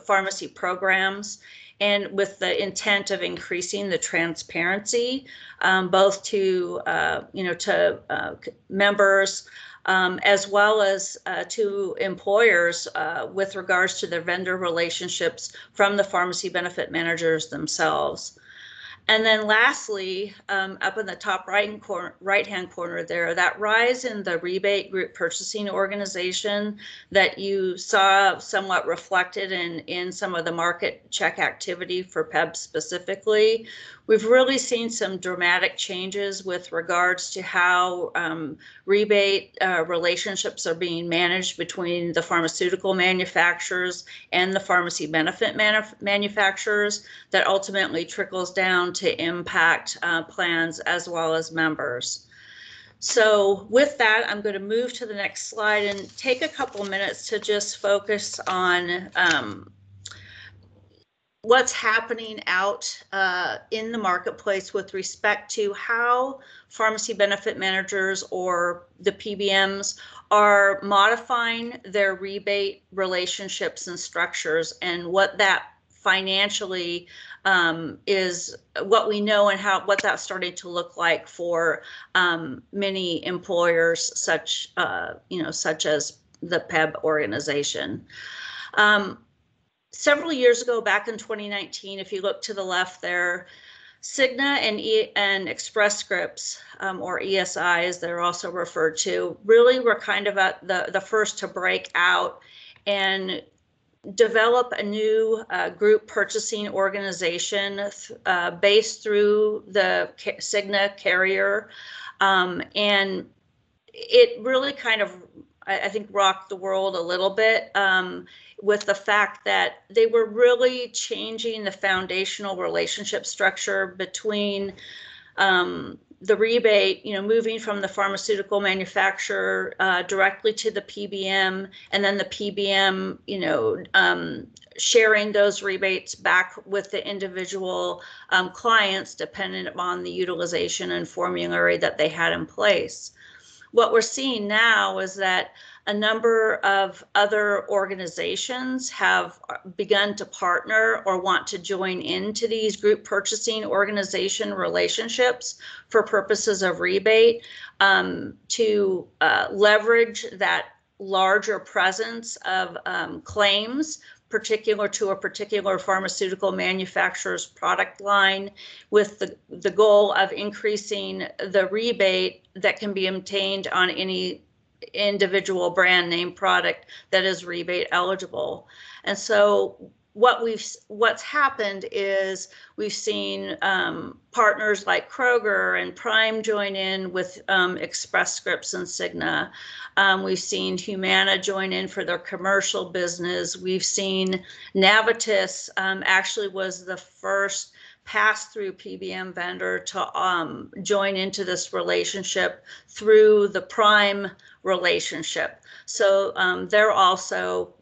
[SPEAKER 15] pharmacy programs, and with the intent of increasing the transparency, both to members, as well as to employers with regards to their vendor relationships from the pharmacy benefit managers themselves. And then lastly, up in the top right-hand corner there, that rise in the rebate group purchasing organization that you saw somewhat reflected in some of the market check activity for PEBB specifically. We've really seen some dramatic changes with regards to how rebate relationships are being managed between the pharmaceutical manufacturers and the pharmacy benefit manufacturers that ultimately trickles down to impact plans as well as members. So with that, I'm going to move to the next slide and take a couple minutes to just focus on what's happening out in the marketplace with respect to how pharmacy benefit managers or the PBMs are modifying their rebate relationships and structures, and what that financially is what we know and what that's starting to look like for many employers, such as the PEBB organization. Several years ago, back in 2019, if you look to the left there, Cigna and Express Scripts, or ESI as they're also referred to, really were kind of at the first to break out and develop a new group purchasing organization based through the Cigna carrier. And it really kind of, I think, rocked the world a little bit with the fact that they were really changing the foundational relationship structure between the rebate, moving from the pharmaceutical manufacturer directly to the PBM, and then the PBM, sharing those rebates back with the individual clients dependent upon the utilization and formulary that they had in place. What we're seeing now is that a number of other organizations have begun to partner or want to join into these group purchasing organization relationships for purposes of rebate to leverage that larger presence of claims particular to a particular pharmaceutical manufacturer's product line, with the goal of increasing the rebate that can be obtained on any individual brand name product that is rebate eligible. And so what's happened is we've seen partners like Kroger and Prime join in with Express Scripts and Cigna. We've seen Humana join in for their commercial business. We've seen Navitus actually was the first pass-through PBM vendor to join into this relationship through the Prime relationship. So they're also,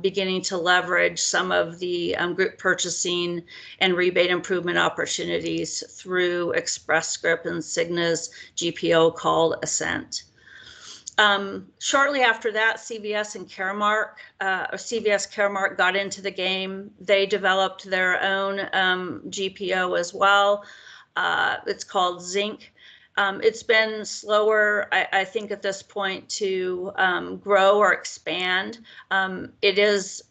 [SPEAKER 15] beginning to leverage some of the group purchasing and rebate improvement opportunities through Express Script and Cigna's GPO called Ascent. Shortly after that, CVS Caremark got into the game. They developed their own GPO as well. It's called Zinc. It's been slower, I think, at this point to grow or expand. It is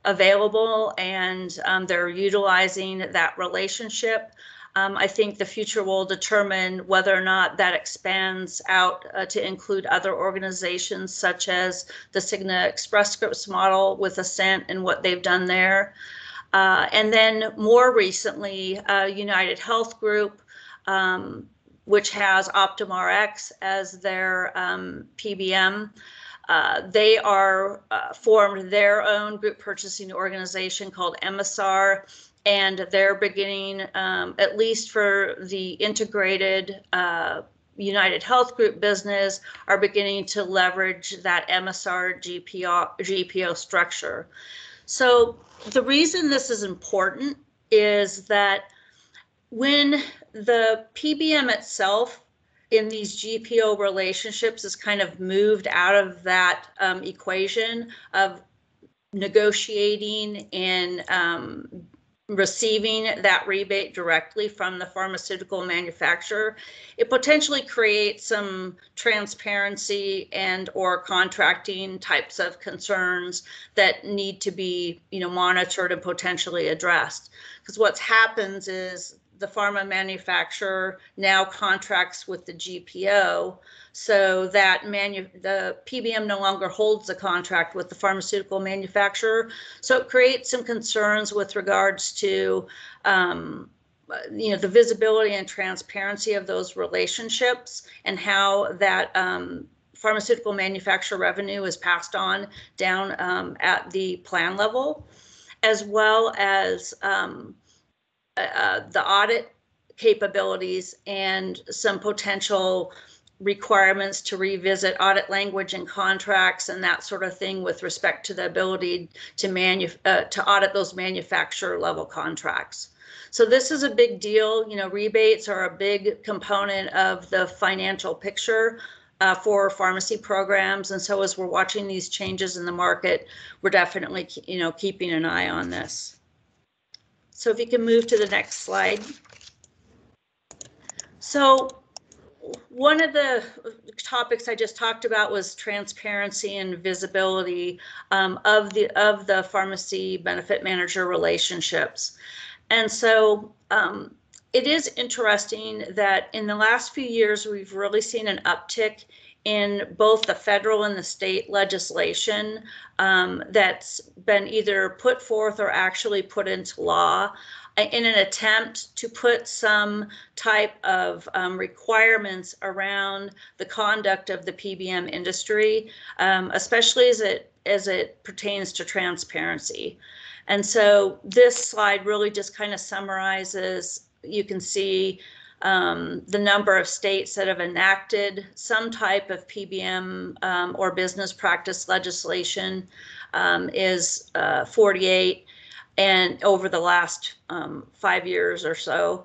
[SPEAKER 15] available, and they're utilizing that relationship. I think the future will determine whether or not that expands out to include other organizations, such as the Cigna Express Scripts model with Ascent and what they've done there. And then more recently, United Health Group, which has Optum Rx as their PBM. They are formed their own group purchasing organization called MSR, and they're beginning, at least for the integrated United Health Group business, are beginning to leverage that MSR GPO structure. So the reason this is important is that when the PBM itself in these GPO relationships is kind of moved out of that equation of negotiating and receiving that rebate directly from the pharmaceutical manufacturer, it potentially creates some transparency and or contracting types of concerns that need to be, monitored and potentially addressed. Because what happens is the pharma manufacturer now contracts with the GPO, so that the PBM no longer holds the contract with the pharmaceutical manufacturer. So it creates some concerns with regards to the visibility and transparency of those relationships and how that pharmaceutical manufacturer revenue is passed on down at the plan level, as well as the audit capabilities and some potential requirements to revisit audit language and contracts and that sort of thing with respect to the ability to audit those manufacturer level contracts. So this is a big deal. Rebates are a big component of the financial picture for pharmacy programs. And so as we're watching these changes in the market, we're definitely, keeping an eye on this. So if you can move to the next slide. So one of the topics I just talked about was transparency and visibility of the pharmacy benefit manager relationships. And so it is interesting that in the last few years, we've really seen an uptick in both the federal and the state legislation that's been either put forth or actually put into law in an attempt to put some type of requirements around the conduct of the PBM industry, especially as it pertains to transparency. And so this slide really just kind of summarizes, you can see the number of states that have enacted some type of PBM or business practice legislation is 48. And over the last 5 years or so.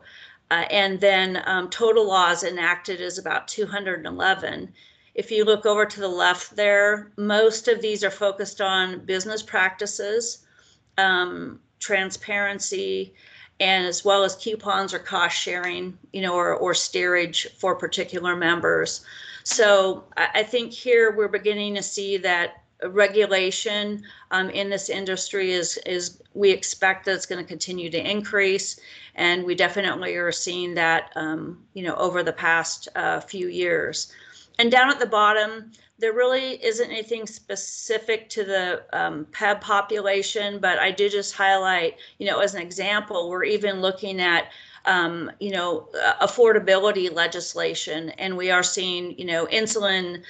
[SPEAKER 15] And then total laws enacted is about 211. If you look over to the left there, most of these are focused on business practices, transparency, and as well as coupons or cost sharing, or steerage for particular members. So I think here we're beginning to see that regulation in this industry is we expect that it's going to continue to increase, and we definitely are seeing that over the past few years. And down at the bottom, there really isn't anything specific to the PEBB population, but I did just highlight, as an example, we're even looking at affordability legislation, and we are seeing, insulin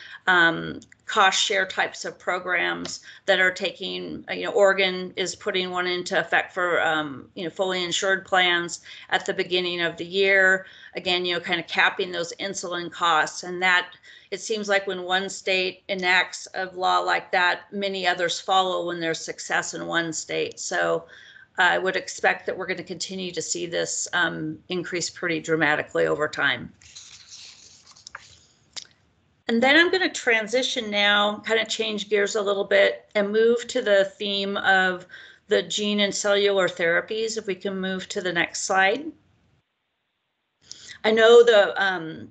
[SPEAKER 15] cost share types of programs that are taking, Oregon is putting one into effect for, fully insured plans at the beginning of the year. Again, kind of capping those insulin costs. And that, it seems like when one state enacts a law like that, many others follow when there's success in one state. So I would expect that we're going to continue to see this increase pretty dramatically over time. And then I'm going to transition now, kind of change gears a little bit and move to the theme of the gene and cellular therapies. If we can move to the next slide. I know the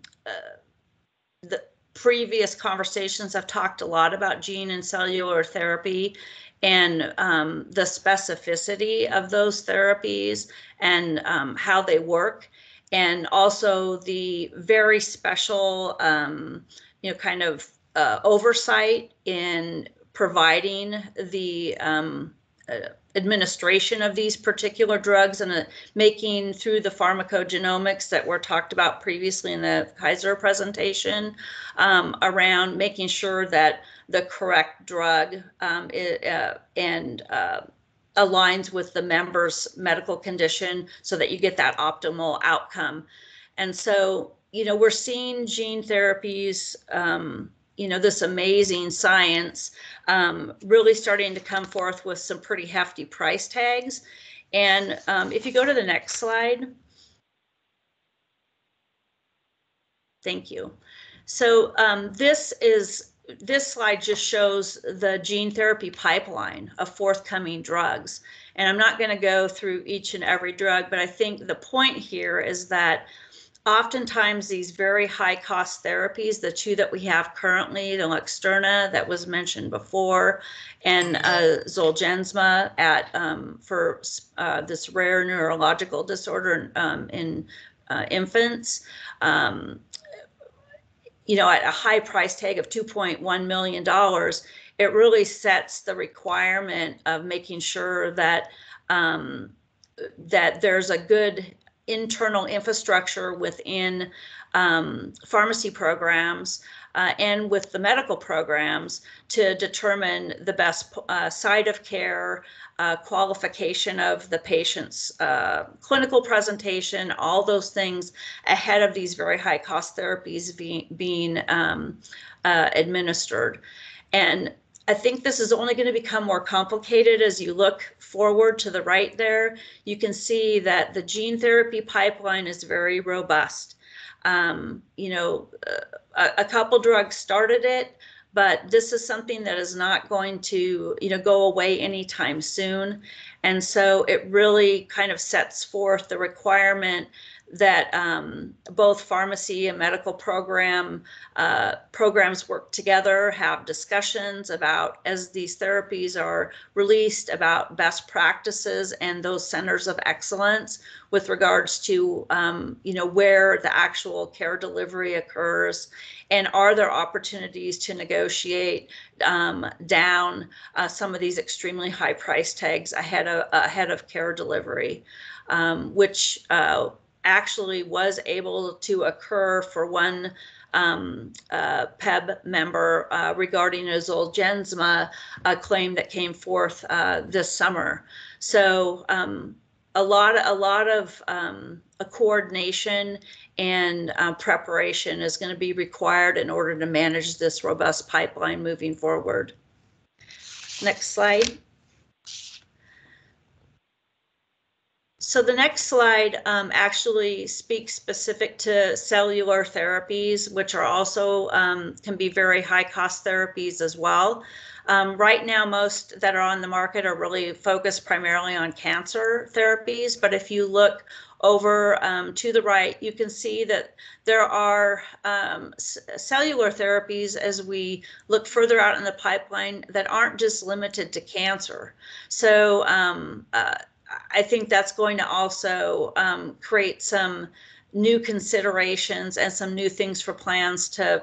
[SPEAKER 15] previous conversations have talked a lot about gene and cellular therapy and the specificity of those therapies and how they work, and also the very special kind of oversight in providing the administration of these particular drugs and making through the pharmacogenomics that were talked about previously in the Kaiser presentation around making sure that the correct drug aligns with the member's medical condition so that you get that optimal outcome. And so, we're seeing gene therapies, this amazing science really starting to come forth with some pretty hefty price tags. And if you go to the next slide. Thank you. So this slide just shows the gene therapy pipeline of forthcoming drugs. And I'm not going to go through each and every drug, but I think the point here is that oftentimes these very high cost therapies, the two that we have currently, the Luxturna that was mentioned before, and Zolgensma for this rare neurological disorder in infants, at a high price tag of $2.1 million, it really sets the requirement of making sure that that there's a good internal infrastructure within pharmacy programs and with the medical programs to determine the best site of care, qualification of the patient's clinical presentation, all those things ahead of these very high cost therapies being administered. And I think this is only going to become more complicated as you look forward to the right there. You can see that the gene therapy pipeline is very robust. A couple drugs started it, but this is something that is not going to, go away anytime soon. And so it really kind of sets forth the requirement that both pharmacy and medical programs work together, have discussions about, as these therapies are released, about best practices and those centers of excellence with regards to, where the actual care delivery occurs, and are there opportunities to negotiate down some of these extremely high price tags ahead of care delivery, which actually was able to occur for one PEBB member regarding a Zolgensma claim that came forth this summer. So a lot of coordination and preparation is going to be required in order to manage this robust pipeline moving forward. Next slide. So the next slide actually speaks specific to cellular therapies, which are also can be very high cost therapies as well. Right now, most that are on the market are really focused primarily on cancer therapies. But if you look over to the right, you can see that there are cellular therapies as we look further out in the pipeline that aren't just limited to cancer. So I think that's going to also create some new considerations and some new things for plans to,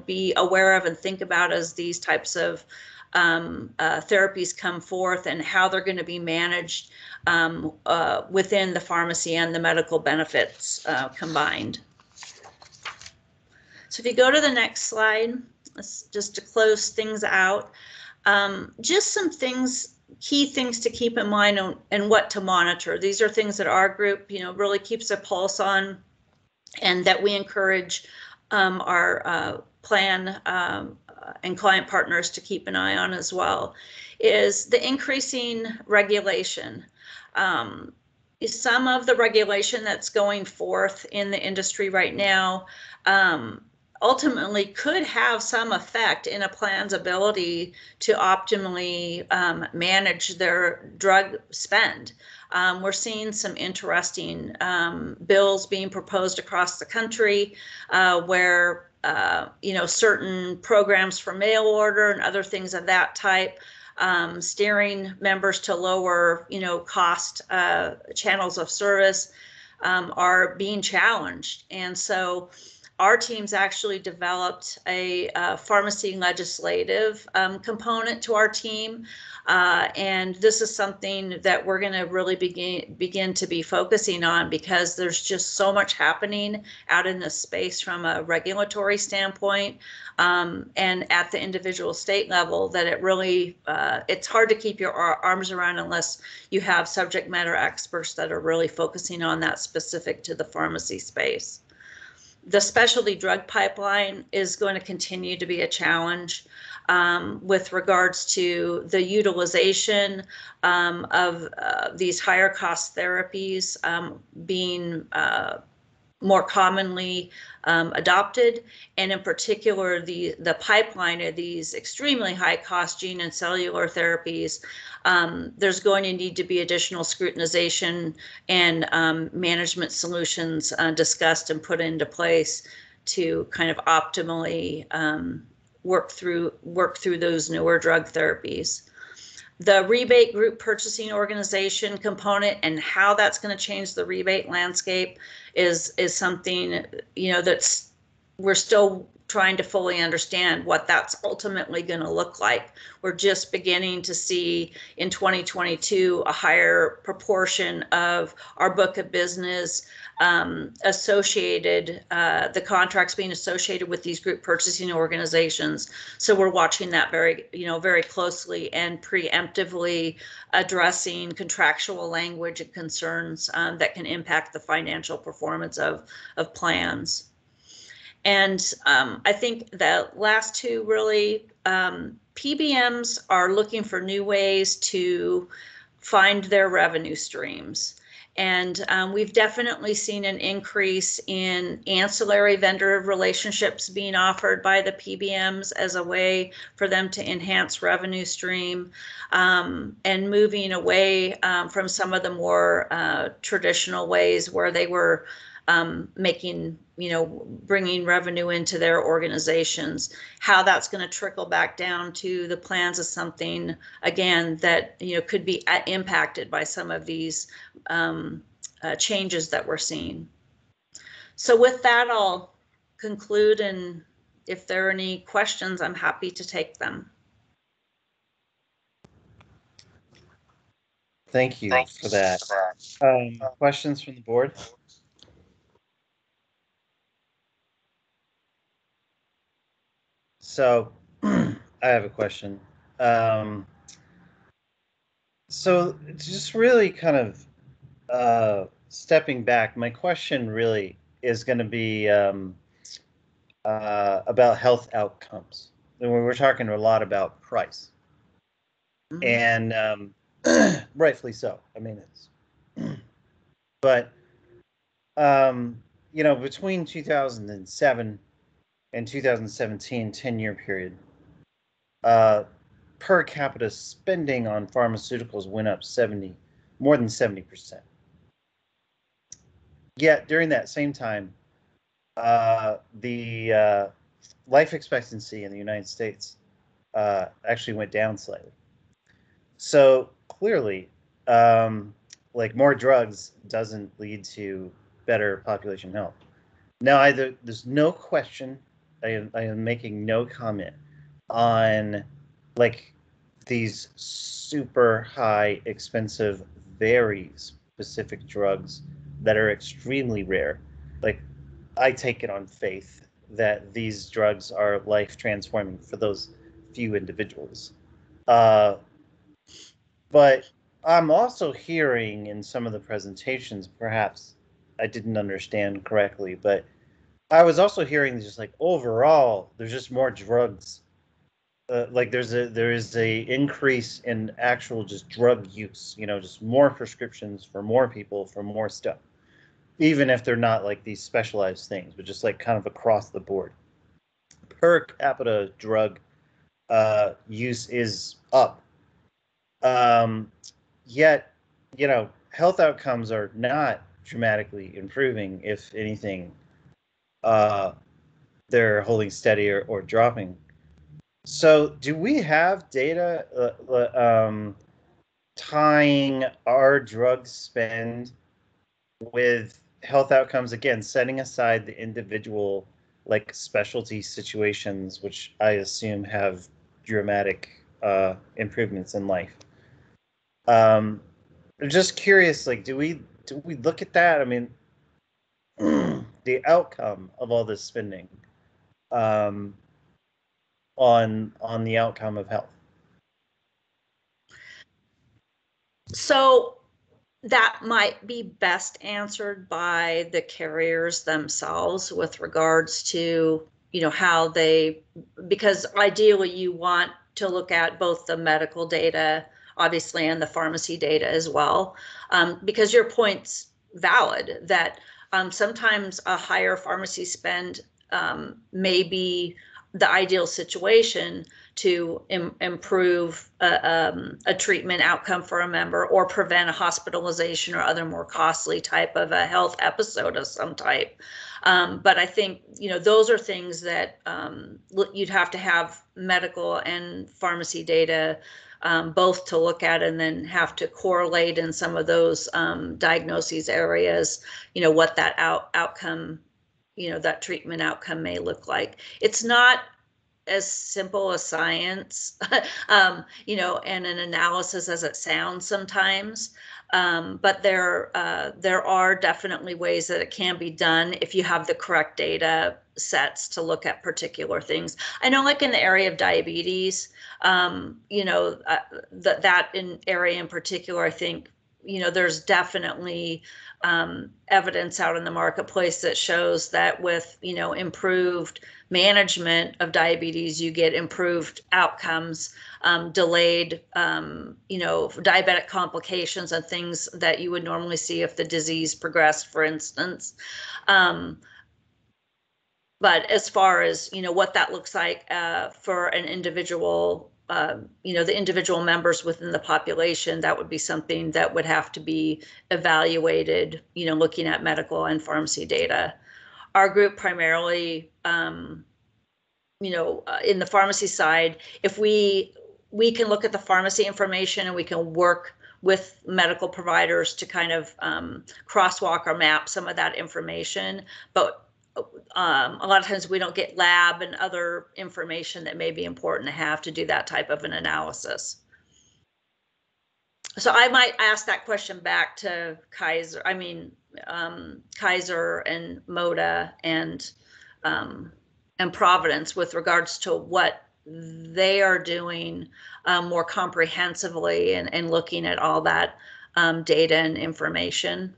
[SPEAKER 15] be aware of and think about as these types of therapies come forth, and how they're going to be managed within the pharmacy and the medical benefits combined. So if you go to the next slide, just to close things out, just some key things to keep in mind and what to monitor. These are things that our group, really keeps a pulse on, and that we encourage our plan and client partners to keep an eye on as well, is the increasing regulation. Some of the regulation that's going forth in the industry right now ultimately could have some effect in a plan's ability to optimally manage their drug spend. We're seeing some interesting bills being proposed across the country where certain programs for mail order and other things of that type, steering members to lower cost channels of service are being challenged. And so our team's actually developed a pharmacy legislative component to our team. And this is something that we're going to really begin to be focusing on, because there's just so much happening out in this space from a regulatory standpoint and at the individual state level, that it really, it's hard to keep your arms around unless you have subject matter experts that are really focusing on that specific to the pharmacy space. The specialty drug pipeline is going to continue to be a challenge with regards to the utilization of these higher cost therapies being more commonly adopted, and in particular the pipeline of these extremely high cost gene and cellular therapies. There's going to need to be additional scrutinization and management solutions discussed and put into place to kind of optimally work through those newer drug therapies. The rebate group purchasing organization component and how that's going to change the rebate landscape is something, that's, we're still trying to fully understand what that's ultimately going to look like. We're just beginning to see in 2022 a higher proportion of our book of business associated, the contracts being associated with these group purchasing organizations. So we're watching that very closely and preemptively addressing contractual language and concerns that can impact the financial performance of plans. And I think the last two really, PBMs are looking for new ways to find their revenue streams. And we've definitely seen an increase in ancillary vendor relationships being offered by the PBMs as a way for them to enhance revenue stream, and moving away from some of the more traditional ways where they were making, bringing revenue into their organizations. How that's going to trickle back down to the plans is something, again, that could be impacted by some of these changes that we're seeing. So with that, I'll conclude, and if there are any questions, I'm happy to take them.
[SPEAKER 1] Thank you for that. Questions from the board? So I have a question. So just really kind of stepping back, my question really is going to be about health outcomes. And we're talking a lot about price. And rightfully so. I mean, it's, but, between 2007 and 2017, 10-year period, per capita spending on pharmaceuticals went up more than 70%. Yet during that same time, the life expectancy in the United States actually went down slightly. So clearly, like more drugs doesn't lead to better population health. Now, there's no question, I am making no comment on like these super high, expensive, very specific drugs that are extremely rare. Like, I take it on faith that these drugs are life transforming for those few individuals. But I'm also hearing in some of the presentations, perhaps I didn't understand correctly, but I was also hearing just like overall, there's just more drugs. Like there is a increase in actual just drug use, just more prescriptions for more people for more stuff, even if they're not like these specialized things, but just like kind of across the board. Per capita drug use is up. Yet, health outcomes are not dramatically improving. If anything, they're holding steady or dropping. So do we have data tying our drug spend with health outcomes, again, setting aside the individual like specialty situations, which I assume have dramatic improvements in life? I'm just curious, like, do we look at that? I mean, the outcome of all this spending on the outcome of health.
[SPEAKER 15] So that might be best answered by the carriers themselves with regards to, how they, because ideally you want to look at both the medical data, obviously, and the pharmacy data as well, because your point's valid that sometimes a higher pharmacy spend may be the ideal situation to improve a treatment outcome for a member or prevent a hospitalization or other more costly type of a health episode of some type. But I think, those are things that you'd have to have medical and pharmacy data both to look at, and then have to correlate in some of those diagnoses areas, what that outcome, that treatment outcome may look like. It's not as simple as science, and an analysis as it sounds sometimes. But there are definitely ways that it can be done if you have the correct data sets to look at particular things. I know, like in the area of diabetes, that area in particular, I think there's definitely evidence out in the marketplace that shows that with, improved management of diabetes, you get improved outcomes, delayed, diabetic complications and things that you would normally see if the disease progressed, for instance. But as far as, what that looks like for an individual, the individual members within the population, that would be something that would have to be evaluated, looking at medical and pharmacy data. Our group primarily, in the pharmacy side, if we can look at the pharmacy information and we can work with medical providers to kind of crosswalk or map some of that information. But a lot of times we don't get lab and other information that may be important to have to do that type of an analysis. So I might ask that question back to Kaiser and MODA and Providence with regards to what they are doing more comprehensively and looking at all that data and information.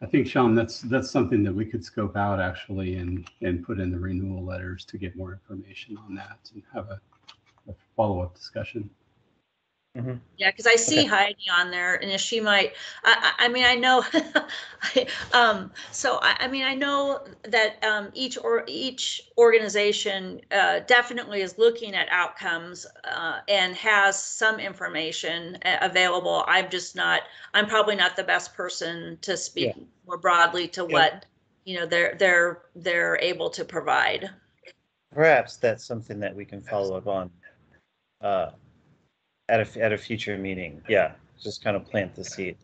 [SPEAKER 2] I think, Sean, that's something that we could scope out actually and put in the renewal letters to get more information on that and have a follow-up discussion.
[SPEAKER 15] Mm-hmm. Yeah, because I see Heidi on there, and she might. I mean, I know. So I know that each organization definitely is looking at outcomes and has some information available. I'm probably not the best person to speak more broadly to what they're able to provide.
[SPEAKER 1] Perhaps that's something that we can follow up on. At a future meeting, just kind of plant the seed.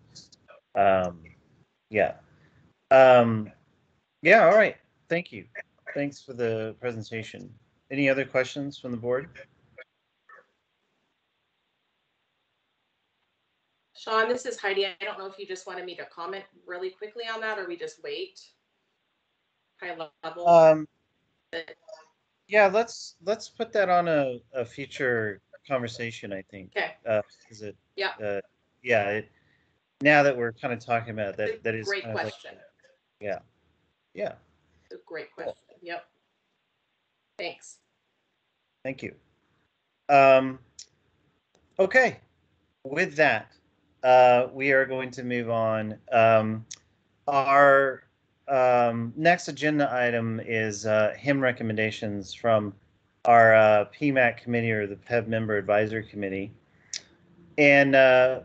[SPEAKER 1] All right. Thank you. Thanks for the presentation. Any other questions from the board?
[SPEAKER 10] Sean, this is Heidi. I don't know if you just wanted me to comment really quickly on that, or we just wait. High level.
[SPEAKER 1] Yeah, let's put that on a future conversation, I think.
[SPEAKER 10] Okay.
[SPEAKER 1] Is it?
[SPEAKER 10] Yeah.
[SPEAKER 1] Now that we're kind of talking about that, that is
[SPEAKER 10] great
[SPEAKER 1] kind of
[SPEAKER 10] question.
[SPEAKER 1] Like, yeah.
[SPEAKER 10] It's a great question. Cool. Yep. Thanks.
[SPEAKER 1] Thank you. Okay. With that, we are going to move on. Our next agenda item is HIM recommendations from our PMAC committee, or the PEBB member advisory committee. And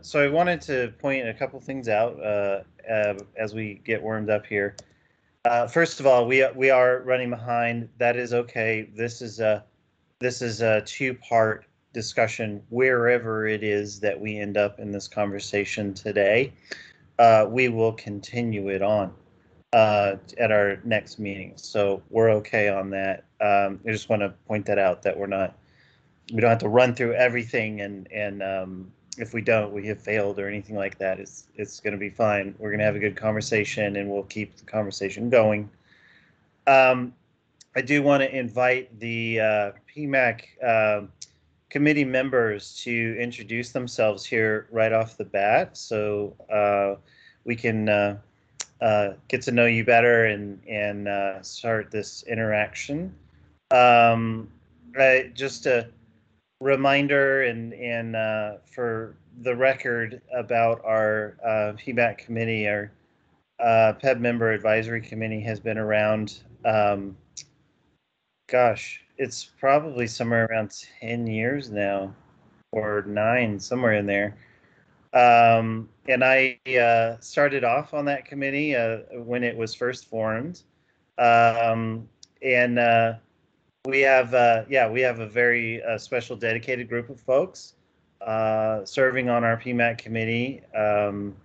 [SPEAKER 1] so I wanted to point a couple things out as we get warmed up here. First of all, we are running behind. That is okay. This is a two-part discussion wherever it is that we end up in this conversation today. We will continue it on at our next meeting, so we're okay on that. I just want to point that out, that we don't have to run through everything, and if we don't, we have failed or anything like that. It's going to be fine. We're going to have a good conversation, and we'll keep the conversation going. I do want to invite the PMAC committee members to introduce themselves here right off the bat, so we can get to know you better and start this interaction. Just a reminder and for the record about our PMAC committee, our PEBB member advisory committee has been around, it's probably somewhere around 10 years now, or 9, somewhere in there. And I started off on that committee when it was first formed. And we have a very special dedicated group of folks serving on our PMAC committee. And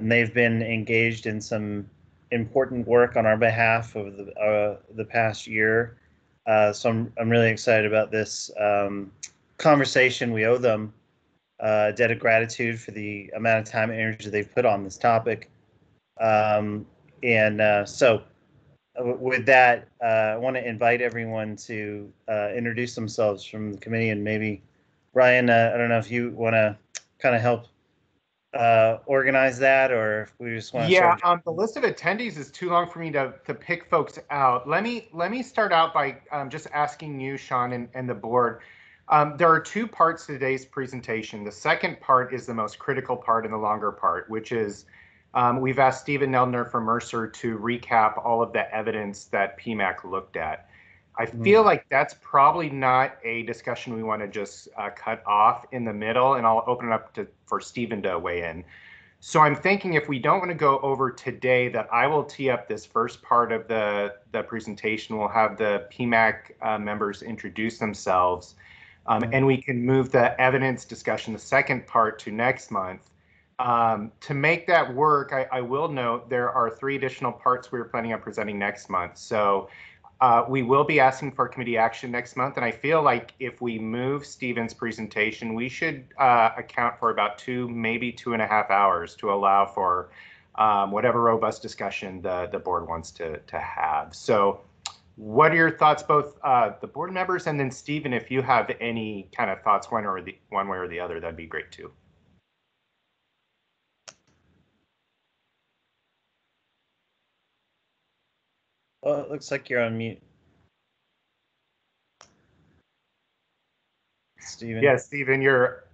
[SPEAKER 1] they've been engaged in some important work on our behalf over the past year. So I'm really excited about this conversation. We owe them a debt of gratitude for the amount of time and energy they've put on this topic. So with that, I want to invite everyone to introduce themselves from the committee, and maybe Ryan, I don't know if you want to kind of help organize that, or if we just want to
[SPEAKER 16] Yeah,
[SPEAKER 1] start?
[SPEAKER 16] the list of attendees is too long for me to pick folks out. Let me start out by just asking you, Sean, and the board. There are two parts to today's presentation. The second part is the most critical part and the longer part, which is we've asked Stephen Neldner from Mercer to recap all of the evidence that PMAC looked at. I feel like that's probably not a discussion we want to just cut off in the middle, and I'll open it up for Stephen to weigh in. So I'm thinking if we don't want to go over today, that I will tee up this first part of the presentation. We'll have the PMAC members introduce themselves, and we can move the evidence discussion, the second part, to next month. To make that work, I will note there are 3 additional parts we're planning on presenting next month. So we will be asking for committee action next month, and I feel like if we move Stephen's presentation, we should account for about 2, maybe 2.5 hours to allow for whatever robust discussion the board wants to have. So what are your thoughts, both the board members, and then Stephen, if you have any kind of thoughts one way or the other, that'd be great too.
[SPEAKER 1] Well, it looks like you're on mute, Stephen.
[SPEAKER 16] Yeah, Stephen, your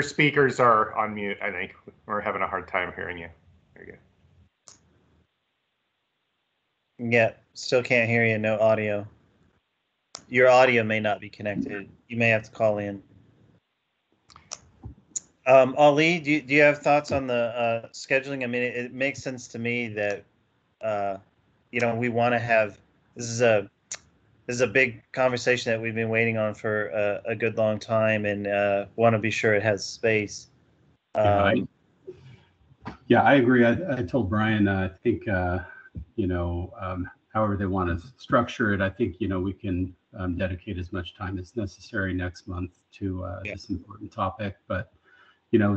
[SPEAKER 16] speakers are on mute. I think we're having a hard time hearing you. There you go.
[SPEAKER 1] Yeah, still can't hear you. No audio. Your audio may not be connected. You may have to call in. Ali, do you have thoughts on the scheduling? I mean, it makes sense to me that we want to have this is a big conversation that we've been waiting on for a good long time, and want to be sure it has space.
[SPEAKER 2] I agree. I told Brian, I think, however they want to structure it, I think, we can dedicate as much time as necessary next month to this important topic. But,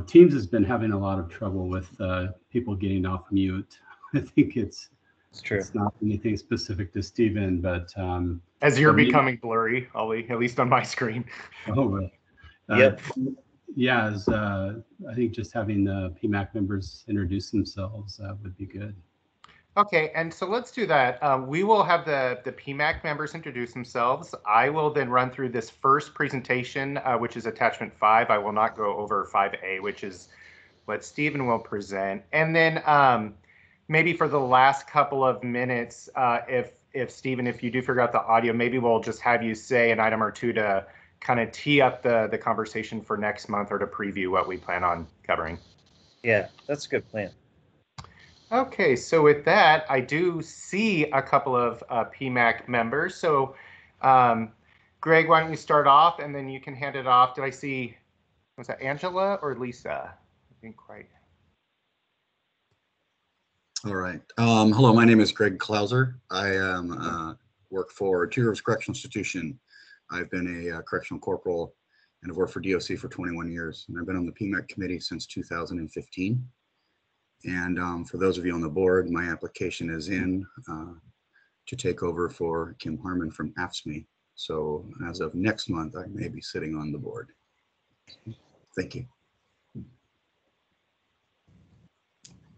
[SPEAKER 2] Teams has been having a lot of trouble with people getting off mute. I think it's true. It's not anything specific to Stephen, but
[SPEAKER 16] as you're becoming blurry, Ali, at least on my screen.
[SPEAKER 2] Oh, really?
[SPEAKER 1] Yep.
[SPEAKER 2] Yeah, I think just having the PMAC members introduce themselves would be good.
[SPEAKER 16] Okay, and so let's do that. We will have the PMAC members introduce themselves. I will then run through this first presentation, which is attachment 5. I will not go over 5A, which is what Stephen will present. And then maybe for the last couple of minutes, if Stephen, if you do figure out the audio, maybe we'll just have you say an item or two to kind of tee up the conversation for next month, or to preview what we plan on covering.
[SPEAKER 1] Yeah, that's a good plan.
[SPEAKER 16] Okay, so with that, I do see a couple of PMAC members. So Greg, why don't you start off, and then you can hand it off. Did I see, was that Angela or Lisa? I think quite.
[SPEAKER 17] All right. Hello, my name is Greg Klauser. I work for Two Rivers Correctional Institution. I've been a correctional corporal and have worked for DOC for 21 years. And I've been on the PMAC committee since 2015. And for those of you on the board, my application is in to take over for Kim Harmon from AFSCME. So as of next month, I may be sitting on the board. Thank you.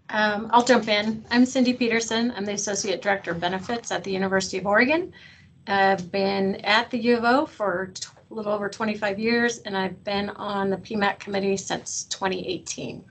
[SPEAKER 10] I'll jump in. I'm Cindy Peterson. I'm the Associate Director of Benefits at the University of Oregon. I've been at the U of O for a little over 25 years, and I've been on the PMAC committee since 2018.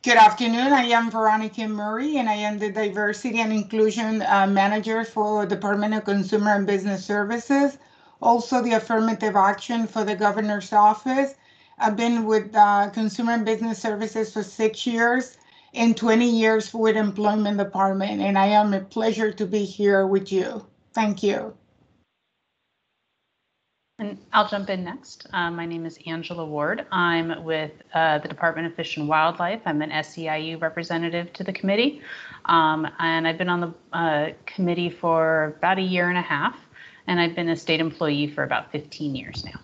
[SPEAKER 18] Good afternoon. I am Veronica Murray, and I am the Diversity and Inclusion Manager for Department of Consumer and Business Services, also the Affirmative Action for the Governor's Office. I've been with Consumer and Business Services for 6 years and 20 years with Employment Department, and I am a pleasure to be here with you. Thank you.
[SPEAKER 19] And I'll jump in next. My name is Angela Ward. I'm with the Department of Fish and Wildlife. I'm an SEIU representative to the committee. And I've been on the committee for about 1.5 years, and I've been a state employee for about 15 years now.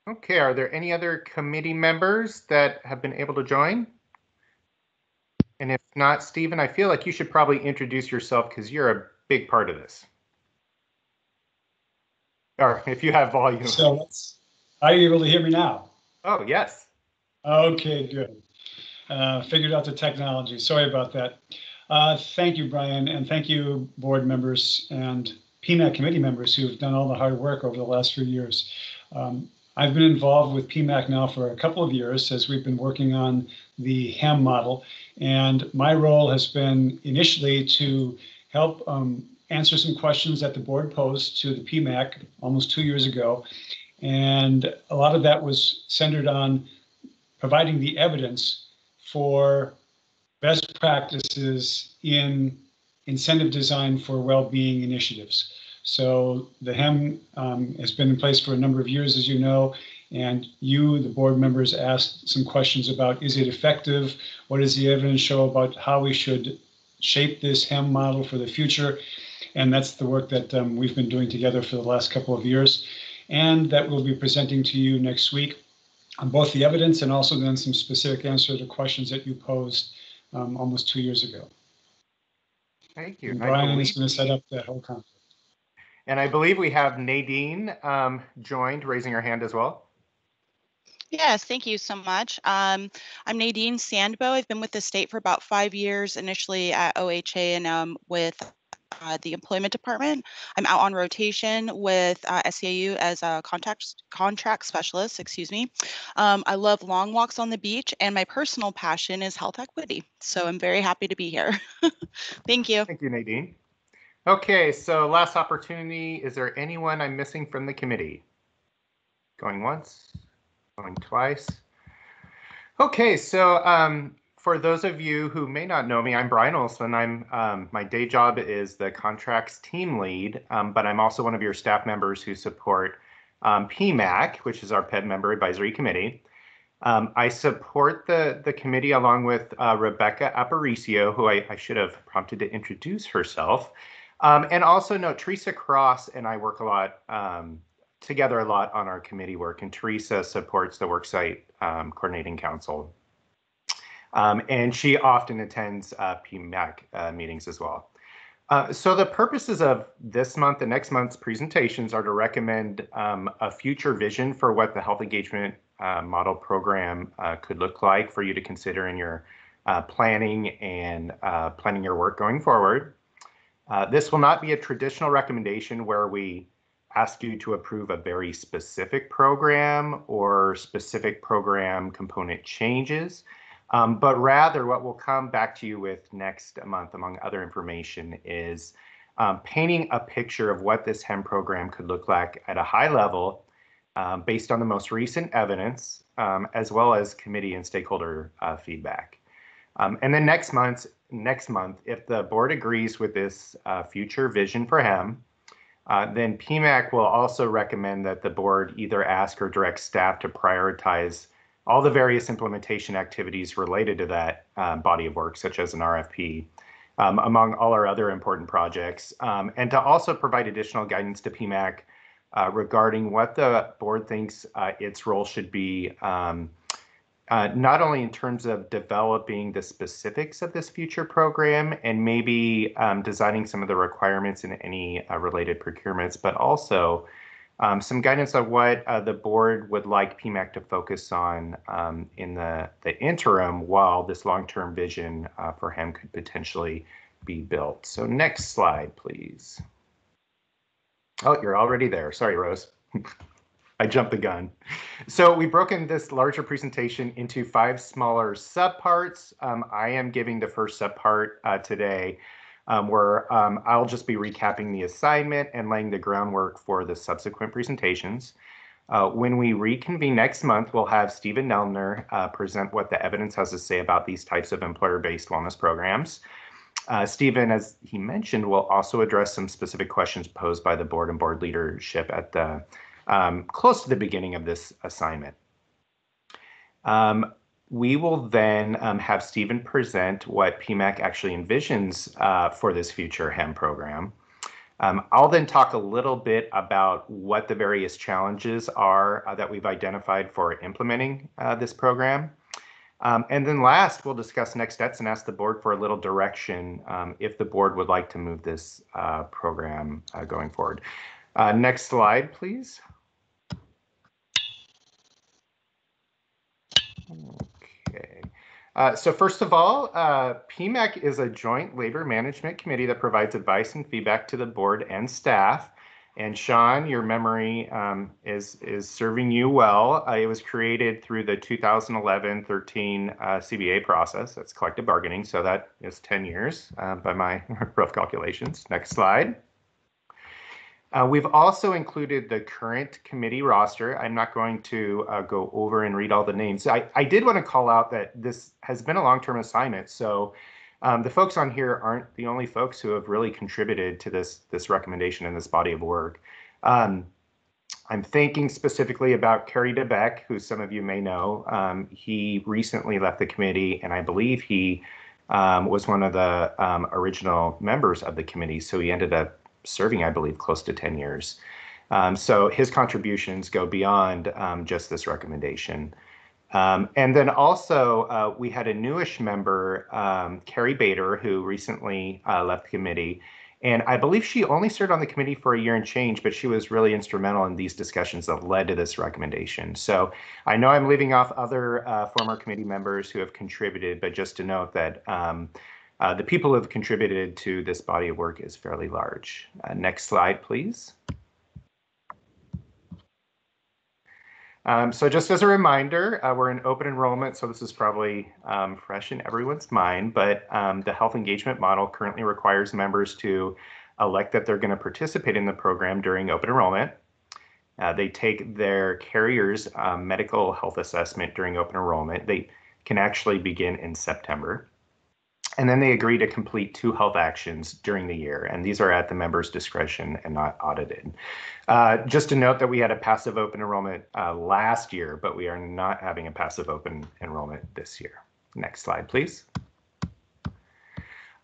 [SPEAKER 16] Okay, are there any other committee members that have been able to join? And if not, Stephen, I feel like you should probably introduce yourself because you're a big part of this. Or if you have volume.
[SPEAKER 20] So are you able to hear me now?
[SPEAKER 16] Oh, yes.
[SPEAKER 20] Okay, good. Figured out the technology. Sorry about that. Thank you, Brian, and thank you, board members and PMAC committee members who have done all the hard work over the last few years. I've been involved with PMAC now for a couple of years as we've been working on the HEM model, and my role has been initially to help answer some questions that the board posed to the PMAC almost 2 years ago, and a lot of that was centered on providing the evidence for best practices in incentive design for well-being initiatives. So the HEM has been in place for a number of years, as you know, and you, the board members, asked some questions about, is it effective? What does the evidence show about how we should shape this HEM model for the future? And that's the work that we've been doing together for the last couple of years, and that we'll be presenting to you next week on both the evidence and also then some specific answer to questions that you posed almost 2 years ago.
[SPEAKER 16] Thank you.
[SPEAKER 20] And Brian is going to set up that whole conference.
[SPEAKER 16] And I believe we have Nadine joined, raising her hand as well.
[SPEAKER 21] Yes, thank you so much. I'm Nadine Sandbo. I've been with the state for about 5 years, initially at OHA and with the employment department. I'm out on rotation with SEIU as a contract specialist, excuse me. I love long walks on the beach, and my personal passion is health equity. So I'm very happy to be here. Thank you.
[SPEAKER 16] Thank you, Nadine. Okay, so last opportunity. Is there anyone I'm missing from the committee? Going once, going twice. Okay, so for those of you who may not know me, I'm Brian Olson. My day job is the contracts team lead, but I'm also one of your staff members who support PMAC, which is our PEBB member advisory committee. I support the committee along with Rebecca Aparicio, who I should have prompted to introduce herself. And also note, Teresa Cross and I work a lot together a lot on our committee work, and Teresa supports the Worksite Coordinating Council. And she often attends PMAC meetings as well. So the purposes of this month and next month's presentations are to recommend a future vision for what the health engagement model program could look like for you to consider in your planning and planning your work going forward. This will not be a traditional recommendation where we ask you to approve a very specific program or specific program component changes. But rather what we'll come back to you with next month, among other information, is painting a picture of what this HEM program could look like at a high level based on the most recent evidence, as well as committee and stakeholder feedback. And then next month, if the board agrees with this future vision for HEM, then PMAC will also recommend that the board either ask or direct staff to prioritize all the various implementation activities related to that body of work, such as an RFP, among all our other important projects, and to also provide additional guidance to PMAC regarding what the board thinks its role should be, not only in terms of developing the specifics of this future program and maybe designing some of the requirements in any related procurements, but also some guidance on what the board would like PMAC to focus on in the interim while this long-term vision for HEM could potentially be built. So next slide, please. Oh, you're already there. Sorry, Rose. I jumped the gun. So we've broken this larger presentation into 5 smaller subparts. I am giving the first subpart today, where I'll just be recapping the assignment and laying the groundwork for the subsequent presentations. When we reconvene next month, we'll have Stephen Nelner present what the evidence has to say about these types of employer-based wellness programs. Stephen, as he mentioned, will also address some specific questions posed by the board and board leadership at the close to the beginning of this assignment. We will then have Stephen present what PMAC actually envisions for this future HEM program. I'll then talk a little bit about what the various challenges are that we've identified for implementing this program. And then last, we'll discuss next steps and ask the board for a little direction if the board would like to move this program going forward. Next slide, please. Okay. So first of all, PMAC is a joint labor management committee that provides advice and feedback to the board and staff. And Sean, your memory is serving you well. It was created through the 2011-13 CBA process. That's collective bargaining, so that is 10 years by my rough calculations. Next slide. We've also included the current committee roster. I'm not going to go over and read all the names. I did want to call out that this has been a long-term assignment, so the folks on here aren't the only folks who have really contributed to this recommendation and this body of work. I'm thinking specifically about Kerry DeBeck, who some of you may know. He recently left the committee, and I believe he was one of the original members of the committee, so he ended up serving, I believe, close to 10 years. So his contributions go beyond just this recommendation. And then also we had a newish member, Carrie Bader, who recently left the committee. And I believe she only served on the committee for a year and change, but she was really instrumental in these discussions that led to this recommendation. So I know I'm leaving off other former committee members who have contributed, but just to note that the people who have contributed to this body of work is fairly large. Next slide, please. So just as a reminder, we're in open enrollment, so this is probably fresh in everyone's mind, but the health engagement model currently requires members to elect that they're going to participate in the program during open enrollment. They take their carrier's medical health assessment during open enrollment. They can actually begin in September. And then they agree to complete 2 health actions during the year, and these are at the member's discretion and not audited. Just to note that we had a passive open enrollment last year, but we are not having a passive open enrollment this year. Next slide, please.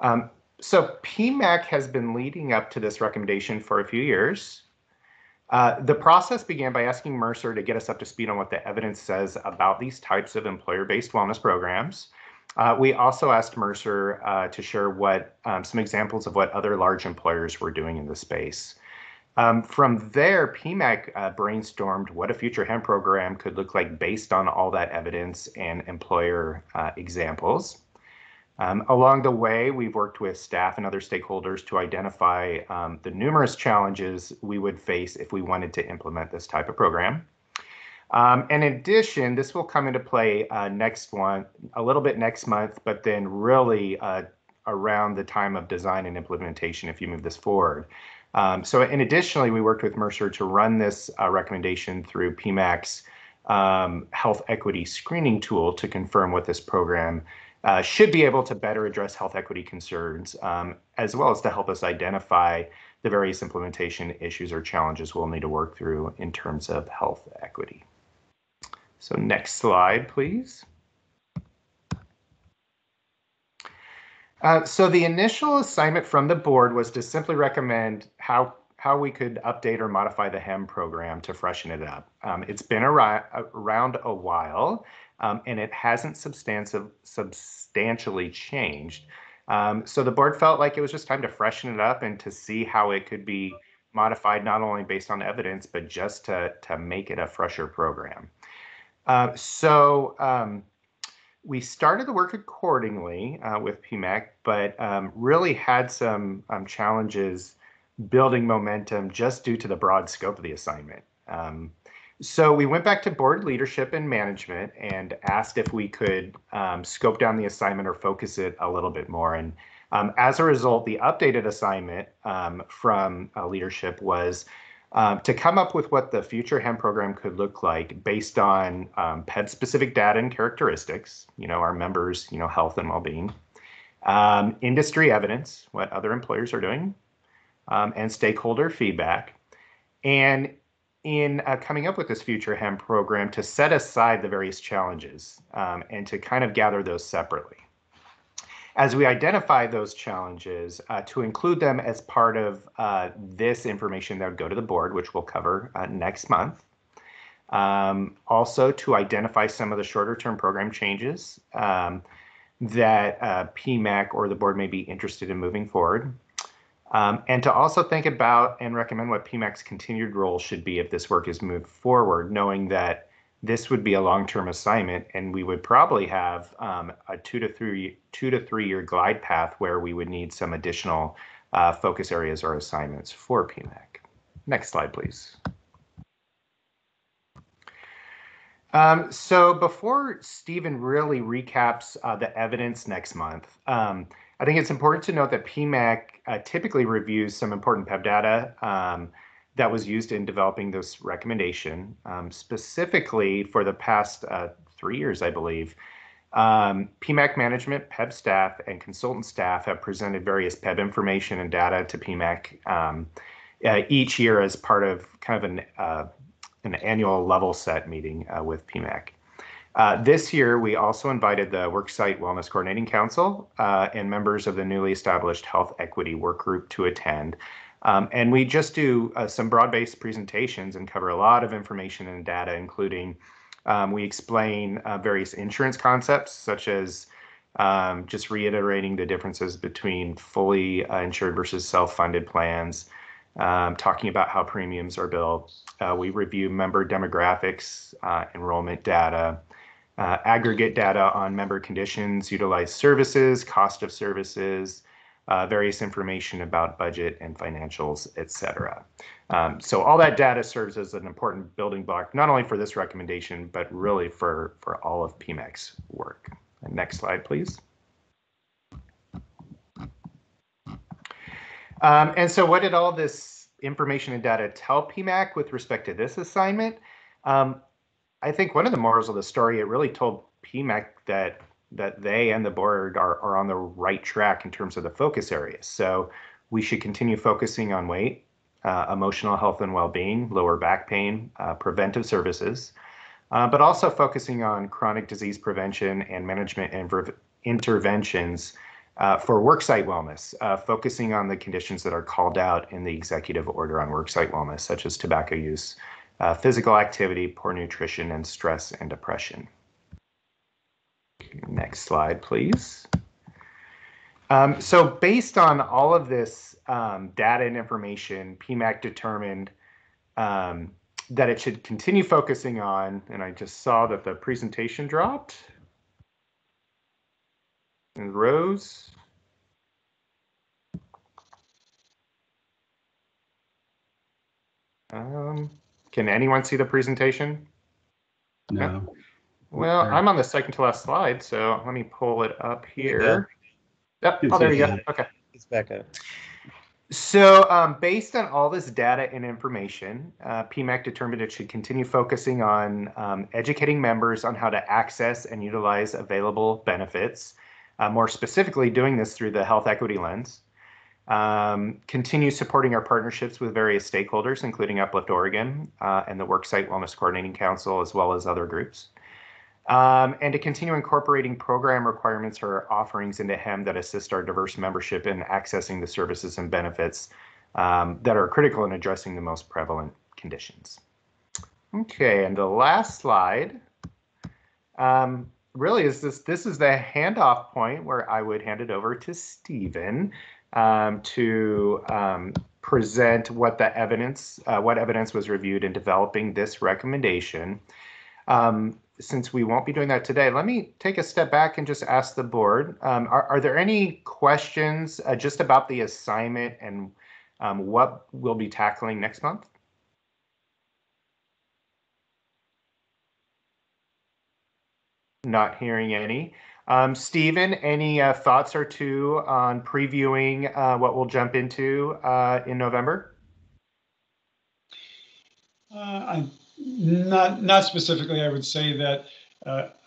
[SPEAKER 16] So PMAC has been leading up to this recommendation for a few years. The process began by asking Mercer to get us up to speed on what the evidence says about these types of employer-based wellness programs. We also asked Mercer to share some examples of what other large employers were doing in the space. From there, PMAC brainstormed what a future HEM program could look like based on all that evidence and employer examples. Along the way, we've worked with staff and other stakeholders to identify the numerous challenges we would face if we wanted to implement this type of program. In addition, this will come into play a little bit next month, but then really around the time of design and implementation if you move this forward. Additionally, we worked with Mercer to run this recommendation through PMAC's health equity screening tool to confirm what this program should be able to better address health equity concerns, as well as to help us identify the various implementation issues or challenges we'll need to work through in terms of health equity. So next slide, please. So the initial assignment from the board was to simply recommend how we could update or modify the HEM program to freshen it up. It's been around a while, and it hasn't substantially changed. So the board felt like it was just time to freshen it up and to see how it could be modified, not only based on evidence, but just to make it a fresher program. We started the work accordingly with PMAC, but really had some challenges building momentum just due to the broad scope of the assignment. So we went back to board leadership and management and asked if we could scope down the assignment or focus it a little bit more. And as a result, the updated assignment from leadership was to come up with what the future HEM program could look like based on PEBB-specific data and characteristics, our members, health and well-being, industry evidence, what other employers are doing, and stakeholder feedback. And in coming up with this future HEM program, to set aside the various challenges and to kind of gather those separately. As we identify those challenges, to include them as part of this information that would go to the board, which we'll cover next month. Also to identify some of the shorter term program changes that PMAC or the board may be interested in moving forward. And to also think about and recommend what PMAC's continued role should be if this work is moved forward, knowing that this would be a long-term assignment and we would probably have a 2 to 3 year glide path where we would need some additional focus areas or assignments for PMAC. Next slide, please. So before Stephen really recaps the evidence next month, I think it's important to note that PMAC typically reviews some important PEBB data that was used in developing this recommendation. Specifically for the past 3 years, I believe, PMAC management, PEBB staff, and consultant staff have presented various PEBB information and data to PMAC each year as part of kind of an annual level set meeting with PMAC. This year, we also invited the Worksite Wellness Coordinating Council and members of the newly established Health Equity Work Group to attend. And we just do some broad-based presentations and cover a lot of information and data, including we explain various insurance concepts, such as just reiterating the differences between fully insured versus self-funded plans, talking about how premiums are billed. We review member demographics, enrollment data, aggregate data on member conditions, utilized services, cost of services, various information about budget and financials, etc. So all that data serves as an important building block, not only for this recommendation, but really for all of PMAC's work. Next slide, please. And so what did all this information and data tell PMAC with respect to this assignment? I think one of the morals of the story, it really told PMAC that they and the board are on the right track in terms of the focus areas. So we should continue focusing on weight, emotional health and well-being, lower back pain, preventive services, but also focusing on chronic disease prevention and management and interventions for worksite wellness, focusing on the conditions that are called out in the executive order on worksite wellness, such as tobacco use, physical activity, poor nutrition, and stress and depression. Next slide, please. So based on all of this data and information, PMAC determined that it should continue focusing on, and I just saw that the presentation dropped and rose. Can anyone see the presentation?
[SPEAKER 2] No.
[SPEAKER 16] Well, I'm on the second to last slide, so let me pull it up here. Yep. Oh, there you go. Okay.
[SPEAKER 1] It's back up.
[SPEAKER 16] So based on all this data and information, PMAC determined it should continue focusing on educating members on how to access and utilize available benefits, more specifically doing this through the health equity lens. Continue supporting our partnerships with various stakeholders, including Uplift Oregon and the Worksite Wellness Coordinating Council, as well as other groups. And to continue incorporating program requirements or offerings into HEM that assist our diverse membership in accessing the services and benefits that are critical in addressing the most prevalent conditions. Okay, and the last slide really is this is the handoff point where I would hand it over to Stephen to present what evidence was reviewed in developing this recommendation. Since we won't be doing that today, let me take a step back and just ask the board, are there any questions just about the assignment and what we'll be tackling next month? Not hearing any. Stephen, any thoughts or two on previewing what we'll jump into in November?
[SPEAKER 20] Not specifically. I would say that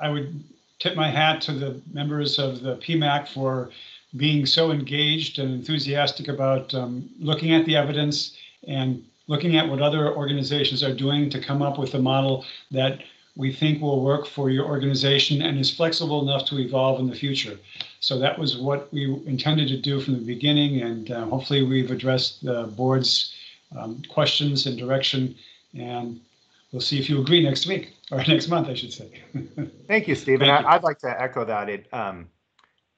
[SPEAKER 20] I would tip my hat to the members of the PMAC for being so engaged and enthusiastic about looking at the evidence and looking at what other organizations are doing to come up with a model that we think will work for your organization and is flexible enough to evolve in the future. So that was what we intended to do from the beginning, and hopefully we've addressed the board's questions and direction. And we'll see if you agree next week, or next month, I should say.
[SPEAKER 16] Thank you, Stephen.
[SPEAKER 20] Thank you.
[SPEAKER 16] I'd like to echo that.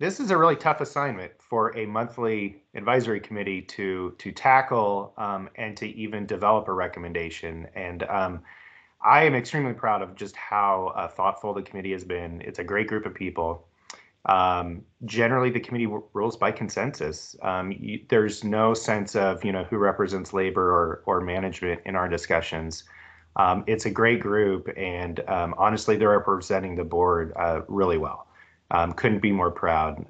[SPEAKER 16] This is a really tough assignment for a monthly advisory committee to tackle and to even develop a recommendation. And I am extremely proud of just how thoughtful the committee has been. It's a great group of people. Generally, the committee rules by consensus. There's no sense of who represents labor or management in our discussions. It's a great group, and honestly, they're representing the board really well. Couldn't be more proud.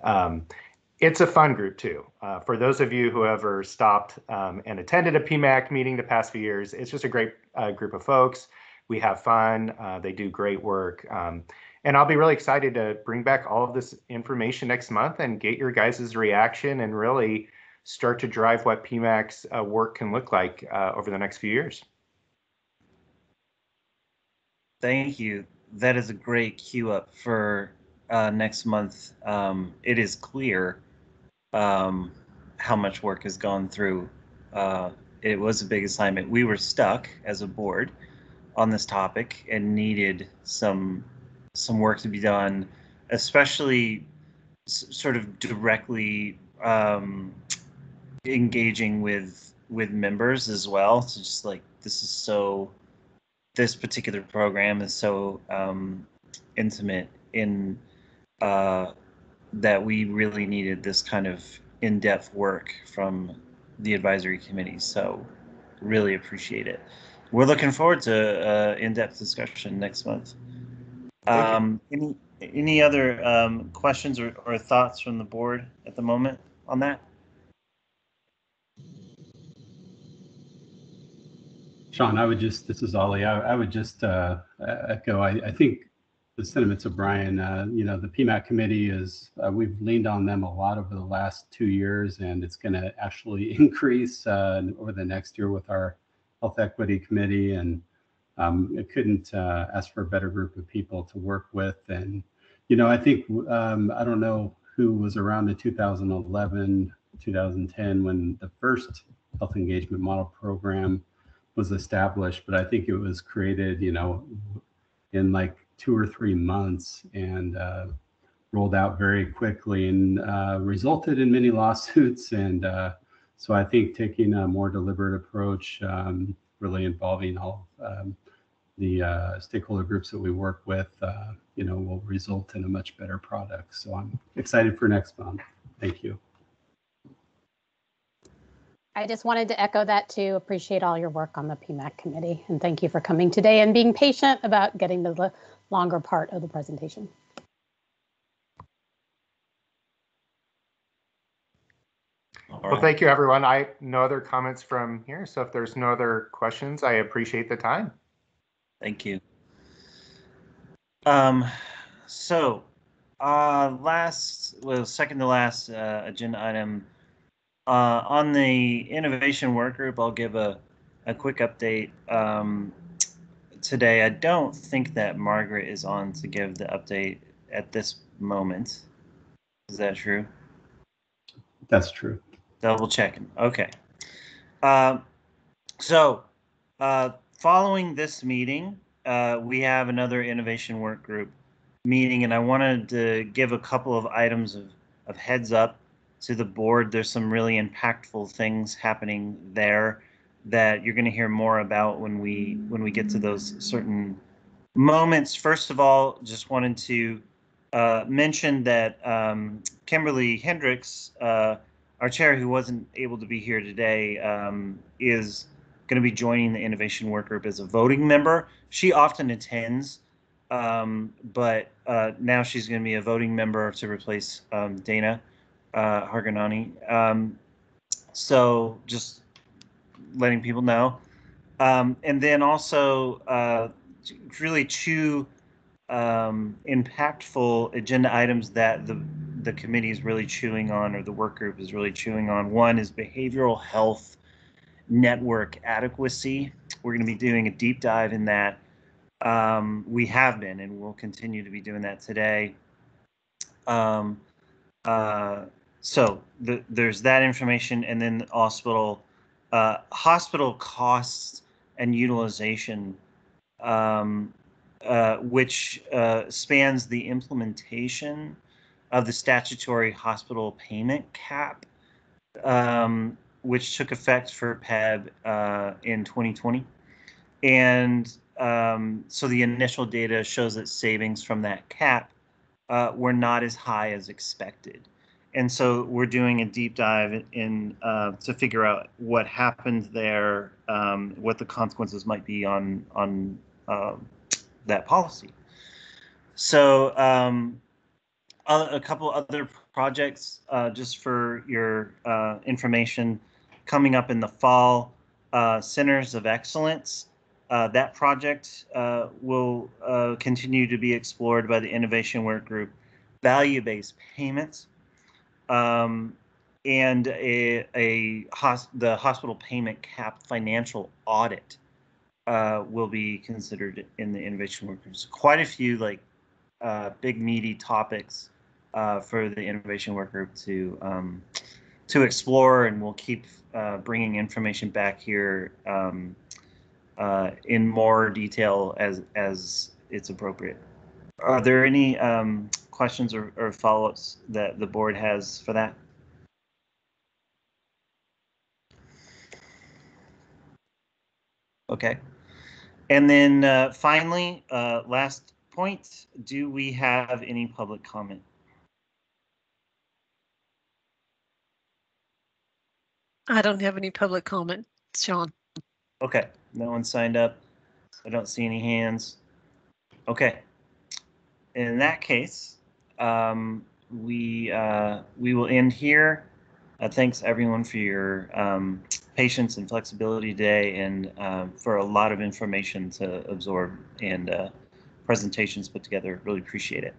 [SPEAKER 16] It's a fun group too. For those of you who ever stopped and attended a PMAC meeting the past few years, it's just a great group of folks. We have fun. They do great work. And I'll be really excited to bring back all of this information next month and get your guys' reaction and really start to drive what PMAC's work can look like over the next few years.
[SPEAKER 1] Thank you. That is a great cue up for next month. It is clear how much work has gone through. It was a big assignment. We were stuck as a board on this topic and needed some work to be done, especially sort of directly engaging with members as well. So just like this particular program is so intimate in that we really needed this kind of in-depth work from the advisory committee. So really appreciate it. We're looking forward to in-depth discussion next month. Any other questions or thoughts from the board at the moment on that?
[SPEAKER 2] Sean, this is Ollie. I would just echo, I think the sentiments of Brian. The PMAC committee we've leaned on them a lot over the last 2 years, and it's going to actually increase over the next year with our Health Equity Committee. And it couldn't ask for a better group of people to work with. And, I think, I don't know who was around in 2011, 2010, when the first Health Engagement Model Program was established, but I think it was created, in like 2 or 3 months and rolled out very quickly and resulted in many lawsuits. And so I think taking a more deliberate approach, really involving all the stakeholder groups that we work with, will result in a much better product. So I'm excited for next month. Thank you.
[SPEAKER 6] I just wanted to echo that too. Appreciate all your work on the PMAC committee, and thank you for coming today and being patient about getting to the longer part of the presentation.
[SPEAKER 16] Well, thank you, everyone. No other comments from here. So if there's no other questions, I appreciate the time.
[SPEAKER 1] Thank you. Second to last agenda item. On the innovation work group, I'll give a quick update today. I don't think that Margaret is on to give the update at this moment. Is that true?
[SPEAKER 2] That's true.
[SPEAKER 1] Double checking. Okay. Following this meeting, we have another innovation work group meeting, and I wanted to give a couple of items of heads up to the board. There's some really impactful things happening there that you're going to hear more about when we get to those certain moments. First of all, just wanted to mention that Kimberly Hendricks, our chair, who wasn't able to be here today, is going to be joining the innovation work group as a voting member. She often attends, but now she's going to be a voting member to replace Dana Harganani. So just letting people know. And then also really two impactful agenda items that the committee is really chewing on, or the work group is really chewing on. One is behavioral health network adequacy. We're going to be doing a deep dive in that. We have been, and we'll continue to be doing that today. So there's that information, and then hospital costs and utilization which spans the implementation of the statutory hospital payment cap, which took effect for PEBB in 2020. And so the initial data shows that savings from that cap were not as high as expected. And so we're doing a deep dive in to figure out what happened there, what the consequences might be on that policy. So a couple other projects, just for your information, coming up in the fall, Centers of Excellence. That project will continue to be explored by the Innovation Work Group. Value-based payments, and the hospital payment cap financial audit will be considered in the Innovation Work Group. So quite a few big meaty topics for the Innovation Work Group to explore, and we'll keep bringing information back here in more detail as it's appropriate. Are there any questions or follow-ups that the board has for that? Okay. And then finally, last point, do we have any public comment?
[SPEAKER 4] I don't have any public comment, Sean.
[SPEAKER 1] Okay, no one signed up. I don't see any hands. Okay. In that case, we will end here. Thanks everyone for your patience and flexibility today, and for a lot of information to absorb and presentations put together. Really appreciate it.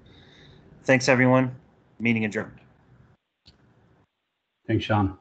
[SPEAKER 1] Thanks everyone. Meeting adjourned.
[SPEAKER 2] Thanks, Sean.